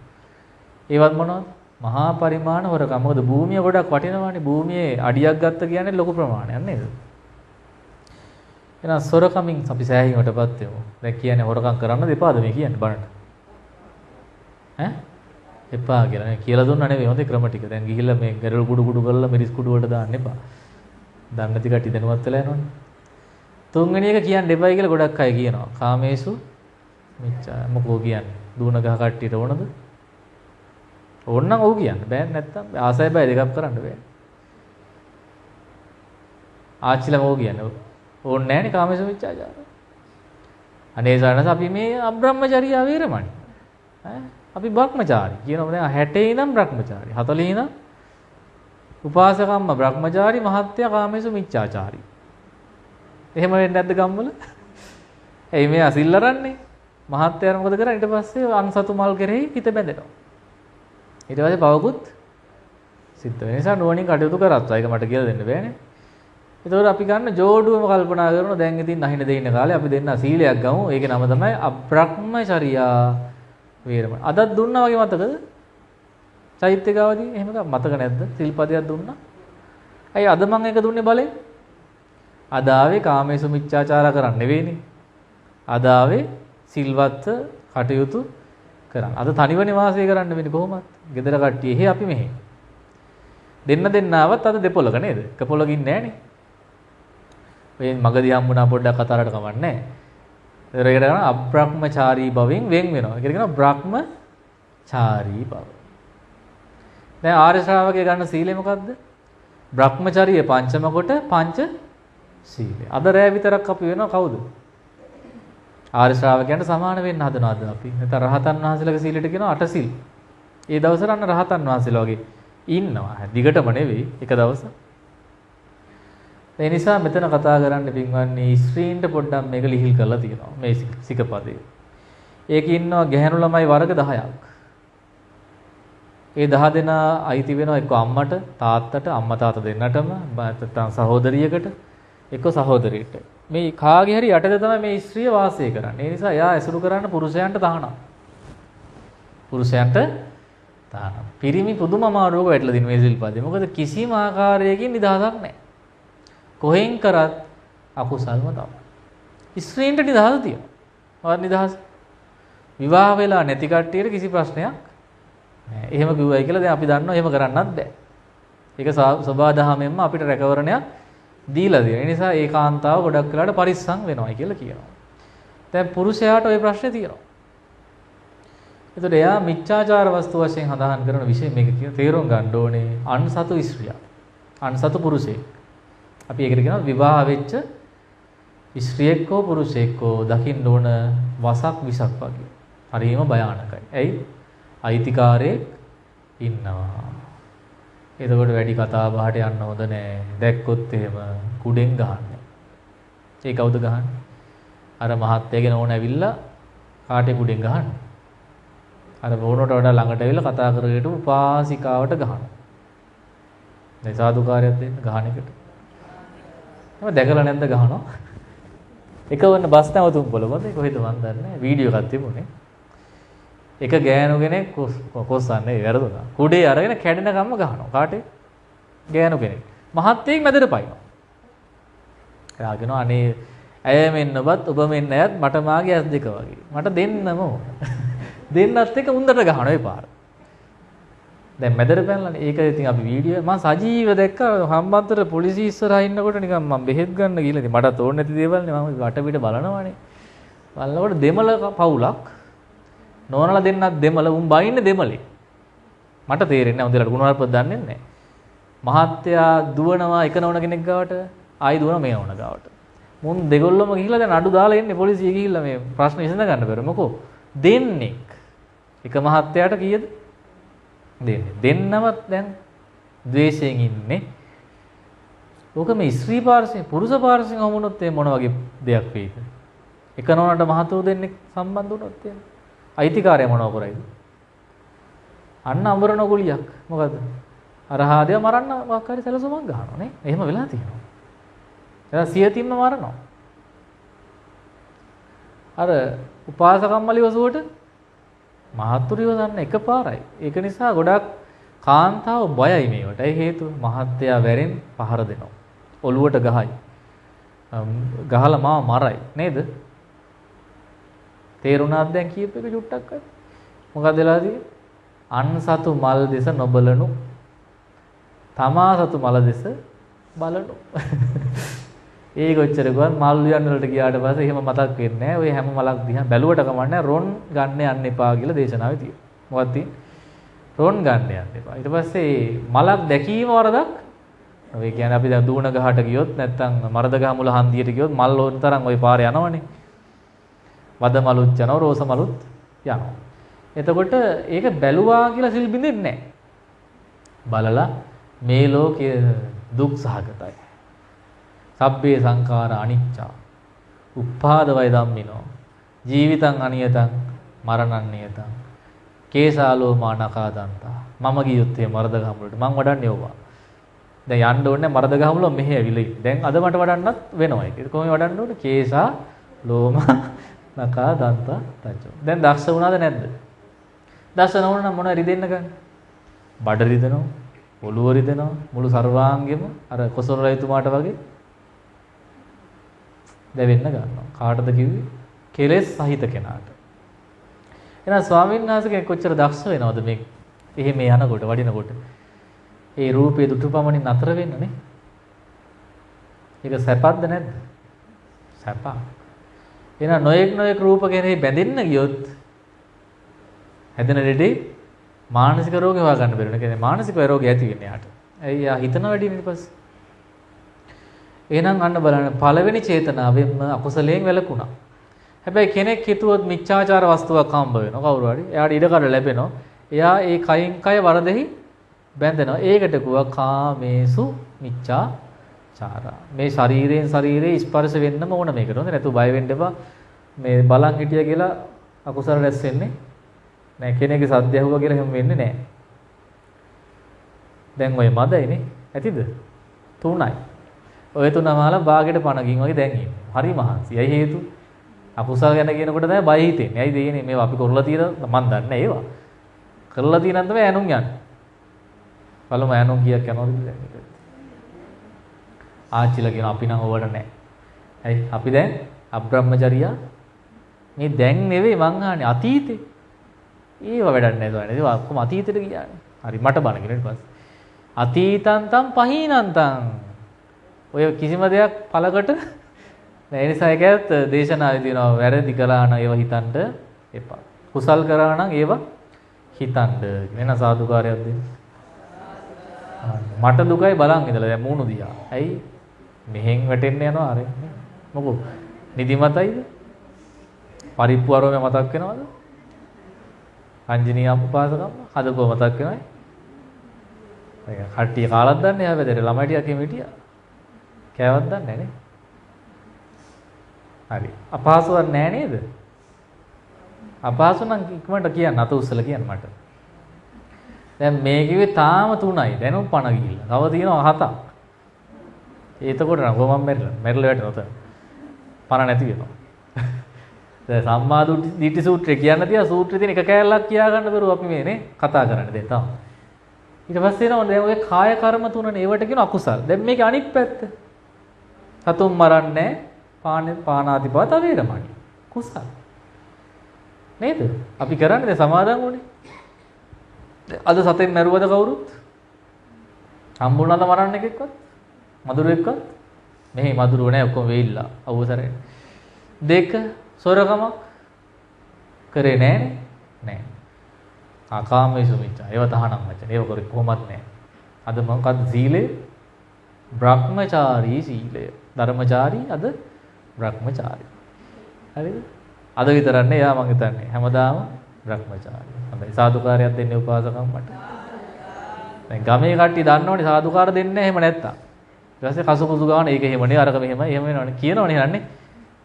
ඒවත් මොනවද? මහා පරිමාණ හොරකම්. මොකද භූමිය ගොඩක් වටිනවානේ. භූමියේ අඩියක් ගත්ත කියන්නේ ලොකු ප්‍රමාණයක් නේද? එහෙනම් සොරකමින් අපි සෑහීමටපත් වෙමු. දැන් කියන්නේ හොරකම් කරන්න දෙපාද මේ කියන්නේ බලන්න. ඈ? එපා කියලා. මේ කියලා දුන්නා නෙවෙයි හොඳේ ක්‍රම ටික. දැන් ගිහිල්ලා මේ ගැරල් කුඩු කරලා මිරිස් කුඩු වලට දාන්න එපා. දන්නේ නැති කටි දැනුවත් වෙලා යනවනේ. තුන්වෙනි එක කියන්න එපයි කියලා ගොඩක් අය කියනවා. කාමේසු මිච්ඡා මොකෝ කියන්නේ? දුවන ගහ කට්ටියට ඕනද? ඕනනම් ඔව් කියන්න බෑ නැත්තම් ආසයි බය දෙකක් කරන්න බෑ. ආච්චිලා මොකෝ කියන්නේ? ඕන්නේ නැහනේ කාමේසු මිච්ඡාචාර. අනේ සානස අපි මේ අබ්‍රහ්මචර්යා වීරමණි. ඈ අපි බ්‍රහ්මචාරි කියනවා දැන් 60 ඉඳන් බ්‍රහ්මචාරි 40 ඉඳන් උපාසකම්ම බ්‍රහ්මචාරි මහත්ය කාමේසු මිච්ඡාචාරි. එහෙම වෙන්නේ නැද්ද ගම්වල? එයි මේ අසිල් අරන්නේ. මහත්යර මොකද කරන්නේ? ඊට පස්සේ අන්සතු මල් කෙරෙහි හිත බැඳෙනවා. ඊට පස්සේ පවකුත් සිද්ධ වෙන නිසා නුවණින් කටයුතු කරත්වා. ඒක මට කියලා දෙන්න බෑනේ. ඒතකොට අපි ගන්න ජෝඩුවම කල්පනා කරනවා දැන් ඉතින් අහින දෙන්න කාලේ අපි දෙන්න සීලයක් ගමු. ඒකේ නම තමයි අබ්‍රහ්මචර්යා වීරමණී. අදත් දුන්නා වගේ මතකද? චෛත්‍ය ගාවදී එහෙම එකක් මතක නැද්ද? සිල්පදයක් දුන්නා. ඇයි අද මම ඒක දුන්නේ බලෙන්? අද ආවේ කාමේසු මිච්ඡාචාර කරන්න නෙවෙයිනේ. අද ආවේ සිල්වත් කටයුතු කරන්න. අද තනිවනේ වාසය කරන්න වෙන්නේ කොහොමද? ගෙදර කට්ටිය එහෙ අපි මෙහෙ. දෙන්නවත් අද දෙපොළක නේද? එක පොළකින් නෑනේ. ඔය මගදී හම්බුණා පොඩ්ඩක් කතාරට කවන්නේ නෑ. ඒකට කරන අබ්‍රහ්මචාරී භවෙන් වෙන් වෙනවා. ඒකට කියනවා බ්‍රහ්මචාරී භව. දැන් ආර්ය ශ්‍රාවකයා ගන්න සීලය මොකද්ද? බ්‍රහ්මචාරිය පංචම කොට පංච සීලය. අද රැය විතරක් අපි වෙනවා කවුද? ආර්ය ශ්‍රාවකයන්ට සමාන වෙන්න හදනවාද අපි? නැත්නම් රහතන් වහන්සේලාගේ සීලයට කියනවා අට සීල්. ඒ දවසට අන්න රහතන් වහන්සේලා වගේ ඉන්නවා. දිගටම නෙවෙයි එක දවසක්. ඒ නිසා මෙතන කතා කරන්න පින්වන්නේ ස්ත්‍රීන්ට පොඩ්ඩක් මේක ලිහිල් කරලා තියෙනවා මේ සිකපදේ. ඒකේ ඉන්නවා ගැහැණු ළමයි වර්ග 10ක්. ඒ 10 දෙනා අයිති වෙනවා එක්ක අම්මට තාත්තට අම්මා තාත්තා දෙන්නටම නැත්නම් සහෝදරියකට එක්ක සහෝදරියට. මේ කාගේ හරි යටද තමයි මේ ස්ත්‍රිය වාසය කරන්නේ. ඒ නිසා එයා ඇසුරු කරන්න පුරුෂයන්ට තහනම්. පුරුෂයන්ට තහනම්. පිරිමි පුදුම අමාරුවක වැටලා දින මේ සිල්පදේ. මොකද කිසිම ආකාරයකින් නිදහසක් නැහැ. කොහෙන් කරත් අකුසල්ම තමයි. ස්ත්‍රීන්ට නිදහස තියෙනවා. මොකක්ද නිදහස? විවාහ වෙලා නැති කට්ටියට කිසි ප්‍රශ්නයක් නැහැ. එහෙම කිව්වයි කියලා දැන් අපි දන්නවා එහෙම කරන්නත් බෑ. ඒක සබාදහමෙන්ම අපිට රැකවරණයක් දීලා දෙන. ඒ නිසා ඒකාන්තාව ගොඩක් වෙලාට පරිස්සම් වෙනවායි කියලා කියනවා. දැන් පුරුෂයාට ওই ප්‍රශ්නේ තියෙනවා. ඒතකොට එයා මිච්ඡාචාර වස්තු වශයෙන් හදාහන් කරන විශේෂ මේක කියන තේරුම් ගන්න ඕනේ අන්සතු ස්ත්‍රියක්. අන්සතු පුරුෂයෙක්. අපි ඒකට කියනවා විවාහ වෙච්ච ස්ත්‍රියෙක් හෝ පුරුෂයෙක් හෝ දකින්න ඕන වසක් විසක් වගේ. හරිම භයානකයි. ඇයි? අයිතිකාරයෙක් ඉන්නවා. එතකොට වැඩි කතා බහට යන්න හොඳ නෑ. දැක්කොත් එහෙම කුඩෙන් ගහන්නේ. ඒ කවුද ගහන්නේ? අර මහත්තයාගේ නෝන ඇවිල්ලා කාටේ කුඩෙන් ගහන්නේ? අර නෝනට වඩා ළඟට ඇවිල්ලා කතා කරගෙන උපාසිකාවට ගහනවා. මේ සාදුකාරයක් දෙන්න ගහන එකට. මම දැකලා නැද්ද ගහනවා? එකවන්න බස් නැවතුම් පොළොවද කොහෙද මන් දන්නේ නැහැ. වීඩියෝ එකක් තිබුණේ. එක ගෑනු කෙනෙක් කොස්සන්නේ වැරදුනා. කුඩේ අරගෙන කැඩෙන ගම්ම ගහනවා. කාටේ? ගෑනු කෙනෙක්. මහත්තයෙක් මැදට පයින්නවා. එයා කියනවා අනේ ඇය මෙන්නවත් ඔබ මෙන්න ඇයත් මට මාගේ ඇස් දෙක වගේ. මට දෙන්නම ඕන. දෙන්නත් එක උන්දට ගහනවා ඒ පාර. දැන් මැදට පැනලානේ. ඒක ඉතින් අපි වීඩියෝ මම සජීව දැක්ක හම්බන්තොට පොලිසිය ඉස්සරහා ඉන්නකොට නිකන් මම බෙහෙත් ගන්න ගිහලා ඉතින් මටත් ඕනේ නැති දේවල් නේ මම වටපිට බලනවානේ. බලනකොට දෙමළ පවුලක් නෝනලා දෙන්නත් දෙමළ උන් බයින්නේ දෙමළේ. මට තේරෙන්නේ නැහැ හොඳට ගුණවර්පද දන්නේ නැහැ. මහත්තයා දුවනවා එක නෝන කෙනෙක් ගාවට ආයි දුවනවා මේ නෝන ගාවට. මුන් දෙගොල්ලම ගිහිල්ලා දැන් අඩු දාලා එන්නේ පොලිසිය ගිහිල්ලා මේ ප්‍රශ්න විසඳ ගන්න බැරුව මොකෝ දෙන්නෙක් එක මහත්තයාට කීයද දෙන්නේ දෙන්නවත් දැන් ද්වේෂයෙන් ඉන්නේ. ඕක මේ ස්ත්‍රී පාර්ශ්වයෙන් පුරුෂ පාර්ශ්වයෙන් වුණොත් මොන වගේ දෙයක් වෙයිද? එක නෝනට මහතුරු දෙන්නෙක් සම්බන්ධ වුණොත් අයිතිකාරය මොනව කරයිද? අන්න අඹරන ගුලියක්. මොකද? අර හාදය මරන්න මොකක් හරි සැලසුමක් ගන්නවා නේ. එහෙම වෙලා තියෙනවා. එයා සියතින්ම මරනවා. අර උපාසකම්මලි වසුවට මහත්තුරියෝ දන්න එකපාරයි. ඒක නිසා ගොඩක් කාන්තාව බයයි මේවට. ඒ හේතුව මහත්තයා වැරෙන් පහර දෙනවා. ඔළුවට ගහයි. ගහලා මාව මරයි නේද? තේරුණාද දැන් කීප එක චුට්ටක් අය? මොකද වෙලා තියෙන්නේ? අන් සතු මල් දෙස නොබලනු. තමා සතු මල දෙස බලනු. ඒ කොච්චර ගුවන් මල් උයන් වලට ගියාට පස්සේ එහෙම මතක් වෙන්නේ නැහැ. ඔය හැම මලක් දිහා බැලුවට කමන්නේ රොන් ගන්න යන්න එපා කියලා දේශනාවේ තියෙනවා. මොකක්ද තියෙන්නේ? රොන් ගන්න යන්න එපා. ඊට පස්සේ මලක් දැකීම වරදක්. ඔය කියන්නේ අපි දැන් දුවන ගහට ගියොත් නැත්නම් මරද ගහ මුල හන්දියට ගියොත් මල් ඕන තරම් ওই පාරේ යනවනේ. වද මලුත් යනවා, රෝස මලුත් යනවා. එතකොට ඒක බැලුවා කියලා සිල් බින්දෙන්නේ නැහැ. බලලා මේ ලෝකයේ දුක් සහගතයි. සබ්බේ සංඛාර අනිච්චා. උප්පාද වය ධම්මිනෝ. ජීවිතං අනියතං මරණං නියතං. කේසාලෝ මානකා දන්තා. මම ගියොත් ඒ මරද ගහ මුලට මං වඩන්නේ ඕවා. දැන් යන්න ඕනේ මරද ගහ මුල මෙහෙ ඇවිල්ලා ඉන්නේ. දැන් අද මට වඩන්නත් වෙනවා ඒක. කොහොමද වඩන්න ඕනේ? කේසා ලෝම නකා දන්තා තච්චෝ. දැන් දක්ෂ වුණාද නැද්ද? දක්ෂ නොවුන නම් මොනවද රිදෙන්න ගන්න? බඩ රිදෙනවා, ඔළුව රිදෙනවා, මුළු සර්වාංගෙම අර කොසල් රජතුමාට වගේ දැවෙන්න ගන්නවා. කාටද කිව්වේ? කෙලෙස් සහිත කෙනාට. එහෙනම් ස්වාමීන් වහන්සේ කෙනෙක් කොච්චර දක්ෂ වෙනවද මේ එහෙම යනකොට වඩිනකොට? ඒ රූපේ දුටුපමණින් නතර වෙන්න නේ. ඒක සැපක්ද නැද්ද? සැපක්. එහෙනම් නොයෙක් රූප කෙරෙහි බැඳෙන්න ගියොත් හැදෙන දෙඩේ මානසික රෝග හොයා ගන්න බැරි වෙන. කියන්නේ මානසික රෝගය ඇති වෙන්නේ යාට. ඇයි යා හිතන වැඩි ඊට පස්සේ. එහෙනම් අන්න බලන්න පළවෙනි චේතනාවෙන්ම අකුසලයෙන් වැළකුණා. හැබැයි කෙනෙක් හිතුවොත් මිච්ඡාචාර වස්තුවක් හම්බ වෙනවා කවුරු හරි. එයාට ඉඩකඩ ලැබෙනවා. එයා ඒ කයින් කය වරදෙහි බැඳෙනවා. ඒකට කිව්වා කාමේසු මිච්ඡාචාරා. මේ ශරීරයෙන් ශරීරේ ස්පර්ශ වෙන්නම ඕන මේකට. හොඳ නැතු බය වෙන්න එපා. මේ බලන් හිටියා කියලා අකුසල රැස් වෙන්නේ නෑ. කෙනෙක්ගේ සද්ද ඇහුවා කියලා එහෙම වෙන්නේ නෑ. දැන් ඔය මදයිනේ. ඇතිද? 3යි. ඔය 3 මාලා බාගෙට පණ ගින් වගේ දැන් ඉන්නේ. හරි මහන්සි. ඇයි හේතු? අකුසල ගැන කියනකොට තමයි බය හිතෙන්නේ. ඇයි දෙන්නේ මේවා අපි කරලා තියෙන මන් දන්නේ ඒවා. කරලා තියෙනන් තමයි ඇනුම් යන්නේ. බලමු ඇනුම් කීයක් යනවද කියලා. ආච්චිලා කියන අපි නම් ඕවට නැහැ. ඇයි අපි දැන් අබ්‍රහ්මචර්යා මේ දැන් නෙවෙයි මං අහන්නේ අතීතේ. ඒව වැඩක් නැහැ සෝයනේ. ඒවා ඔක්කොම අතීතෙට ගියානේ. හරි මට බන කියන ඊට පස්සේ. අතීතන්තම් පහීනන්තම්. ඔය කිසිම දෙයක් පළකට නෑ. ඒ නිසා ඒකත් දේශනාවේ තියෙනවා වැරදි කළා නම් ඒව හිතන්න එපා. කුසල් කරා නම් ඒව හිතන්න. වෙන සාදුකාරයක් දෙන්න. මට දුකයි බලන් ඉඳලා දැන් මූණු දිහා. ඇයි මෙහෙන් වැටෙන්න යනවා අර මොකෝ නිදිමතයිද? පරිප්පු ආරෝමය මතක් වෙනවද? අංජනී අපපාසකම් හදකෝ මතක් වෙනවයි. ඒක කට්ටිය කාලක් දන්නේ හැබැයි ළමයි ටිකක් එහෙම හිටියා. කෑවක් දන්නේ නැහැ නේ. හරි. අපහසුවක් නැහැ නේද? අපහසු නම් ඉක්මනට කියන්න අත උස්සලා කියන්න මට. දැන් මේ කිව්වේ තාම 3යි. දැනුම් 5 ගිහිල්ලා. තව තියෙනවා 7ක්. එතකොට නම් කොහොමද මැරිලා වැටෙනවද? 5 නැති වෙනවා. දැන් සම්මා දිට්ඨි සූත්‍රය කියන්න තියා සූත්‍රයේ තියෙන එක කෑල්ලක් කියා ගන්න බැරුව අපි මේ නේ කතා කරන්නේ දැන් තාම. ඊට පස්සේ එනවා දැන් ඔය කාය කර්ම 3නේ ඒවට කියන අකුසල්. දැන් මේකේ අනිත් පැත්ත. සතුම් මරන්නේ පානාතිපාත වේරමණී. කුසල්. නේද? අපි කරන්නේ දැන් සමාදන් වුණේ. අද සතෙන් මැරුවද කවුරුත්? හම්බුණාද මරන්න එකෙක්වත්? මදුරුවෙක්වත්? මෙහි මදුරුව නැහැ ඔක්කොම වෙයිලා අවසරේ. 2 සොරකමක් කරේ නැහැ නේ. ආකාමේසු මිච්ඡා. ඒව තහනම් මචං. ඒව කරේ කොහොමත් නැහැ. අද මොකක්ද සීලය? බ්‍රහ්මචාරී සීලය. ධර්මචාරී අද බ්‍රහ්මචාරී. හරිද? අද විතරක් නේ යා මං හිතන්නේ. හැමදාම බ්‍රහ්මචාරී. හොඳයි සාදුකාරයක් දෙන්නේ උපාසකම් මට. දැන් ගමේ කට්ටිය දන්නවනේ සාදුකාර දෙන්නේ නැහැ එහෙම නැත්තම්. ඊට පස්සේ කසුකුසු ගාන ඒක එහෙමනේ අරක මෙහෙමයි එහෙම වෙනවනේ කියනවනේ හන්නේ.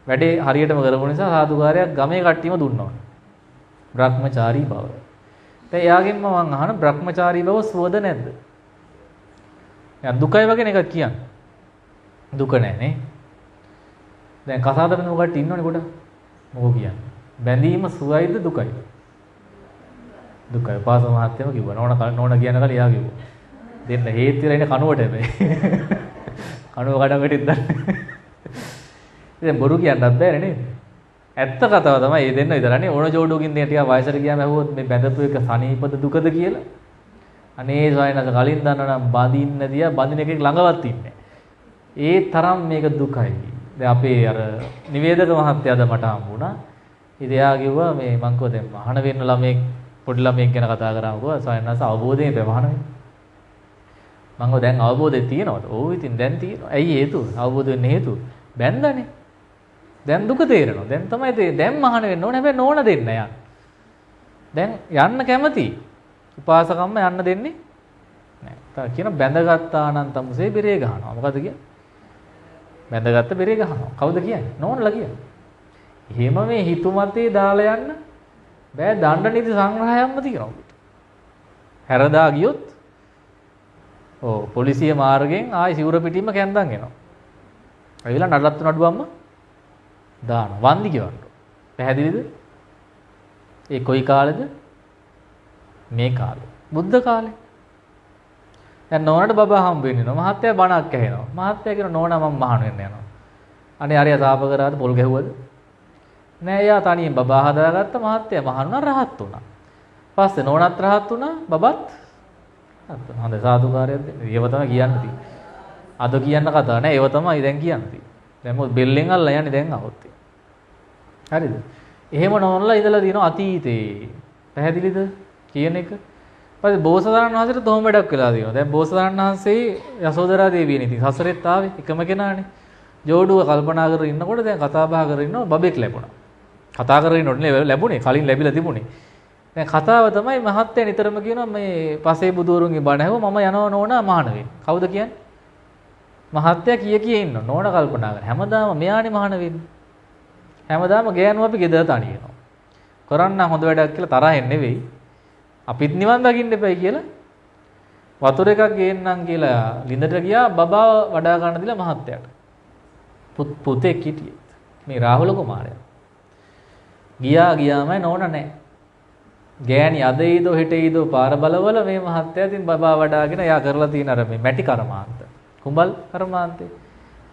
වැඩේ හරියටම කරපු නිසා සාදුකාරයක් ගමේ කට්ටියම දුන්නවනේ. බ්‍රහ්මචාරී බව. දැන් එයාගෙන් මම අහන බ්‍රහ්මචාරී බව සුවද නැද්ද? දැන් දුකයි වගේ නේ එකක් කියන්නේ. දුක නැහැ නේ. දැන් කසාද බඳින කොට ඉන්නවනේ කොට. මොකෝ කියන්නේ? බැඳීම සුවයිද දුකයිද? දුකයි. පාස මහත්තයම කිව්වා. නෝන කියන කල එයා කිව්වා. දෙන්න හේත් වෙලා ඉන්නේ කනුවට හැබැයි. කනුව කඩකට ඉඳන්නේ. ඉතින් බොරු කියන්නත් බෑනේ නේද? ඇත්ත කතාව තමයි මේ දෙන්න විතරනේ. ඕන ජෝඩුවකින් දෙන ටික වයසට ගියාම ඇහුවොත් මේ බැඳපු එක සනීපද දුකද කියලා. අනේ සායනස කලින් දන්නවනම් බඳින්න දියා බඳින එකෙක් ළඟවත් ඉන්නේ. ඒ තරම් මේක දුකයි. දැන් අපේ අර නිවේදක මහත්තයාද මට හම්බුණා. ඉතින් එයා කිව්වා මේ මං කෝ දැන් මහාන වෙන්න ළමෙක් පොඩි ළමෙක් ගැන කතා කරාමකෝ සායනස අවබෝධයෙන් ප්‍රමහාන වෙන්න. මං කෝ දැන් අවබෝධය තියෙනවද? ඔව් ඉතින් දැන් තියෙනවා. ඇයි හේතුව? අවබෝධ වෙන්න හේතුව බැන්දානේ. දැන් දුක තේරෙනවා. දැන් තමයි දැන් මහාන වෙන්න ඕනේ. හැබැයි නෝන දෙන්න යන්න. දැන් යන්න කැමති. උපාසකම්ම යන්න දෙන්නේ නැහැ. තා කියන බැඳගත්තා නම් තමුසේ බෙරේ ගහනවා. මොකද කියන්නේ? බැඳගත්ත බෙරේ ගහනවා. කවුද කියන්නේ? නෝනලා කියන්නේ. එහෙම මේ හිතුමතේ දාලා යන්න බෑ. දණ්ඩ නීති සංග්‍රහයක්ම තියෙනවා. හැරදා ගියොත් පොලිසිය මාර්ගයෙන් ආයි සිවුර පිටින්ම කැන්දන් එනවා. ඇවිල්ලා නඩත්තු නඩුවම්ම දානවා. වන්දි කියවන්න. පැහැදිලිද? ඒ කොයි කාලෙද? මේ කාලේ. බුද්ධ කාලේ. දැන් නෝනට බබා හම්බ වෙන්නේ නෝ. මහත්තයා බණක් ඇහෙනවා. මහත්තයා කියන නෝනා මම මහාන වෙන්න යනවා. අනේ අරියා තාප කරාද පොල් ගැහුවද? නෑ එයා තනියෙන් බබා හදාගත්ත මහත්තයා මහාන වුණා රහත් වුණා. පස්සේ නෝනත් රහත් වුණා බබත් රහත් වුණා. හොඳ සාදුකාරයක් දෙන්න. ඒව තමයි කියන්න තියෙන්නේ. අද කියන්න කතා නෑ ඒව තමයි දැන් කියන්න තියෙන්නේ. දැන් මොකද බෙල්ලෙන් අල්ලලා යන්නේ දැන් આવොත්. හරිද? එහෙම නෝනලා ඉඳලා දිනන අතීතේ. පැහැදිලිද? කියන එක. ඊපස්සේ බෝසතාණන් වහන්සේට තොම වැඩක් වෙලා තියෙනවා. දැන් බෝසතාණන් වහන්සේ යසෝදරා දේවියනේ ඉතින් සසරෙත් ආවේ එකම කෙනානේ. ජෝඩුව කල්පනා කරගෙන ඉන්නකොට දැන් කතා බහ කරගෙන ඉන්නවා බබෙක් ලැබුණා. කතා කරගෙන ඉන්නකොට ලැබුණේ කලින් ලැබිලා තිබුණේ. දැන් කතාව තමයි මහත්තයා නිතරම කියනවා මේ පසේ බුදුවරුන්ගේ බණ ඇහුවා මම යනවා නෝනා මහාන වෙන්න. කවුද කියන්නේ? මහත්තයා කිය ඉන්නවා. නෝනා කල්පනා කරන හැමදාම මෙයානේ මහාන වෙන්නේ. හැමදාම ගෑනු අපි ගෙදර තනියනවා. කරන්න හොඳ වැඩක් කියලා තරහෙන් නෙවෙයි. අපිත් නිවන් දකින්න එපයි කියලා වතුර එකක් ගේන්නම් කියලා ලිඳට ගියා බබා වඩා ගන්න දීලා මහත්තයාට. පුතෙක් හිටියේ. මේ රාහුල කුමාරයා. ගියාමයි නෝන නැහැ. ගෑණි අද ඊදෝ හෙට ඊදෝ පාර බලවල මේ මහත්තයා ඉතින් බබා වඩාගෙන යා කරලා තියෙන අර මේ මැටි කර්මාන්ත. කුඹල් කර්මාන්තේ.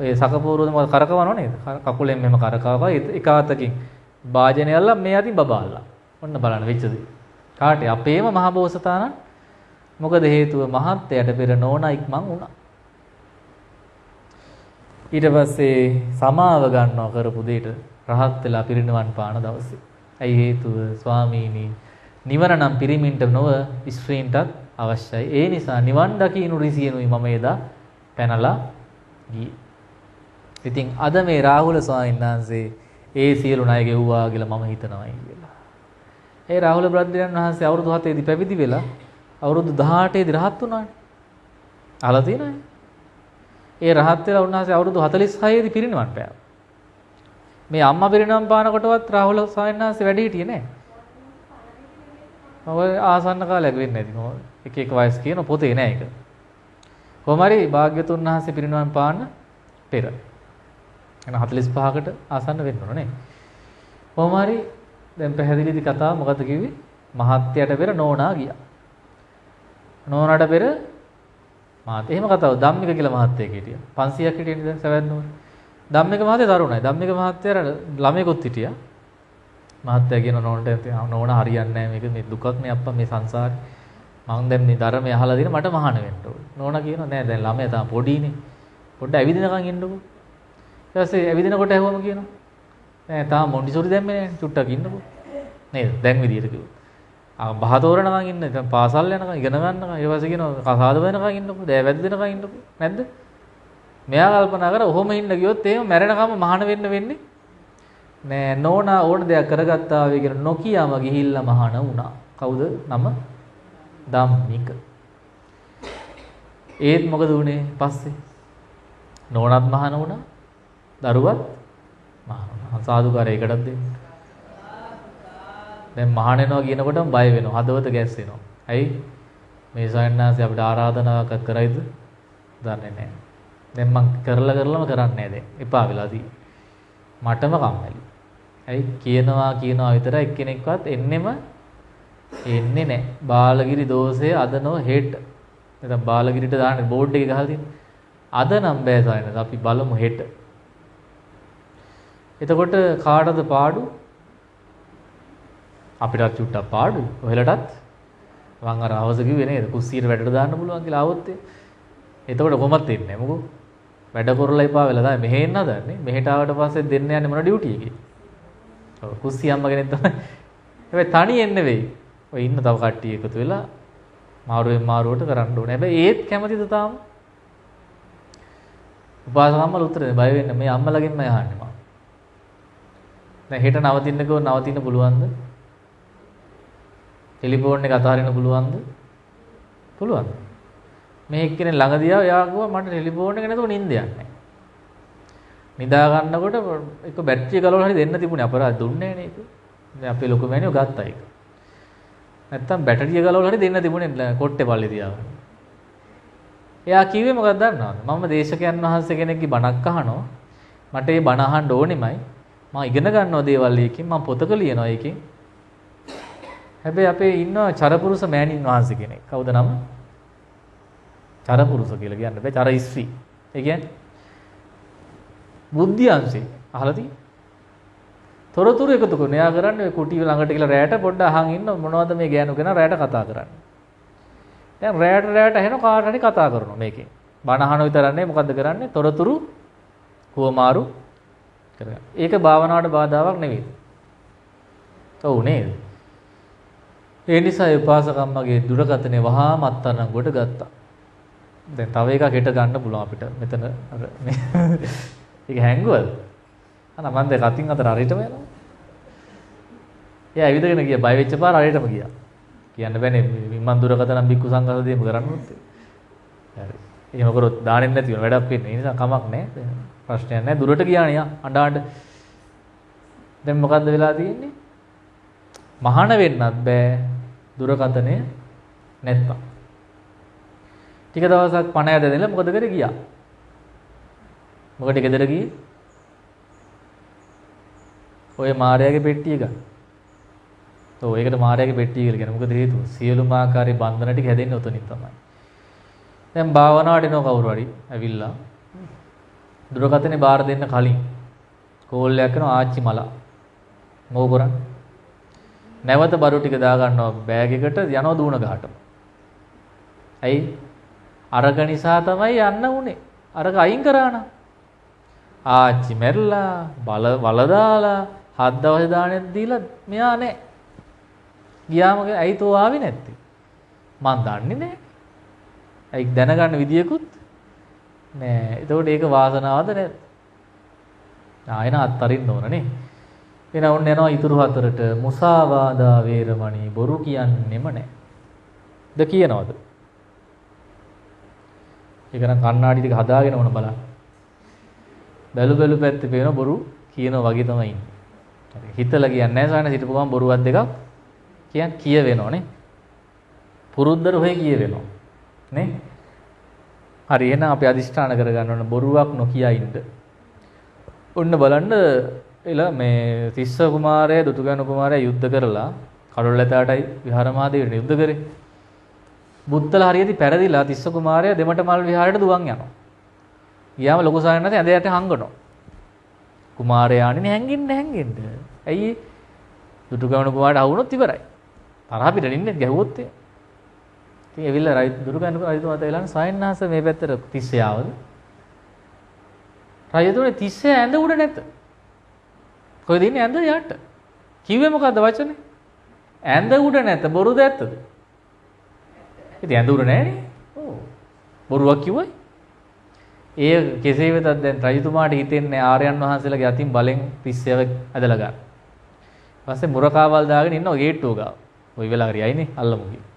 ඔය සකපුවරුද මොකද කරකවනව නේද? කකුලෙන් මෙහෙම කරකවවා එක අතකින් වාජනය අල්ලලා මේ අතින් බබා අල්ලලා. ඔන්න බලන්න වෙච්ච දේ. කාටේ අපේම මහබෝසතාණන් මොකද හේතුව මහත්තයාට පෙර නෝනා ඉක්මන් වුණා. ඊට පස්සේ සමාව ගන්නව කරපු දෙයට රහත් වෙලා පිරිනිවන් පාන දවසේ. ඇයි හේතුව ස්වාමීනි නිවන නම් පිරිමින්ට නොව ස්ත්‍රීන්ටත් අවශ්‍යයි. ඒ නිසා නිවන් දකින්නු රිසියනුයි මම එදා පැනලා ගියේ. ඉතින් අද මේ රාහුල ස්වාමීන් වහන්සේ ඒ සියලු ණය ගෙව්වා කියලා මම හිතනවායි කියලා. ඒ රාහුල බ්‍රහ්මයන් වහන්සේ අවුරුදු 7 දී පැවිදි වෙලා අවුරුදු 18 දී රහත් වුණානේ. අහලා තියෙනවද? ඒ රහත් වෙලා උන්වහන්සේ අවුරුදු 46 දී පිරිනිවන් පෑවා. මේ අම්මා පිරිනිවන් පානකොටවත් රාහුල ස්වාමීන් වහන්සේ වැඩි හිටියේ නෑ. ඔය ආසන්න කාලයක් වෙන්නේ නැති මොකද? එක වයස් කියන පොතේ නෑ ඒක. කොහොම හරි භාග්‍යතුන් වහන්සේ පිරිනිවන් පාන පෙර. එන 45කට ආසන්න වෙන්න ඕන නේ. කොහොම හරි දැන් පැහැදිලිද කතාව මොකද කිව්වේ? මහත්යට පෙර නෝනා ගියා. නෝනාට පෙර මාත් එහෙම කතාව ධම්මික කියලා මහත්තයෙක් හිටියා. 500ක් හිටියනේ දැන් සවැද්නුවර. ධම්මික මහත්තයා තරුණයි. ධම්මික මහත්තයාට ළමයෙකුත් හිටියා. මහත්තයා කියන නෝනා හරියන්නේ නැහැ මේක මේ දුකක් නේ අප්පා මේ සංසාරේ. මම දැන් මේ ධර්මය අහලා දින මට මහාන වෙන්න ඕනේ. නෝනා කියනවා නෑ දැන් ළමයා තාම පොඩිනේ. පොඩ්ඩ ඇවිදිනකන් ඉන්නකෝ. ඊට පස්සේ ඇවිදිනකොට ඇහුවම කියනවා නෑ තාම මොන්ටිසෝරි දැම්මේ නෑ චුට්ටක් ඉන්නකෝ. නේද? දැන් විදියට කිව්වා. බහ තෝරනකන් ඉන්න. දැන් පාසල් යනකන් ඉගෙන ගන්නකන් ඊට පස්සේ කියනවා කසාද වෙනකන් ඉන්නකෝ. දෑවැද්ද දෙනකන් ඉන්නකෝ. නැද්ද? මෙයා කල්පනා කරා ඔහොම ඉන්න ගියොත් එහෙම මැරෙනකම් මහාන වෙන්න වෙන්නේ නෑ. නෝනා ඕන දෙයක් කරගත්තා වේ කියලා නොකියම ගිහිල්ලා මහාන වුණා. කවුද? නම ධම්මික. ඒත් මොකද වුනේ පස්සේ? නෝනාත් මහාන වුණා. දරුවත් මහාන වුණා. සාදුකාරයකටත් දෙන්න. දැන් මහාන වෙනවා කියනකොටම බය වෙනවා. හදවත ගැස්සෙනවා. ඇයි? මේ සයන්නාසි අපිට ආරාධනාවක් කරයිද? දන්නේ නැහැ. දැන් මං කරලම කරන්නේ නැහැ දැන්. එපා වෙලාදී. මටම කම්මැලි. ඇයි? කියනවා විතරයි එක්කෙනෙක්වත් එන්නේ නැහැ. බාලගිරි දෝෂය අදනෝ හෙට. නැත්නම් බාලගිරිට දාන්න බෝඩ් එකේ ගහලා තියෙන. අද නම් බෑ සයන්නාසි අපි බලමු හෙට. එතකොට කාටද පාඩු? අපිටත් චුට්ටක් පාඩු. ඔහෙලටත් මං අර අවස කිව්වේ නේද? කුස්සියට වැඩට දාන්න පුළුවන් කියලා આવොත් එතකොට කොහොමද වෙන්නේ? මොකෝ වැඩ කරලා එපා වෙලා තමයි මෙහෙ එන්න හදන්නේ. මෙහෙට ආවට පස්සේ දෙන්න යන්නේ මොන ඩියුටි එකේ? ඔව් කුස්සි අම්ම කෙනෙක් තමයි. හැබැයි තනියෙන් නෙවෙයි. ඔය ඉන්න තව කට්ටිය එකතු වෙලා මාරුවෙන් මාරුවට කරන්න ඕනේ. හැබැයි ඒත් කැමතිද තාම? උපාසක අම්මලා උත්තර දෙන්න බය වෙන්න මේ අම්මලාගෙන්ම අහන්නේ මම. දැන් හෙට නවතින්නකෝ නවතින්න පුළුවන්ද? ටෙලිෆෝන් එක අතහරින්න පුළුවන්ද? පුළුවන්. මේ එක්කෙනෙක් ළඟදී ආවා එයා කිව්වා මට ටෙලිෆෝන් එක නැතුව නිින්ද යන්නේ නැහැ. නිදා ගන්නකොට එක බැටරිය ගලවලා හරි දෙන්න තිබුණේ අපරාධ දුන්නේ නැහැ නේද? දැන් අපේ ලොකු මෑණියෝ ගත්තා ඒක. නැත්තම් බැටරිය ගලවලා හරි දෙන්න තිබුණේ කොට්ටේ පල්ලේ තියාගෙන. එයා කිව්වේ මොකක්ද දන්නවද? මම දේශකයන් වහන්සේ කෙනෙක්ගේ බණක් අහනවා. මට ඒ බණ අහන්න ඕනෙමයි. මම ඉගෙන ගන්නවා දේවල් එකකින් මම පොතක ලියනවා එකකින්. හැබැයි අපේ ඉන්නවා චරපුරුෂ මෑණින් වහන්සේ කෙනෙක්. කවුද නම? චරපුරුෂ කියලා කියන්න බෑ. චර ස්ත්‍රී. ඒ කියන්නේ බුද්ධියංශේ අහලා තියෙන්නේ. තොරතුරු එකතු කරන. එයා කරන්නේ ඔය කුටි ළඟට ගිහලා රැයට පොඩ්ඩක් අහන් ඉන්න මොනවද මේ ගෑනු කෙනා රැයට කතා කරන්නේ. දැන් රැයට ඇහෙන කාට හරි කතා කරනවා මේකෙන්. බණ අහන විතරක් නෙවෙයි මොකද්ද කරන්නේ? තොරතුරු හුවමාරු කරගන්න. ඒක භාවනාවට බාධාවක් නෙවෙයි. ඔව් නේද? ඒ නිසා උපාසකම්මගේ දුරකථනේ වහාම අත්අඩංගුවට ගත්තා. දැන් තව එකක් හෙට ගන්න පුළුවන් අපිට. මෙතන අර මේ ඒක හැංගුවද? අන්න මම දැන් කතින් අතර හරියටම යනවා. එයා ඇවිදගෙන ගියා බය වෙච්ච පාර හරියටම ගියා. කියන්න බෑනේ මම දුරකථන බික්කු සංඝස දෙමු කරන්නොත්. හරි. එහෙම කරොත් දාන්නෙ නැති වෙන වැඩක් වෙන්නේ. ඒ නිසා කමක් නැහැ. ප්‍රශ්නයක් නැහැ. දුරට ගියානේ යා අඬ. දැන් මොකද්ද වෙලා තියෙන්නේ? මහාන වෙන්නත් බෑ දුරකථනය නැත්තම්. ටික දවසක් පණ ඇදලා මොකද කරේ ගියා. මොකටද ගෙදර ගියේ? ඔය මාර්යාගේ පෙට්ටිය ගන්න. ඔව් ඒකට මාර්යාගේ පෙට්ටිය කියලා කියන්නේ. මොකද හේතුව? සියලුම ආකාරයේ බන්ධන ටික හැදෙන්නේ උතනින් තමයි. දැන් භාවනාවට එනවා කවුරු හරි ඇවිල්ලා දුරකථනේ බාර දෙන්න කලින් කෝල් එකක් කරනවා ආච්චි මලා. මොකෝ කරන්නේ? නැවත බරු ටික දා ගන්නවා බෑග් එකට යනවා දුවන ගහට. ඇයි? අරක නිසා තමයි යන්න උනේ. අරක අයින් කරා නම්. ආච්චි මැරිලා වල දාලා 7 දවස් දාණයක් දීලා මෙයා නැහැ. ගියාම ඇයි තෝ ආවේ නැත්තේ? මං දන්නේ නැහැ. ඇයි දැනගන්න විදියකුත් නෑ. එතකොට ඒක වාසනාවද නැද්ද? ආයෙන අත්තරින්න ඕන නේ. එන ඔන්න යනවා ඊතුරු හතරට මුසාවාදා වේරමණී බොරු කියන්නෙම නැහැ. ද කියනවද? ඒක නම් කණ්ණාඩි ටික හදාගෙන ඕන බලන්න. බැලු පැත්තේ පේන බොරු කියනවා වගේ තමයි ඉන්නේ. හරි. හිතලා කියන්නේ නැහැ සායන හිටපු ගමන් බොරුවක් දෙකක් කියවෙනවනේ. පුරුද්දර හොය කියවෙනවා. නේ? හරි එහෙනම් අපි අදිෂ්ඨාන කරගන්න ඕන බොරුවක් නොකිය ඉන්න. ඔන්න බලන්න එලා මේ තිස්ස කුමාරයා දුටුගැණු කුමාරයා යුද්ධ කරලා කඩොල්ලැතාටයි විහාරමාදේවට යුද්ධ කරේ. බුත්තල හරියදී පෙරදිලා තිස්ස කුමාරයා දෙමට මල් විහාරයට දුවන් යනවා. ගියාම ලොකු සායනත් ඇඳ යට හංගනවා. කුමාරයාණනි හැංගෙන්න. ඇයි දුටුගැණු කුමාරට ආවුනොත් ඉවරයි. තරහ පිට නින්නේ ගැහුවොත් ඒ. ඉතින් එවිල්ලා දුටුගැණු රජතුමාට එලාන සායන්නාස මේ පැත්තට තිස්සේ ආවද? රජතුමනි තිස්සේ ඇඳ උඩ නැත. කොහෙද ඉන්නේ ඇඳ යට? කිව්වේ මොකද්ද වචනේ? ඇඳ උඩ නැත බොරුද ඇත්තද? ඉතින් ඇඳ උඩ නැහැනේ. ඔව්. බොරුවක් කිව්වයි. ඒ කෙසේ වෙතත් දැන් රජතුමාට හිතෙන්නේ ආර්යයන් වහන්සේලාගේ අතින් බලෙන් තිස්සේව ඇදලා ගන්න. ඊපස්සේ මුරකාවල් දාගෙන ඉන්නවා ගේට්ටුව ගාව. ওই වෙලාව හරියයිනේ අල්ලමු කිව්වා.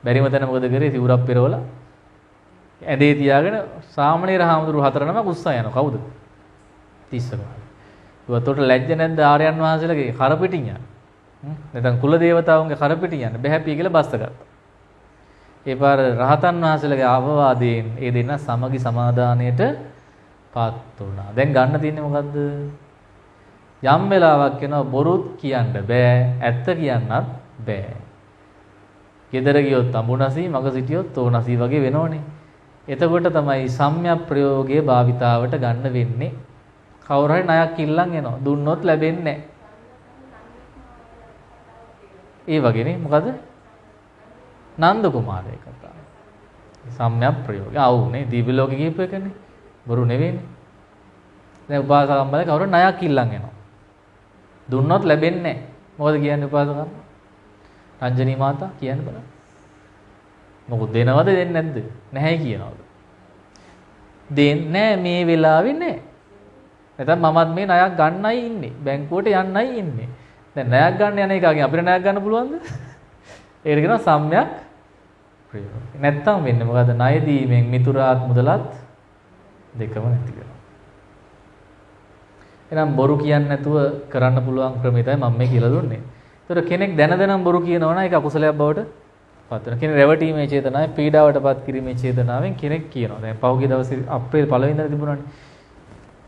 බැරිම තැන මොකද කරේ? සිවුරක් පෙරවලා ඇඳේ තියාගෙන සාමණේර හාමුදුරුවෝ 4 නමක් උස්සා යනවා. කවුද? තිස්සකම. ඒවතොට ලැජ්ජ නැද්ද ආර්යයන් වහන්සේලාගේ කර පිටින් යන නැත්නම් කුල දේවතාවුන්ගේ කරපිටින් යන්න බෑ හැපි කියලා බස්ස ගත්තා. ඒ පාර රහතන් වහන්සේලාගේ අවවාදයෙන් ඒ දෙන්න සමගි සමාදානයට පාත් වුණා. දැන් ගන්න තියෙන්නේ මොකද්ද? යම් වෙලාවක් වෙනවා බොරුත් කියන්න බෑ, ඇත්ත කියන්නත් බෑ. ගෙදර ගියොත් අඹුනසී, මග සිටියොත් ඕනසී වගේ වෙනෝනේ. එතකොට තමයි සම්‍යක් ප්‍රයෝගයේ භාවිතාවට ගන්න වෙන්නේ. කවුරු හරි ණයක් ඉල්ලන් එනවා. දුන්නොත් ලැබෙන්නේ නැහැ. ඒ වගේනේ මොකද? නන්ද කුමාරයේ කතාව. සම්‍යක් ප්‍රයෝගය. ආවුනේ දීප ලෝකේ කියපු එකනේ. බොරු නෙවෙයිනේ. දැන් උපාසකම්බල කවුරු ණයක් ඉල්ලන් එනවා. දුන්නොත් ලැබෙන්නේ නැහැ. මොකද කියන්නේ උපාසකම්බල? රංජනී මාතා කියන්න බලන්න. මොකද දෙනවද දෙන්නේ නැද්ද? නැහැ කියනවද? දෙන්නේ නැහැ මේ වෙලාවේ නැහැ. නැත්නම් මමත් මේ ණයක් ගන්නයි ඉන්නේ. බැංකුවට යන්නයි ඉන්නේ. දැන් ණයක් ගන්න යන එකකින් අපිට ණයක් ගන්න පුළුවන්ද? ඒකට කියනවා සම්‍යක් ප්‍රයෝගය. නැත්තම් වෙන්නේ මොකද? ණය දීමෙන් මිතුරාත් මුදලත් දෙකම නැති වෙනවා. එහෙනම් බොරු කියන්නේ නැතුව කරන්න පුළුවන් ක්‍රමය තමයි මම මේ කියලා දුන්නේ. ඒතර කෙනෙක් දැන බොරු කියනවා නම් ඒක අකුසලයක් බවට පත් වෙනවා. කෙනෙක් රැවටීමේ චේතනාවෙන් පීඩාවටපත් කිරීමේ චේතනාවෙන් කෙනෙක් කියනවා. දැන් පහුගිය දවසේ අප්‍රේල් 1 වෙනිදා තිබුණානේ.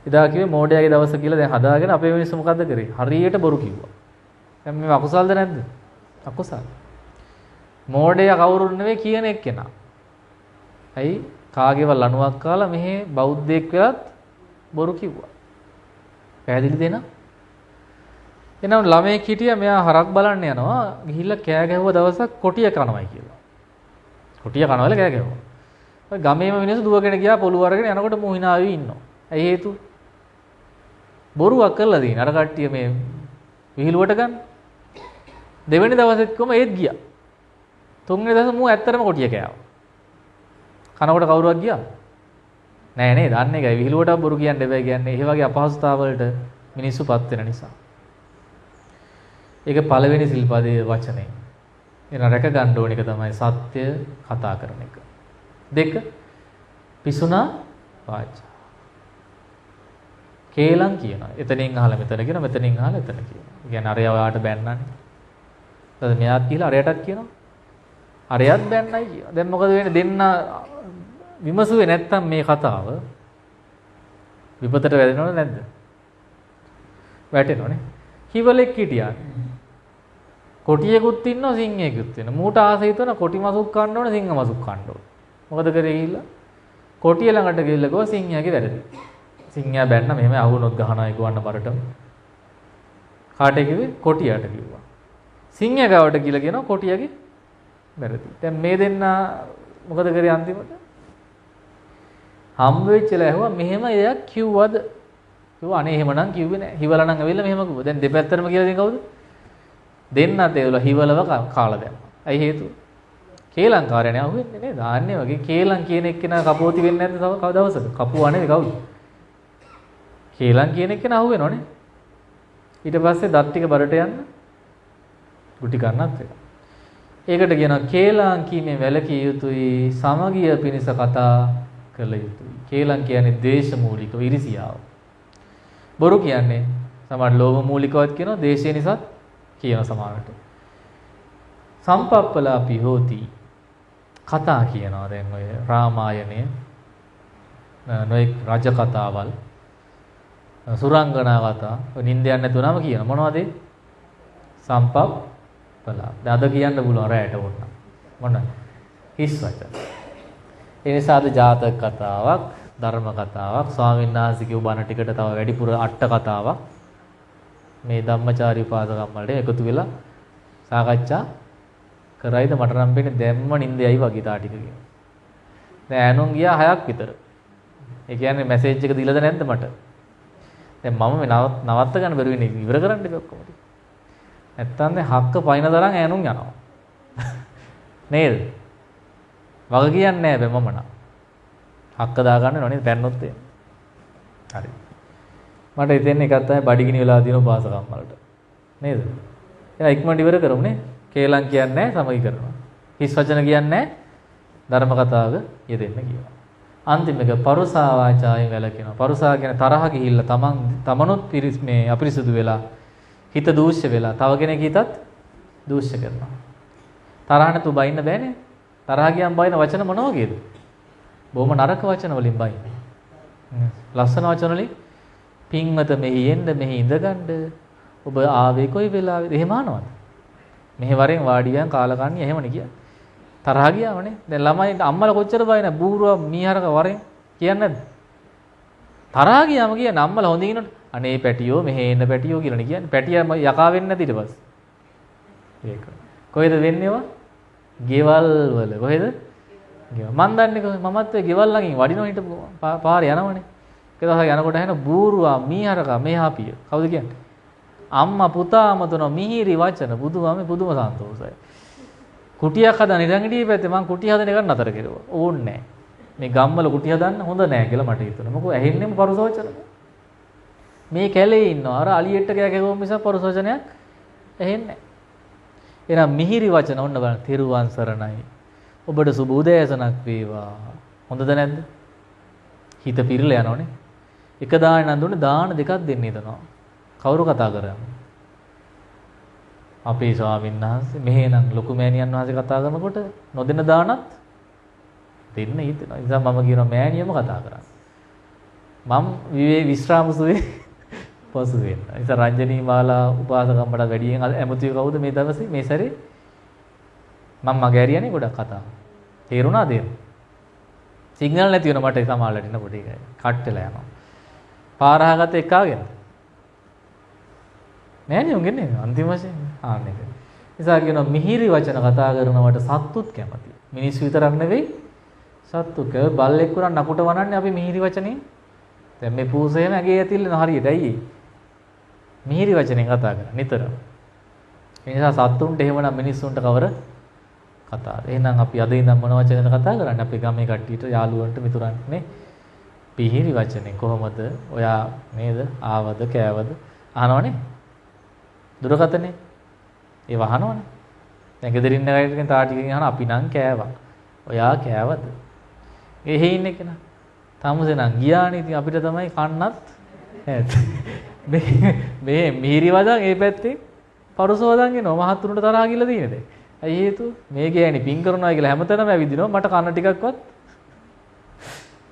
එදා කිව්වේ මෝඩයාගේ දවස කියලා දැන් හදාගෙන අපේ මිනිස්සු මොකද්ද කරේ? හරියට බොරු කිව්වා. දැන් මේ අකුසල්ද නැද්ද? අකුසල්. මෝඩයා කවුරුත් නෙවෙයි කියන එක්කෙනා. ඇයි කාගේව ලණුවක් කාලා මෙහි බෞද්ධයෙක් වෙලත් බොරු කිව්වා. පැහැදිලිද එන? එනම් ළමයෙක් හිටියා මෙයා හරක් බලන්න යනවා ගිහිල්ලා කෑ ගැහුව දවසක් කොටිය කනවයි කියලා. කොටිය කනවල කෑ ගැහුවා. ඔය ගමේම මිනිස්සු දුවගෙන ගියා පොළු අරගෙන යනකොට මු hina වෙවි ඉන්නවා. ඇයි හේතුව? බොරුවක් කරලා දින අර කට්ටිය මේ විහිළුවට ගන්න. දෙවෙනි දවසෙත් කොම ඒත් ගියා. තුන්වෙනි දවසේ මු ඇත්තටම කොටිය කෑවා. කනකොට කවුරුවක් ගියා? නෑ නේද? අන්න ඒකයි විහිළුවට බොරු කියන්න එපා කියන්නේ. ඒ වගේ අපහසුතාවලට මිනිස්සුපත් වෙන නිසා. ඒක පළවෙනි සිල්පදයේ වචනේ. එන රැක ගන්න ඕන එක තමයි සත්‍ය කතා කරන එක. දෙක පිසුනා වාචා. කේලම් කියනවා. එතනින් අහලා මෙතන කියනවා, මෙතනින් අහලා එතන කියනවා. කියන්නේ අරයා ඔයාට බැන්නනේ. ඊට මෙයාත් කියලා අරයටත් කියනවා. අරයත් බැන්නයි කියනවා. දැන් මොකද වෙන්නේ? දෙන්න විමසුවේ නැත්තම් මේ කතාව විපතට වැටෙනවද නැද්ද? වැටෙනවනේ. කිවලෙක් හිටියා. කොටියෙකුත් ඉන්නවා සිංහයෙකුත් ඉන්නවා. මූට ආසයි හිතන කොටි මසුක් කන්න ඕන සිංහ මසුක් කන්න ඕන. මොකද කරේ ගිහිල්ලා? කොටිය ළඟට ගිහිල්ලා ගෝ සිංහයාගේ වැරදි. සිංහයා බැන්න මෙහෙම අහුනොත් ගහනවා ගවන්න බරටම. කාට කිව්වේ? කොටියට කිව්වා. සිංහයා ගාවට ගිහලා කියනවා කොටියගේ වැරදි. දැන් මේ දෙන්න මොකද කරේ අන්තිමට? හම්බ වෙච්චලා ඇහුවා මෙහෙම එයක් කිව්වද? කිව්වා අනේ එහෙමනම් කිව්වේ නෑ. හිවලා නම් ඇවිල්ලා මෙහෙම කිව්වා. දැන් දෙපැත්තටම කියලා දෙන්නේ කවුද? දෙන්නත් ඒවල හිවලව කාලා දැම්මා. ඇයි හේතුව? කේලංකාරයනේ අහුවෙන්නේ නේද? ආන්නේ වගේ කේලම් කියන එක්කෙනා කපෝති වෙන්නේ නැද්ද තව දවසක? කපුවා නෙවෙයි කවුද? කේලම් කියන එක්කෙනා අහුවෙනවනේ. ඊට පස්සේ දත් ටික බරට යන්න ගුටි කන්නත් වෙනවා. ඒකට කියනවා කේලම් කීමේ වැළකී යුතුයි, සමගිය පිණිස කතා කළ යුතුයි. කේලම් කියන්නේ දේශ මූලිකව ඉරිසියාව. බොරු කියන්නේ සමහර ලෝභ මූලිකවත් කියනවා, දේශය නිසාත් කියන සමානට. සම්පප්පලාපි හෝති කතා කියනවා. දැන් ඔය රාමායනය නොඑක් රජ කතාවල් සුරංගනා කතා ඔය නින්දයන් නැතුනම කියන මොනවද? සම්පප්පලා. දැන් අද කියන්න පුළුවන් රැයට වුණා. මොන හිස් වචන. ඒ නිසාද ජාතක කතාවක්, ධර්ම කතාවක්, ස්වාමීන් වහන්සේගේ බණ ටිකට තව වැඩිපුර අට කතාවක් මේ ධම්මචාරී උපාසකම්මලට එකතු වෙලා සාකච්ඡා කරයිද මට නම් වෙන්නේ දැම්ම නින්දයයි වගේ තා ටික කියන. දැන් ඈනුන් ගියා 6ක් විතර. ඒ කියන්නේ මැසේජ් එක දීලාද නැද්ද මට? දැන් මම මේ නවත්ත ගන්න බැරි වෙන්නේ ඉවර කරන්න බෑ ඔක්කොම. නැත්තම් දැන් හක්ක පයින් තරම් ඈනුන් යනවා. නේද? වග කියන්නේ නැහැ බෑ මම නම්. හක්ක දා ගන්න ඕනේ පැන්නොත් එන්නේ. හරි. මට හිතෙන්නේ එකක් තමයි බඩගිනි වෙලා දින උපාසකම්මලට. නේද? එයා ඉක්මනට ඉවර කරමු නේ. කේලම් කියන්නේ නැහැ, සමගි කරනවා. හිස් වචන කියන්නේ නැහැ, ධර්ම කතාවක යෙදෙන්න කියනවා. අන්තිම එක පරුසා වාචායෙන් වැළකෙනවා. පරුසා කියන්නේ තරහ ගිහිල්ලා තමනුත් මේ අපිරිසුදු වෙලා හිත දූෂ්‍ය වෙලා තව කෙනෙක් හිතත් දූෂ්‍ය කරනවා. තරහ නැතුව බයින්න බෑනේ. තරහ ගියම් බයින වචන මොන වගේද? බොහොම නරක වචන වලින් බයින්න. ලස්සන වචන වලින් පින්වත මෙහි එන්න මෙහි ඉඳගන්න ඔබ ආවේ කොයි වෙලාවෙද? එහෙම අහනවද? මෙහි වරෙන් වාඩියන් කාලකන්ණි එහෙමනේ කියන්නේ. තරහ ගියාමනේ. දැන් ළමයි අම්මලා කොච්චර බයින බූරුව මීහරක වරෙන් කියන්නේ නැද්ද? තරහ ගියාම කියන්නේ අම්මලා හොඳින් ඉන්නොත් අනේ පැටියෝ මෙහෙ එන්න පැටියෝ කියලානේ කියන්නේ. පැටියා යකා වෙන්නේ නැති ඊට පස්සේ. ඒක. කොහෙද වෙන්නේ ඒවා? ගෙවල් වල. කොහෙද? ගෙවල්. මන් දන්නේ කොහේ මමත් ඒ ගෙවල් ළඟින් වඩිනව හිටපු පාරේ යනවනේ. ඒක දවසක් යනකොට ඇහෙන බූරුවා මීහරක මෙහා පිය. කවුද කියන්නේ? අම්මා පුතා අමතන මිහිරි වචන බුදුමම පුදුම සන්තෝෂයි. කුටියක් හදන ඉඳන් හිටියේ පැත්තේ මං කුටිය හදන එක නතර කෙරුවා. ඕන්නේ නැහැ. මේ ගම්වල කුටිය හදන්න හොඳ නැහැ කියලා මට හිතුණා. මොකද ඇහෙන්නේම පරුස වචන. මේ කැලේ ඉන්නවා අර අලියෙට්ට කෑගොම මිස පරුස වචනයක් ඇහෙන්නේ නැහැ. එහෙනම් මිහිරි වචන ඔන්න බලන්න. තෙරුවන් සරණයි. ඔබට සුබ උදෑසනක් වේවා. හොඳද නැද්ද? හිත පිරලා යනවනේ. එක දාන නම් දුන්නේ දාන දෙකක් දෙන්න හිතනවා. කවුරු කතා කරන්නේ? අපේ ස්වාමීන් වහන්සේ මෙහෙනම් ලොකු මෑණියන් වහන්සේ කතා කරනකොට නොදෙන දානත් දෙන්න හිතෙනවා. ඒ නිසා මම කියනවා මෑණියම කතා කරන්න. මම විශ්‍රාම සුවේ පසු වෙන්න. ඒ නිසා රංජනී මාලා උපාසකම්මට වැඩියෙන් ඇමතුයි කවුද මේ දවසේ මේ සැරේ? මම මගේ ඇරියානේ ගොඩක් කතා. තේරුණාද ඒක? සිග්නල් නැති වෙන මට සමාල්ලට එනකොට ඒක කට් වෙලා යනවා. පාරහගත එක්කාගෙන. නෑනේ උන්ගන්නේ අන්තිම වශයෙන් ආන්නේ. නිසා කියනවා මිහිරි වචන කතා කරනවට සත්තුත් කැමති. මිනිස්සු විතරක් නෙවෙයි සත්තුත්. බල්ලෙක් වුණා නකුට වනන්නේ අපි මිහිරි වචනේ. දැන් මේ පූසේම ඇගේ ඇතිල්ලන හරියට ඇයි මිහිරි වචනෙන් කතා කරන්නේ නිතර. ඒ නිසා සත්තුන්ට එහෙමනම් මිනිස්සුන්ට කවර කතාද? එහෙනම් අපි අද ඉඳන් මොන වචනද කතා කරන්නේ? අපි ගමේ කට්ටියට යාළුවන්ට මිතුරන්ට නේ පිහිරි වචනේ කොහොමද? ඔයා නේද? ආවද කෑවද? අහනවනේ. දුරකතනේ. ඒ වහනවනේ. දැන් ගෙදරින් නැගගෙන තාටිකෙන් අහන අපි නම් කෑවා. ඔයා කෑවද? එහෙ ඉන්නේ කෙනා. තමුසේ නම් ගියානේ. ඉතින් අපිට තමයි කන්නත් ඈත්. මේ මිහිරි වදන් ඒ පැත්තේ පරුස වදන් එනවා. මහත්තුරුන්ට තරහා කියලා තියෙන්නේ. ඇයි හේතුව? මේ ගෑණි පින් කරනවා කියලා හැමතැනම ඇවිදිනවා. මට කන්න ටිකක්වත්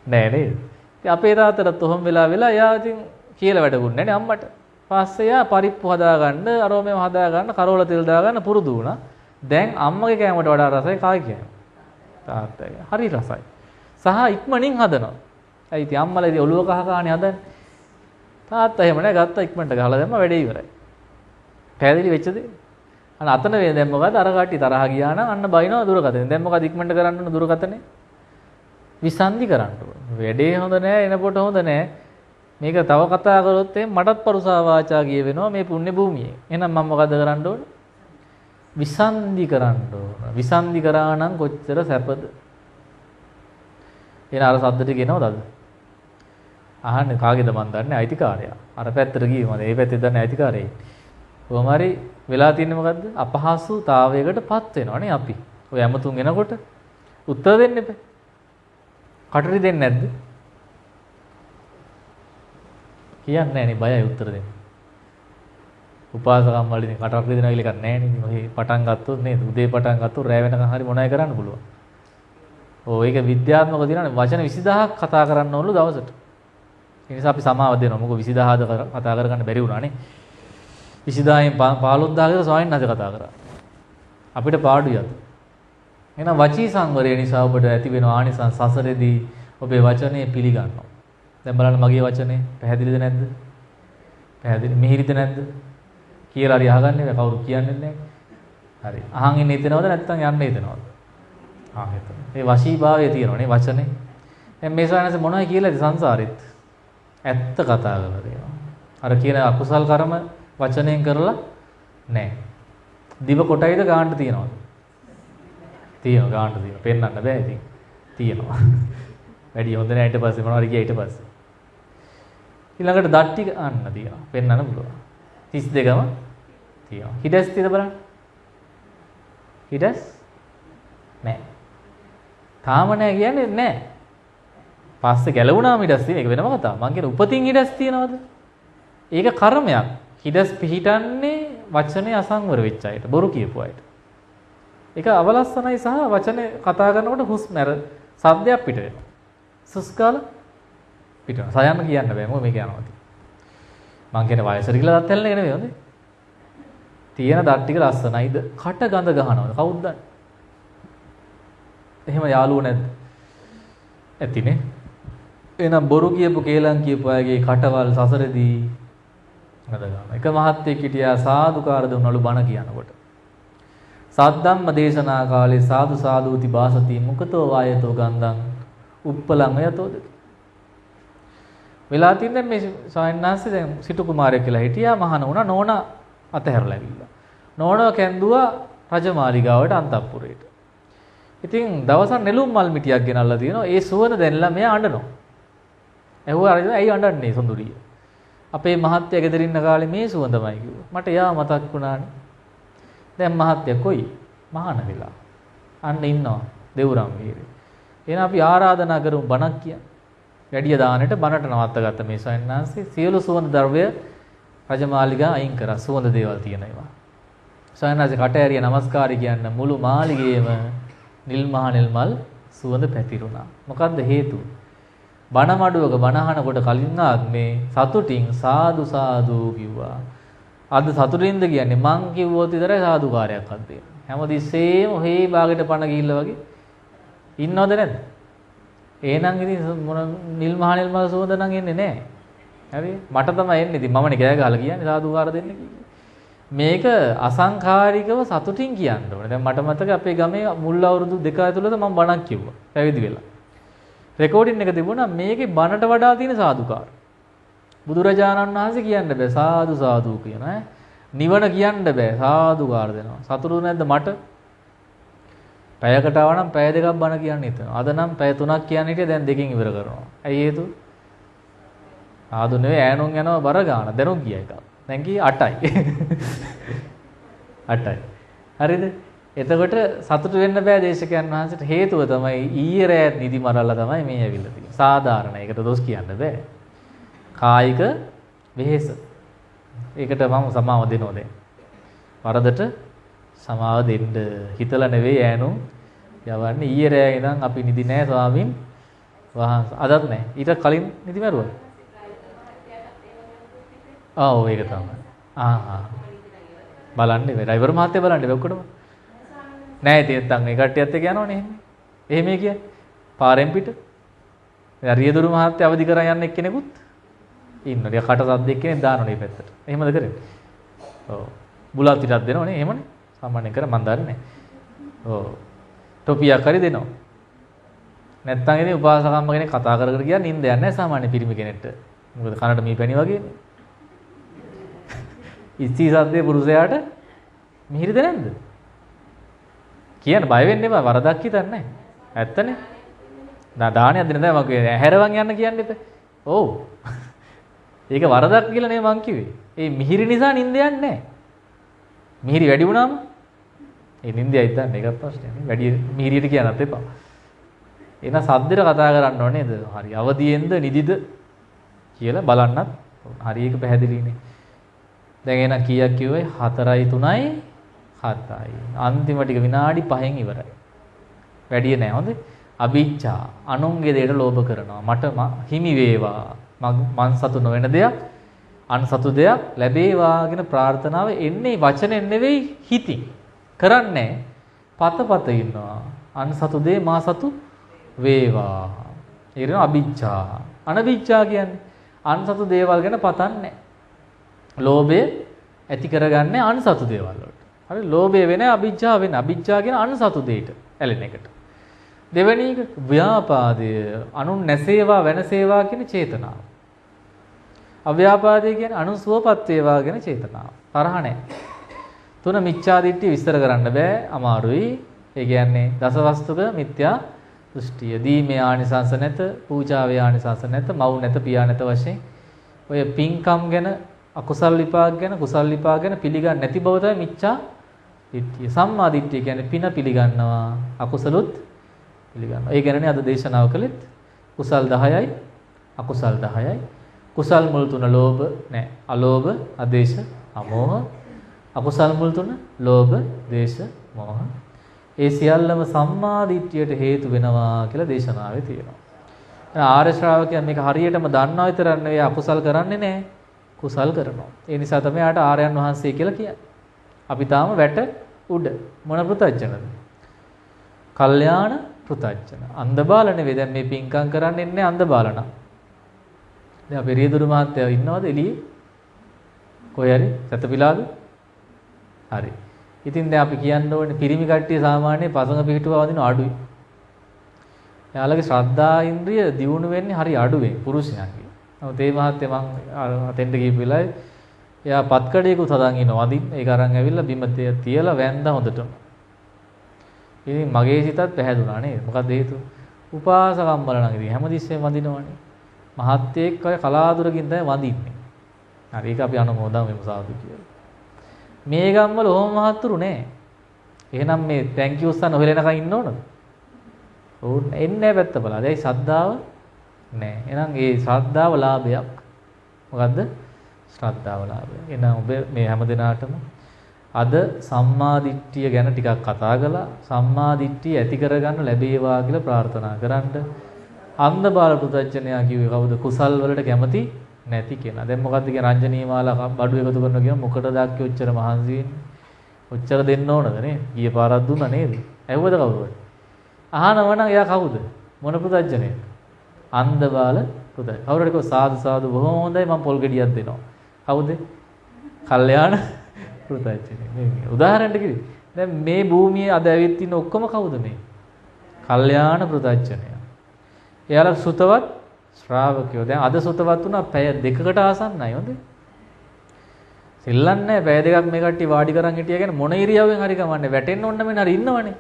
නෑ නේද? ඉතින් අපේ තාත්තටත් ඔහොම වෙලා එයා ඉතින් කියලා වැඩකුත් නෑනේ අම්මට. පස්සේ යා පරිප්පු හදාගන්න, අරෝමෙම හදාගන්න, කරෝල තෙල් දාගන්න පුරුදු වුණා. දැන් අම්මගේ කෑමට වඩා රසයි කාගේ කෑම. තාත්තගේ. හරි රසයි. සහ ඉක්මනින් හදනවා. ඇයි ඉතින් අම්මලා ඉතින් ඔළුව කහ කහනේ හදන්නේ. තාත්තා එහෙම නෑ ගත්තා ඉක්මනට ගහලා දැම්ම වැඩේ ඉවරයි. පැහැදිලි වෙච්ච දේ. අන්න අතන වේ දැන් මොකද අර කට්ටිය තරහ ගියා නම් අන්න බයිනවා දුරකතනේ. දැන් මොකද ඉක්මනට කරන්න ඕන දුරකතනේ? විසන්දි කරන්න ඕන. වැඩේ හොඳ නෑ එනකොට හොඳ නෑ. මේක තව කතා කරොත් මටත් පරුසා වාචා කිය වෙනවා මේ පුණ්‍ය භූමියේ. එහෙනම් මම මොකද කරන්න ඕන? විසන්දි කරන්න ඕන. විසන්දි කරා නම් කොච්චර සැපද? එන අර සද්දට ගෙනවද අද? අහන්නේ කාගේද මන් දන්නේ අයිතිකාරයා. අර පැත්තට ගියේ මම මේ පැත්තේ දන්නේ අයිතිකාරයෙක්. කොහොම හරි වෙලා තින්නේ මොකද්ද? අපහසුතාවයකටපත් වෙනවා නේ අපි. ඔය ඇමතුම් එනකොට උත්තර දෙන්න එපා. කටරි දෙන්නේ නැද්ද? කියන්නේ නැහැ නේ බයයි උත්තර දෙන්න. උපාසකම් වලින් කටක් දෙනවා කියලා එකක් නැහැ නේ. ඔහේ පටන් ගත්තොත් නේද? උදේ පටන් ගත්තොත් රැ වෙනකන් හරි මොනවයි කරන්න පුළුවන්. ඔය ඒක විද්‍යාත්මකව දිනන්නේ වචන 20000ක් කතා කරන්න ඕනලු දවසට. ඒ නිසා අපි සමාව දෙනවා. මොකද 20000ද කතා කරගන්න බැරි වුණානේ. 20000න් 15000කට ස්වාමීන් වහන්සේ කතා කරා. අපිට පාඩුයි අද. එහෙනම් වචී සංවරය නිසා ඔබට ඇති වෙන ආනිසංස සසරේදී ඔබේ වචනේ පිළිගන්නවා. දැන් බලන්න මගේ වචනේ පැහැදිලිද නැද්ද? පැහැදිලි මිහිරිද නැද්ද? කියලා හරි අහගන්නේ නැහැ කවුරු කියන්නේ නැහැ. හරි. අහන් ඉන්න හිතනවද නැත්නම් යන්න හිතනවද? හිතනවා. මේ වශීභාවය තියෙනවනේ වචනේ. දැන් මේ සානස මොනවයි කියලාද සංසාරෙත්? ඇත්ත කතා කරලා දෙනවා. අර කියන අකුසල් කර්ම වචනයෙන් කරලා නැහැ. දිව කොටයිද ගාන්න තියනවද? තියෙනවා ගාන්න තියෙනවා. පෙන්වන්න බෑ ඉතින්. තියෙනවා. වැඩි හොඳ නැහැ ඊට පස්සේ මොනවද කිය ඊට පස්සේ. ඊළඟට දත් ටික අන්න තියෙනවා. පෙන්වන්න පුළුවන්. 32ම තියෙනවා. හිඩස් තියද බලන්න. හිඩස් නැහැ. තාම නැහැ කියන්නේ නැහැ. පස්සේ ගැලවුණාම හිඩස් තියෙන එක වෙනම කතාවක්. මං කියන උපතින් හිඩස් තියනවද? ඒක කර්මයක්. හිදස් පිහිටන්නේ වචනේ අසංවර වෙච්ච අයට, බොරු කියපු අයට. ඒක අවලස්සනයි සහ වචනේ කතා කරනකොට හුස්ම අර සද්දයක් පිට වෙනවා. සුස්කාල පිට වෙනවා. සයන්න කියන්න බෑ මොකද මේක යනවා. මං කියන්නේ වයසට කියලා දත් හැලෙන එක නෙවෙයි හොඳේ. තියෙන දත් ටික ලස්සනයිද? කට ගඳ ගහනවද? කවුද දන්නේ? එහෙම යාළුවෝ නැද්ද? ඇතිනේ. එහෙනම් බොරු කියපු කේලම් කියපු අයගේ කටවල් සසරේදී ගඳ ගන්නවා. එක මහත්තයෙක් හිටියා සාදුකාර දුන්නලු බණ කියනකොට. සද්දම්ම දේශනා කාලේ සාදු සාදූති භාසති මුකතෝ වායතෝ ගන්ධං උප්පලං යතෝද. වෙලා තින්නේ මේ සායන්නාස්සේ දැන් සිටු කුමාරයෙක් කියලා හිටියා මහාන වුණා නෝනා අතහැරලා ඇවිල්ලා. නෝනාව කැන්දුවා රජමාලිගාවට අන්තපුරේට. ඉතින් දවසක් නෙළුම් මල් මිටියක් ගෙනල්ලා දිනවා. ඒ සුවඳ දැනලා මෙයා අඬනවා. ඇහුවා ඇයි අඬන්නේ සොඳුරිය? අපේ මහත්තයා ගෙදර ඉන්න කාලේ මේ සුවඳමයි කිව්වා. මට යා මතක් වුණානේ. දැන් මහත්තයා කොයි? මහාන වෙලා. අන්න ඉන්නවා දෙවුරම් වීරේ. එහෙනම් අපි ආරාධනා කරමු බණක් කියන්න. වැඩිය දානෙට බණට නවත්තගත්ත මේ සයන්නාන්සේ සියලු සුවඳ ද්‍රව්‍ය රජමාලිගා අයින් කරා. සුවඳ දේවල් තියෙන ඒවා. සයන්නාන්සේ කට ඇරිය නමස්කාරය කියන්න මුළු මාලිගයේම නිල් මල් සුවඳ පැතිරුණා. මොකද්ද හේතුව? බණ මඩුවක බණ අහනකොට කලින් ආත්මේ සතුටින් සාදු සාදු කිව්වා. අද සතුටින්ද කියන්නේ මං කිව්වොත් විතරයි සාදුකාරයක් අද්දේ. හැමතිස්සෙම ඔහේ බාගෙට පණ ගිහිල්ලා වගේ ඉන්නවද නැද්ද? එහෙනම් ඉතින් මොන නිල් මල් සුවඳ නම් එන්නේ නැහැ. හරි? මට තමයි එන්නේ. ඉතින් මමනේ කෑ ගහලා කියන්නේ සාදුකාර දෙන්න කිව්වේ. මේක අසංඛාරිකව සතුටින් කියන්න ඕනේ. දැන් මට මතක අපේ ගමේ මුල් අවුරුදු 2 ඇතුළත මම බණක් කිව්වා. පැවිදි වෙලා. රෙකෝඩින් එක තිබුණා මේකේ බණට වඩා තියෙන සාදුකාර. බුදුරජාණන් වහන්සේ කියන්න බෑ සාදු සාදු කියන ඈ. නිවන කියන්න බෑ සාදුකාර දෙනවා. සතුටු නැද්ද මට? පැයකට ආවනම් පැය දෙකක් බණ කියන්න හිතනවා. අද නම් පැය 3ක් කියන්න හිටියේ දැන් දෙකකින් ඉවර කරනවා. ඇයි හේතුව? ආදු නෙවෙයි ඈනුන් යනවා බර ගන්න. දැනුම් ගියා එක. දැන් කී 8යි. 8යි. හරිද? එතකොට සතුටු වෙන්න බෑ දේශකයන් වහන්සේට. හේතුව තමයි ඊයේ රෑ නිදි මරලා තමයි මේ ඇවිල්ලා තියෙන්නේ. සාධාරණ. ඒකට දොස් කියන්න බෑ. කායික වෙහෙස. ඒකට මම සමාව දෙනවා දැන්. වරදට සමාව දෙන්න හිතලා නෙවෙයි ඈනු යවන්නේ. ඊයේ රෑ ඉඳන් අපි නිදි නෑ ස්වාමීන් වහන්සේ. අදත් නෑ. ඊට කලින් නිදි මරුවා. ඔව් ඒක තමයි. බලන්න මේ ඩ්‍රයිවර් මහත්තයා බලන්න ඔක්කොටම. නෑ ඉතින් නැත්තම් ඒ කට්ටියත් එක්ක යනවනේ එහෙම. එහෙමයි කියන්නේ. පාරෙන් පිට. රියදුරු මහත්තයා අවදි කරන් යන්න එක්කෙනෙකුත් ඉන්නවා. ටික කට සද්ද එක්කෙනෙක් දානවනේ මේ පැත්තට. එහෙමද කරන්නේ? ඔව්. බුලත් ටිකක් දෙනවනේ එහෙමනේ. සාමාන්‍යයෙන් කර මන් දන්නේ නෑ. ඔව්. ටොපියක් හරි දෙනවා. නැත්තම් ඉතින් උපාසකම්ම කෙනෙක් කතා කර කර ගියා නින්ද යන්නේ නැහැ සාමාන්‍ය පිරිමි කෙනෙක්ට. මොකද කනට මී පැණි වගේනේ. ඉස්සී සද්දේ පුරුෂයාට මිහිරිද නැද්ද? කියන්න බය වෙන්න එපා වරදක් හිතන්නේ නැහැ. ඇත්තනේ. දානයක් දෙන්න තමයි මම කියන්නේ. ඇහැරවන් යන්න කියන්න එපා. ඔව්. ඒක වරදක් කියලා නේ මං කිව්වේ. ඒ මිහිරි නිසා නිින්ද යන්නේ නැහැ. මිහිරි වැඩි වුණාම ඒ නිින්දයයි දන්නේ ඒකත් ප්‍රශ්නයක් නේ. වැඩි මිහිරියට කියන්නත් එපා. එහෙනම් සද්දෙට කතා කරන්න ඕනේ නේද? හරි අවදියෙන්ද නිදිද කියලා බලන්නත් හරි ඒක පැහැදිලිනේ. දැන් එහෙනම් කීයක් කිව්වේ 4යි 3යි 7යි. අන්තිම ටික විනාඩි 5න් ඉවරයි. වැඩි නෑ හොඳේ. අභිච්ඡා අනුන්ගේ දෙයට ලෝභ කරනවා. මට හිමි වේවා. මං සතු නොවන දෙයක් අන් සතු දෙයක් ලැබේවා කියන ප්‍රාර්ථනාව එන්නේ වචනෙන් නෙවෙයි හිතින්. කරන්නේ පතපත ඉන්නවා. අන් සතු දේ මා සතු වේවා. ඒ කියන අභිච්ඡා. අනභිච්ඡා කියන්නේ අන් සතු දේවල් ගැන පතන්නේ. ලෝභය ඇති කරගන්නේ අන් සතු දේවල් වලට. හරි ලෝභය වෙන අභිච්ඡා වෙන. අභිච්ඡා කියන අන් සතු දෙයට ඇලෙන එකට. දෙවෙනි එක ව්‍යාපාදය අනුන් නැසේවා වෙනසේවා කියන චේතනාව. අව්‍යාපාදය කියන්නේ අනුන් සුවපත් වේවා කියන චේතනාව. තරහ නැහැ. තුන මිච්ඡා දිට්ඨිය විස්තර කරන්න බෑ අමාරුයි. ඒ කියන්නේ දසවස්තුක මිත්‍යා දෘෂ්ටිය. දීමේ ආනිසංස නැත, පූජාවේ ආනිසංස නැත, මව් නැත, පියා නැත වශයෙන් ඔය පින්කම් ගැන අකුසල් විපාක ගැන කුසල් විපාක ගැන පිළිගන්නේ නැති බව තමයි මිච්ඡා දිට්ඨිය. සම්මා දිට්ඨිය කියන්නේ පින පිළිගන්නවා, අකුසලොත් පිළිගන්නවා. ඒ ගැනනේ අද දේශනාව කළෙත් කුසල් 10යි අකුසල් 10යි. කුසල් මුල් තුන ලෝභ නැහැ. අලෝභ, අදේශ, අමෝහ. අකුසල් මුල් තුන ලෝභ, දේශ, මෝහ. ඒ සියල්ලම සම්මා දිට්ඨියට හේතු වෙනවා කියලා දේශනාවේ තියෙනවා. ආර්ය ශ්‍රාවකයන් මේක හරියටම දන්නා විතරක් නෙවෙයි අකුසල් කරන්නේ නැහැ. කුසල් කරනවා. ඒ නිසා තමයි ආට ආර්යයන් වහන්සේ කියලා කියන්නේ. අපි තාම වැට උඩ මොන පෘතජනද? කල්යාණ පෘතජන. අන්ධ බාල නෙවෙයි. දැන් මේ පින්කම් කරන්නේ නැහැ අන්ධ බාල නම්. දැන් අපේ රියදුරු මහත්තයා ඉන්නවද එළියේ? කොහේ හරි සතපිලාද? හරි. ඉතින් දැන් අපි කියන්න ඕනේ පිරිමි කට්ටිය සාමාන්‍යයෙන් පසඟ පිටුව වදින අඩුයි. එයාලගේ ශ්‍රද්ධා ඉන්ද්‍රිය දියුණු වෙන්නේ හරි අඩුවෙන් පුරුෂයන්ගේ. නමුත් මේ මහත්තයා මං අතෙන්ට ගිහපු වෙලාවේ එයා පත්කඩේකුත් හදන් ඉනවා වදින්න. ඒක අරන් ඇවිල්ලා බිම තියලා වැන්දා හොඳටම. ඉතින් මගේ සිතත් පැහැදුනා නේද? මොකද හේතුව? උපාසකම් බලන ඉතින් හැමතිස්සෙම වදිනවනේ. මහත්යෙක් අය කලාතුරකින් තමයි වදින්නේ. හරි ඒක අපි අනුමෝදන් වෙමු සාදු කියලා. මේ ගම්වල ඕම මහත්තුරු නෑ. එහෙනම් මේ thank you සන්න හොයලනකන් ඉන්න ඕනද? ඕන්න එන්නේ පැත්ත බලලා. දැයි ශ්‍රද්ධාව නෑ. එහෙනම් ඒ ශ්‍රද්ධාව ලාභයක්. මොකද්ද? ශ්‍රද්ධාව ලාභය. එහෙනම් ඔබ මේ හැම දිනාටම අද සම්මා දිට්ඨිය ගැන ටිකක් කතා කළා. සම්මා දිට්ඨිය ඇති කරගන්න ලැබේවා කියලා ප්‍රාර්ථනා කරන්න. අන්ධ බාල පුතඥයා කිව්වේ කවුද? කුසල් වලට කැමති නැති කෙනා. දැන් මොකද්ද කියන්නේ රංජනී මාලා බඩු එකතු කරනවා කියන මොකටද ආක්කි ඔච්චර මහන්සි වෙන්නේ? ඔච්චර දෙන්න ඕනද නේ? ගිය පාරක් දුන්නා නේද? ඇහුවද කවුරුද? අහනව නම් එයා කවුද? මොන පුතඥයෙක්? අන්ධ බාල පුතඥ. කවුරුද කිව්ව සාදු සාදු බොහොම හොඳයි මම පොල් ගෙඩියක් දෙනවා. කවුද? කල්යාණ පුතඥයෙක්. මේ උදාහරණයක් කිව්වේ. දැන් මේ භූමියේ අද ඇවිත් ඉන්න ඔක්කොම කවුද මේ? කල්යාණ පුතඥයා. එයාලා සුතවත් ශ්‍රාවකයෝ. දැන් අද සුතවත් වුණා පැය දෙකකට ආසන්නයි හොඳේ. සෙල්ලන්නේ පැය දෙකක් මේ කට්ටිය වාඩි කරන් හිටියා කියන්නේ මොන ඉරියව්වෙන් හරි කමන්නේ වැටෙන්න ඕන නම් හරි ඉන්නවනේ.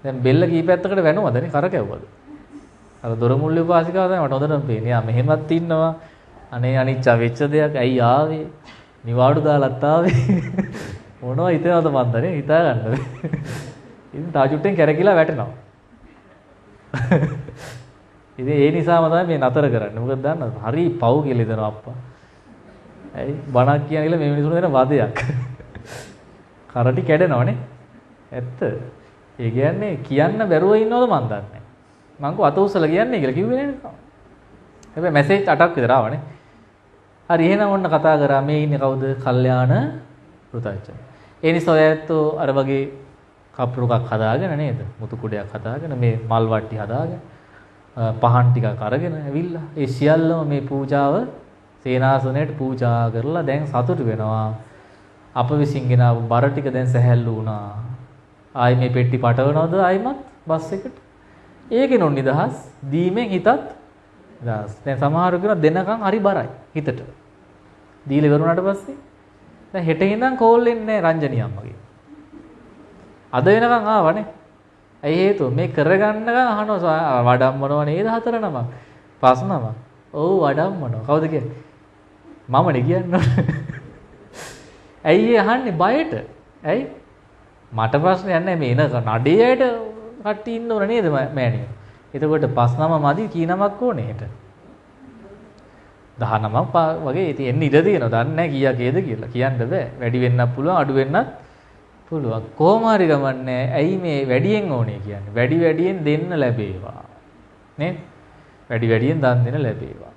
දැන් බෙල්ල කීපැත්තකට වැනුවද නේ කරකැව්වද? අර දොරමුල්ලේ උපාසිකාව තමයි මට හොඳටම පේන්නේ. යා මෙහෙමත් ඉන්නවා. අනේ අනිච්ච වෙච්ච දෙයක් ඇයි ආවේ? නිවාඩු දාලත් ආවේ. මොනවා හිතනවද මන්දනේ හිතා ගන්න බැහැ. ඉතින් තාජුට්ටෙන් කැරකිලා වැටෙනවා. ඉතින් ඒ නිසාම තමයි මේ නතර කරන්නේ. මොකද දන්නවද? හරි පව් කියලා හිතනවා අප්පා. ඇයි බණක් කියන කියලා මේ මිනිසුන් දෙන වදයක්. කරටි කැඩෙනවනේ. ඇත්ත. ඒ කියන්නේ කියන්න බැරුව ඉන්නවද මන් දන්නේ නැහැ. මං කෝ අත උස්සලා කියන්නේ කියලා කිව්වේ නේද? හැබැයි මැසේජ් 8ක් විතර ආවනේ. හරි එහෙනම් ඔන්න කතා කරා මේ ඉන්නේ කවුද? කල්යාණ පෘතජන. ඒ නිසා ඔයත් අර වගේ කප්පරුකක් හදාගෙන නේද? මුතු කුඩයක් හදාගෙන මේ මල් වට්ටි හදාගෙන පහන් ටිකක් අරගෙන ඇවිල්ලා ඒ සියල්ලම මේ පූජාව සේනාසනයට පූජා කරලා දැන් සතුටු වෙනවා. අප විසින් ගෙනාවු බර ටික දැන් සැහැල්ලු වුණා. ආයි මේ පෙට්ටි පටවනවද ආයිමත් බස් එකට? ඒකෙනොන් නිදහස් දීමෙන් හිතත් නිදහස්. දැන් සමහරව කියන දෙනකන් හරි බරයි හිතට. දීලා ඉවරුණාට පස්සේ දැන් හෙට ඉඳන් කෝල් එන්නේ රංජනී අම්මගේ. අද වෙනකන් ආවනේ. ඇයි හේතුව මේ කරගන්නකම් අහනවා වඩම්මනව නේද 4 නමක් 5 නමක්. ඔව් වඩම්මනව. කවුද කියන්නේ? මමනේ කියන්නේ. ඇයි අහන්නේ බයට? ඇයි? මට ප්‍රශ්නයක් නැහැ මේ එන නඩේයට කට්ටි ඉන්න ඕන නේද මෑණියෝ. එතකොට 5 නම මදි කී නමක් ඕනේ හෙට? 10 නමක් වගේ ඉතින් එන්න ඉඩ තියෙනවා. දන්නේ නැහැ කීයක් ඒද කියලා. කියන්න බෑ. වැඩි වෙන්නත් පුළුවන් අඩු වෙන්නත් පුළුවන්. කොහොම හරි ගමන්නේ. ඇයි මේ වැඩියෙන් ඕනේ කියන්නේ? වැඩි වැඩියෙන් දෙන්න ලැබේවා. නේද? වැඩි වැඩියෙන් දන් දෙන්න ලැබේවා.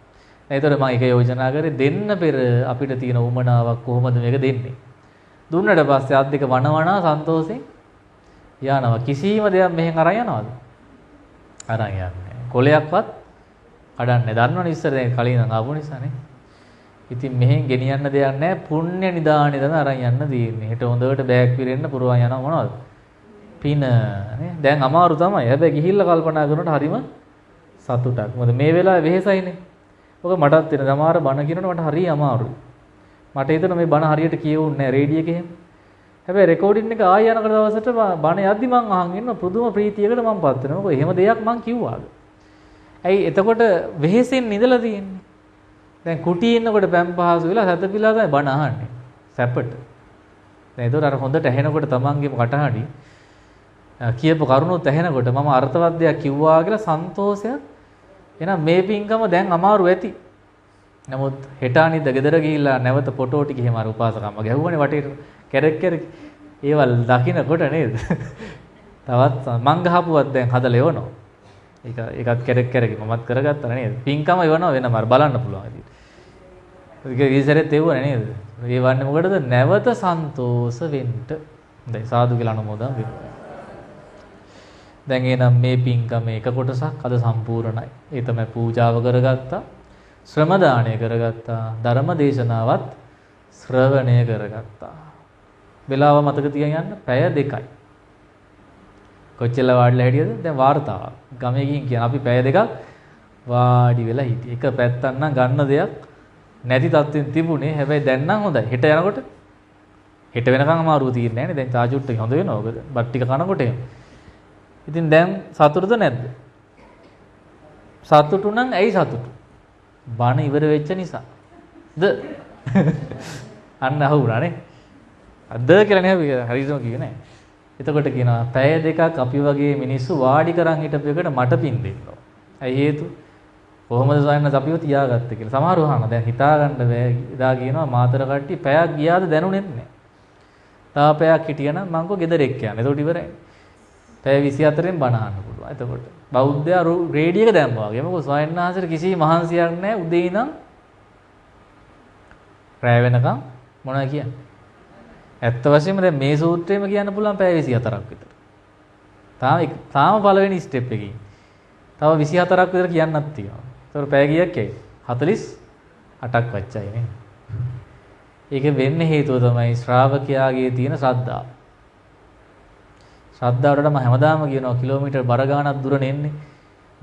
එතකොට මම එක යෝජනා කරේ දෙන්න පෙර අපිට තියෙන උමනාවක් කොහොමද මේක දෙන්නේ? දුන්නට පස්සේ අත් දෙක වනවනා සන්තෝෂෙන් යනවා. කිසිම දෙයක් මෙහෙන් අරන් යනවද? අරන් යන්නේ. කොලයක්වත් කඩන්නේ. දන්නවනේ ඉස්සර දැන් කලින් නම් ආපු නිසානේ. ඉතින් මෙහෙන් ගෙනියන්න දෙයක් නැහැ. පුණ්‍ය නිදානේ තමයි අරන් යන්න තියෙන්නේ. හෙට හොඳට බෑග් පිරෙන්න පුරවන් යනවා මොනවද? පින නේ. දැන් අමාරු තමයි. හැබැයි ගිහිල්ලා කල්පනා කරනකොට හරිම සතුටක්. මොකද මේ වෙලාවේ වෙහෙසයිනේ. ඔක මටත් වෙන සමහර බණ කියනකොට මට හරිය අමාරුයි. මට හිතෙනවා මේ බණ හරියට කියවුන්නේ නැහැ රේඩියෝ එකේ එහෙම. හැබැයි රෙකෝඩින් එක ආය යනකට දවසට බණ යද්දි මං අහන් ඉන්න පුදුම ප්‍රීතියකට මං පත් වෙනවා. මොකද එහෙම දෙයක් මං කිව්වාද? ඇයි එතකොට වෙහෙසෙන් ඉඳලා තියෙන්නේ. දැන් කුටි ඉන්නකොට පැම් පහසු වෙලා සතපිලා තමයි බණ අහන්නේ. සැපට. දැන් ඒතකොට අර හොඳට ඇහෙනකොට තමන්ගේම කටහඬි කියපු කරුණොත් ඇහෙනකොට මම අර්ථවත් දෙයක් කිව්වා කියලා සන්තෝෂයක්. එහෙනම් මේ පින්කම දැන් අමාරු ඇති. නමුත් හෙට අනිද්දා ගෙදර ගිහිල්ලා නැවත ෆොටෝ ටික එහෙම අර උපාසකම්ම ගැහුවනේ වටේට කැරක් කැරක්. ඒවල් දකින්නකොට නේද? තවත් මං ගහපුවත් දැන් හදලා එවනවා. ඒකත් කැරක් කැරක මමත් කරගත්තා නේද? පින්කම එවනවා වෙනම අර බලන්න පුළුවන් විදිහට. ඒක ඊසරෙත් එවුවනේ නේද? ඒ වන්නේ මොකටද? නැවත සන්තෝෂ වෙන්න. දැන් සාදු කියලා අනුමෝදන් වෙනවා. දැන් එනම් මේ පින්කම එක කොටසක් අද සම්පූර්ණයි. ඒ තමයි පූජාව කරගත්තා, ශ්‍රම දාණය කරගත්තා, ධර්ම දේශනාවත් ශ්‍රවණය කරගත්තා. වෙලාව මතක තියාගන්න පැය 2යි. කොච්චර වාඩිලා හිටියද? දැන් වාර්තාවක්. ගමේ ගිහින් කියන අපි පැය 2ක් වාඩි වෙලා හිටියේ. එක පැත්තක් නම් ගන්න දෙයක් නැති තත්ත්වෙන් තිබුණේ. හැබැයි දැන් නම් හොඳයි. හෙට යනකොට හෙට වෙනකන් අමාරුව තියෙන්නේ නැහැ නේ. දැන් චාජුට් එක හොඳ වෙනවා. ඔක බත් ටික කනකොට එහෙම. ඉතින් දැන් සතුටුද නැද්ද? සතුටු නම් ඇයි සතුටු? බණ ඉවර වෙච්ච නිසා. ද අන්න අහුණානේ. අද කියලා නේ හරියටම කිව්වේ නෑ. එතකොට කියනවා පැය 2ක් අපි වගේ මිනිස්සු වාඩි කරන් හිටපු එකට මට පින් දෙන්න ඕන. ඇයි හේතුව? කොහොමද සයන්ස් අපිව තියාගත්තේ කියලා. සමහරව අහනවා දැන් හිතා ගන්න බෑ. එදා කියනවා මාතර කට්ටිය පැයක් ගියාද දැනුනේ නැහැ. තව පැයක් හිටියනම් මං කෝ ගෙදර එක්ක යන්න. එතකොට ඉවරයි. පැය 24න් බණ අහන්න පුළුවන්. එතකොට බෞද්ධයා රේඩියක දැම්මා වගේ. මොකද සයන්නාසර කිසි මහන්සියක් නැහැ. උදේ ඉඳන් රැ වෙනකම් මොනවා කියන්නේ? ඇත්ත වශයෙන්ම දැන් මේ සූත්‍රයේම කියන්න පුළුවන් පැය 24ක් විතර. තාම පළවෙනි ස්ටෙප් එකේ. තව 24ක් විතර කියන්නත් තියෙනවා. ඒතර පැය කීයක් ඇයි? 48ක් වච්චයි නේ. ඒක වෙන්නේ හේතුව තමයි ශ්‍රාවකයාගේ තියෙන ශ්‍රද්ධාව. ශ්‍රද්ධාවට මම හැමදාම කියනවා කිලෝමීටර් බර ගාණක් දුර නෙන්නේ.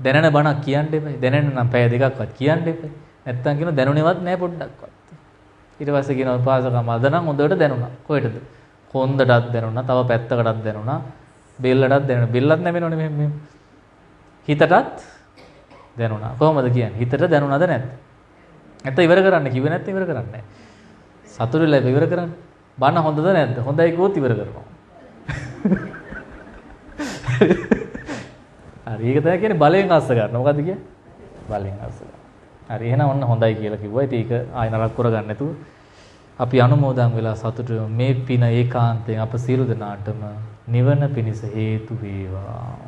දැනෙන බණක් කියන්න එපා. දැනෙන්න නම් පැය 2ක්වත් කියන්න එපා. නැත්තම් කියනවා දැනුනේවත් නැහැ පොඩ්ඩක්වත්. ඊට පස්සේ කියනවා උපාසකම අද නම් හොඳට දැනුණා. කොහෙටද? කොන්දටත් දැනුණා, තව පැත්තකටත් දැනුණා, බෙල්ලටත් දැනුණා. බෙල්ලත් නැමෙනවනේ මෙහෙම. හිතටත් දැනුණා. කොහොමද කියන්නේ? හිතට දැනුණාද නැද්ද? නැත්නම් ඉවර කරන්න කිව්වේ නැත්නම් ඉවර කරන්නේ නැහැ. සතුටුලා ඉවර කරන්න. බණ හොඳද නැද්ද? හොඳයි කිව්වොත් ඉවර කරනවා. හරි ඒක තමයි කියන්නේ බලයෙන් අස්ස ගන්න. මොකද්ද කියන්නේ? බලයෙන් අස්ස ගන්න. හරි එහෙනම් ඔන්න හොඳයි කියලා කිව්වා. ඉතින් ඒක ආය නරක කරගන්න නැතුව අපි අනුමෝදන් වෙලා සතුටු මේ පින ඒකාන්තයෙන් අප සියලු දෙනාටම නිවන පිණිස හේතු වේවා.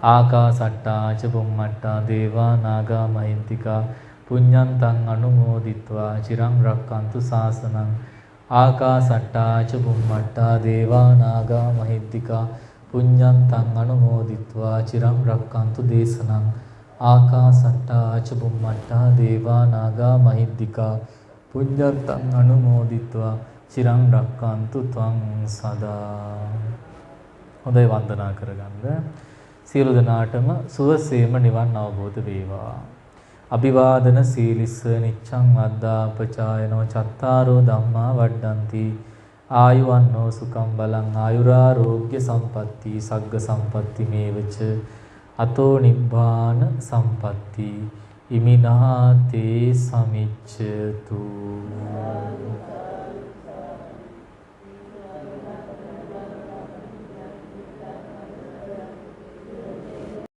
ආකාසට්ටා ච බුම්මට්ටා දේවා නාග මහින්තිකා පුඤ්ඤන්තං අනුමෝදිත්වා චිරං රක්칸තු ශාසනං. ආකාසට්ටා ච බුම්මට්ටා දේවා නාග මහින්තිකා පුඤ්ඤන්තං අනුමෝදිත්වා චිරං රක්칸තු දේශනං. ආකාසට්ටා ච බුම්මට්ටා දේවා නාග මහින්దికා පුඤ්ඤන්තං අනුමෝදිත්වා චිරං රක්칸තු ත්වං සදා. හොඳයි වන්දනා කරගන්න. සියලු දෙනාටම සුවසේම නිවන් අවබෝධ වේවා. අභිවාදන සීලිස්ස නිච්ඡං වද්දාපචායනෝ චත්තාරෝ ධම්මා වඩ්ඩಂತಿ ආයුවන්නෝ සුඛං බලං ආයුරාෝග්‍ය සම්පatti සග්ග සම්පatti මේවච අතෝ නිබ්බාන සම්පatti ඉමිනාතේ සමිච්ඡතු.